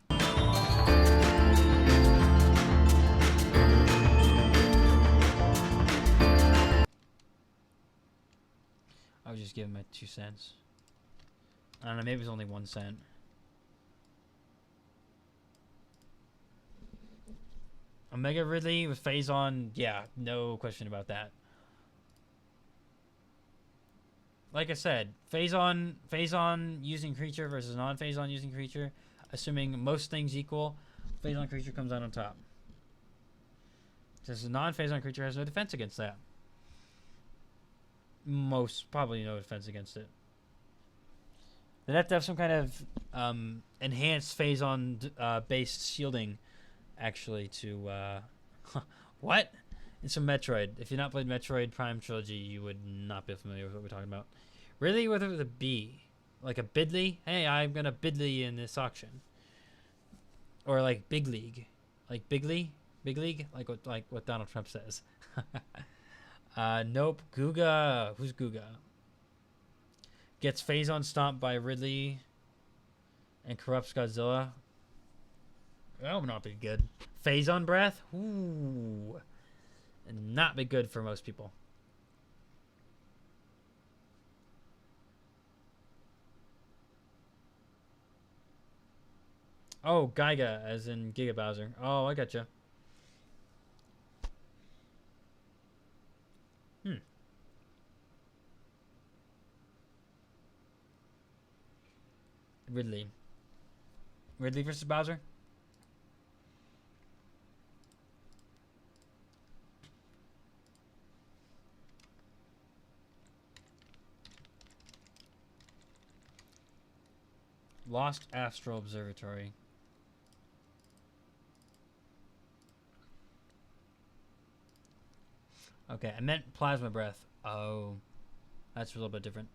I was just giving my 2 cents. I don't know, maybe it was only 1 cent. Omega Ridley with Phazon, yeah, no question about that. Like I said, Phazon using creature versus non-Phazon using creature. Assuming most things equal, Phazon creature comes out on top. Since a non-Phazon creature has no defense against that. Probably no defense against it. They'd have to have some kind of enhanced Phazon based shielding, actually, to what? In some Metroid. If you've not played Metroid Prime Trilogy, you would not be familiar with what we're talking about. Really, with a B, like a Bidley. Hey, I'm gonna Bidley in this auction. Or like Big League, like Big League, like what Donald Trump says. Nope. Guga. Who's Guga? Gets Phazon stomped by Ridley and corrupts Godzilla. That would not be good. Phazon breath? Ooh. And not be good for most people. Oh, Giga, as in Giga Bowser. Oh, I gotcha. Ridley. Ridley versus Bowser? Lost Astral Observatory. Okay, I meant Plasma Breath. Oh, that's a little bit different.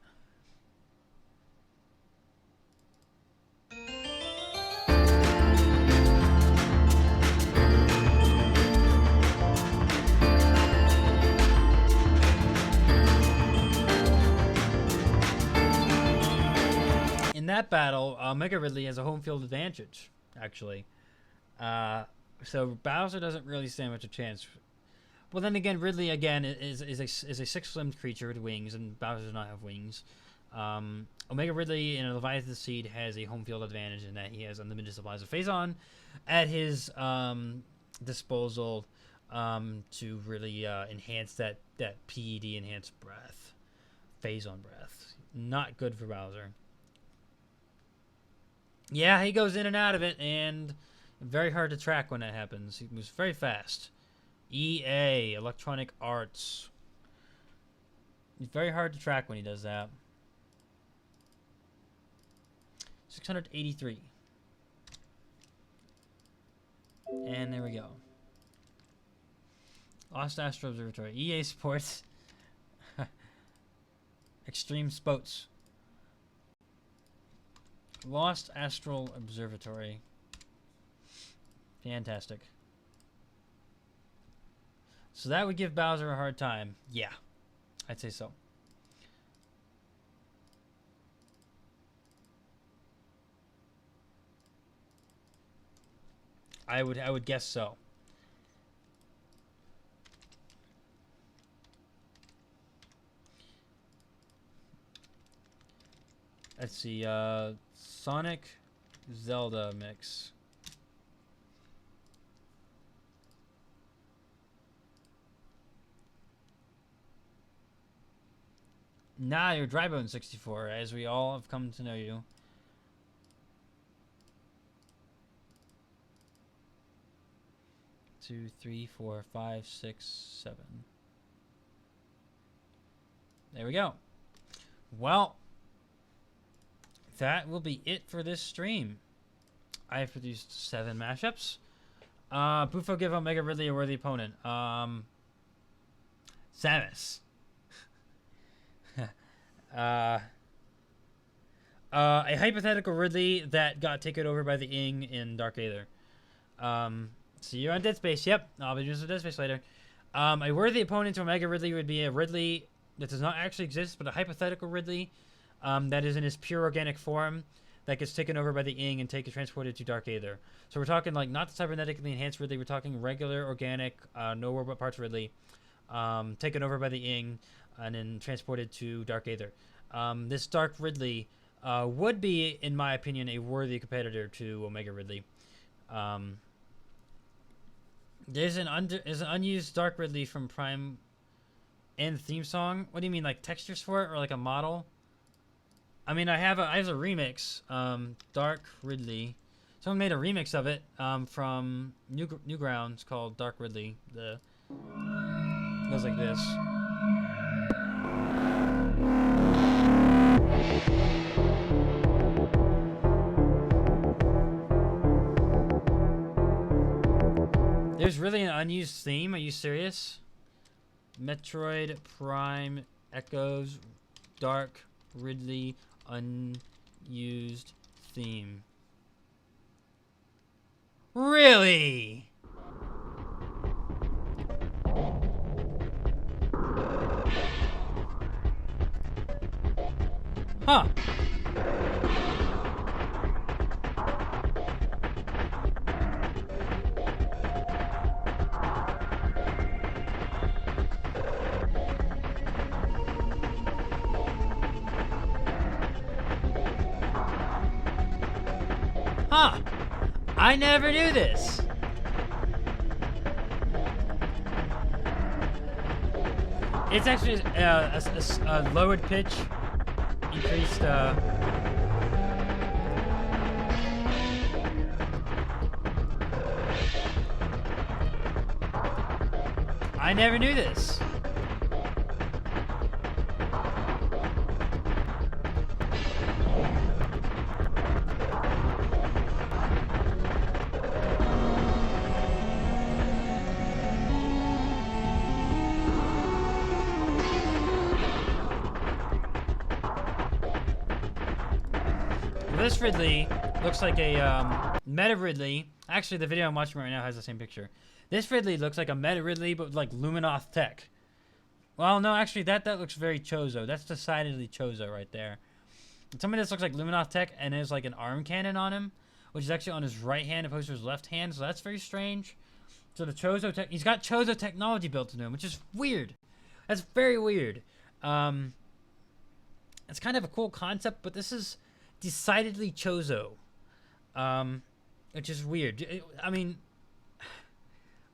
In that battle, Mega Ridley has a home field advantage, actually. So Bowser doesn't really stand much of a chance. Well, then again, Ridley again is a 6-limbed creature with wings, and Bowser does not have wings. Omega Ridley in a Leviathan Seed has a home field advantage in that he has unlimited supplies of Phazon at his disposal to really enhance that PED enhanced breath, Phazon breath. Not good for Bowser. Yeah, he goes in and out of it, and very hard to track when that happens. He moves very fast. EA, Electronic Arts. It's very hard to track when he does that. 683. And there we go. Lost Astro Observatory. EA Sports. Extreme Spots. Lost Astral Observatory. Fantastic. So that would give Bowser a hard time. Yeah, I'd say so. I would guess so. Let's see, Sonic Zelda mix. Nah, you're Drybone64, as we all have come to know you. Two, three, four, five, six, 7. There we go. Well, that will be it for this stream. I have produced 7 mashups. Bufo give Omega Ridley a worthy opponent. Samus. A hypothetical Ridley that got taken over by the Ing in Dark Aether. See you on Dead Space. Yep, I'll be doing some Dead Space later. A worthy opponent to Omega Ridley would be a Ridley that does not actually exist, but a hypothetical Ridley that is in his pure organic form that gets taken over by the Ing and transported to Dark Aether. So we're talking like not the cybernetically enhanced Ridley. We're talking regular, organic, no robot parts Ridley, taken over by the Ing and then transported to Dark Aether. This Dark Ridley would be, in my opinion, a worthy competitor to Omega Ridley. There's an unused Dark Ridley from Prime and theme song. What do you mean, like textures for it or like a model? I mean, I have a remix, Dark Ridley. Someone made a remix of it from Newgrounds called Dark Ridley. It goes like this. There's really an unused theme. Are you serious? Metroid Prime Echoes Dark Ridley unused theme. Really? Huh. Huh. I never knew this. It's actually a lowered pitch, increased. I never knew this. This Ridley looks like a meta Ridley. Actually, the video I'm watching right now has the same picture. This Ridley looks like a meta Ridley, but with like Luminoth tech. Well, no, actually, that looks very Chozo. That's decidedly Chozo right there. And some of this looks like Luminoth tech, and there's like an arm cannon on him, which is actually on his right hand opposed to his left hand. So that's very strange. So the Chozo tech, he's got Chozo technology built into him, which is weird. That's very weird. It's kind of a cool concept, but this is decidedly Chozo, which is weird. I mean,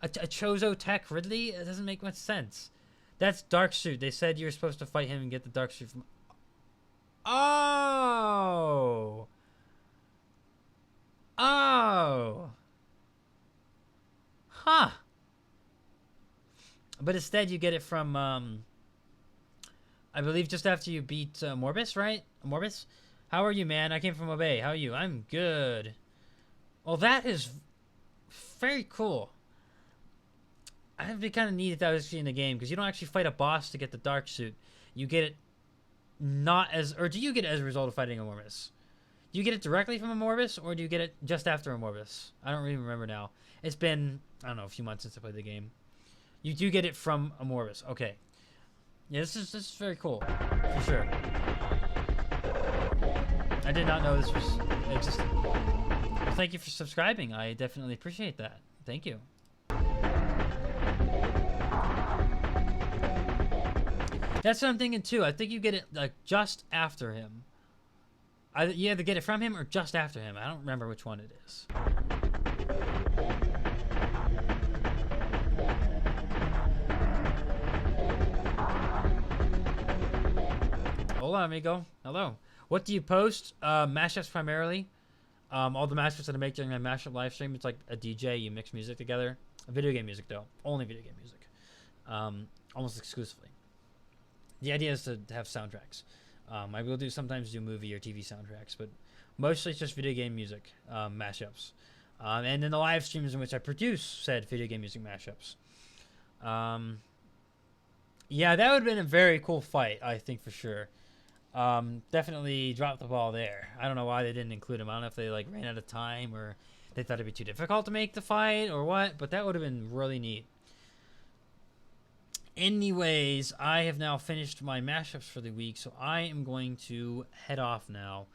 a Chozo tech Ridley? It doesn't make much sense. That's Dark Suit. They said you were supposed to fight him and get the Dark Suit from... Oh! Oh! Huh. But instead you get it from, I believe just after you beat Morbus, right? Morbus? How are you, man? I came from Obey. How are you? I'm good. Well, that is very cool. I'd be kind of neat if that was actually in the game, because you don't actually fight a boss to get the Dark Suit. You get it not as... Or do you get it as a result of fighting a Morbus? Do you get it directly from a Morbus, or do you get it just after a Morbus? I don't really remember now. It's been, I don't know, a few months since I played the game. You do get it from a Morbus. Okay. Yeah, this is very cool. For sure. I did not know this was existed. Well, thank you for subscribing. I definitely appreciate that. Thank you. That's what I'm thinking too. I think you get it like just after him. You either get it from him or just after him. I don't remember which one it is. Hola, amigo. Hello. What do you post? Mashups primarily. All the mashups that I make during my mashup live stream, it's like a DJ. You mix music together. Video game music, though. Only video game music. Almost exclusively. The idea is to have soundtracks. I will sometimes do movie or TV soundtracks, but mostly it's just video game music mashups. And then the live streams in which I produce said video game music mashups. Yeah, that would have been a very cool fight, I think, for sure. Definitely dropped the ball there. I don't know why they didn't include him. I don't know if they like ran out of time or they thought it'd be too difficult to make the fight or what, but that would have been really neat. Anyways, I have now finished my mashups for the week, so I am going to head off now.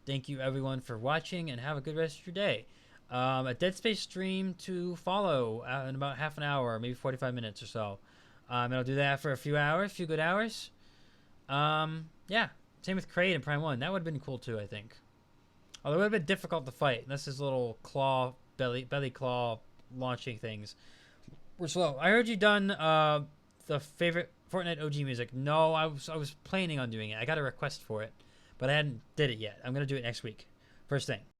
Thank you everyone for watching and have a good rest of your day. A Dead Space stream to follow in about half an hour, maybe 45 minutes or so. And I'll do that for a few good hours. Yeah, same with Kraid and Prime 1. That would have been cool too, I think. Although it would have been difficult to fight. That's his little belly claw launching things. We're slow. I heard you done the favorite Fortnite OG music. No, I was planning on doing it. I got a request for it, but I hadn't did it yet. I'm gonna do it next week. First thing.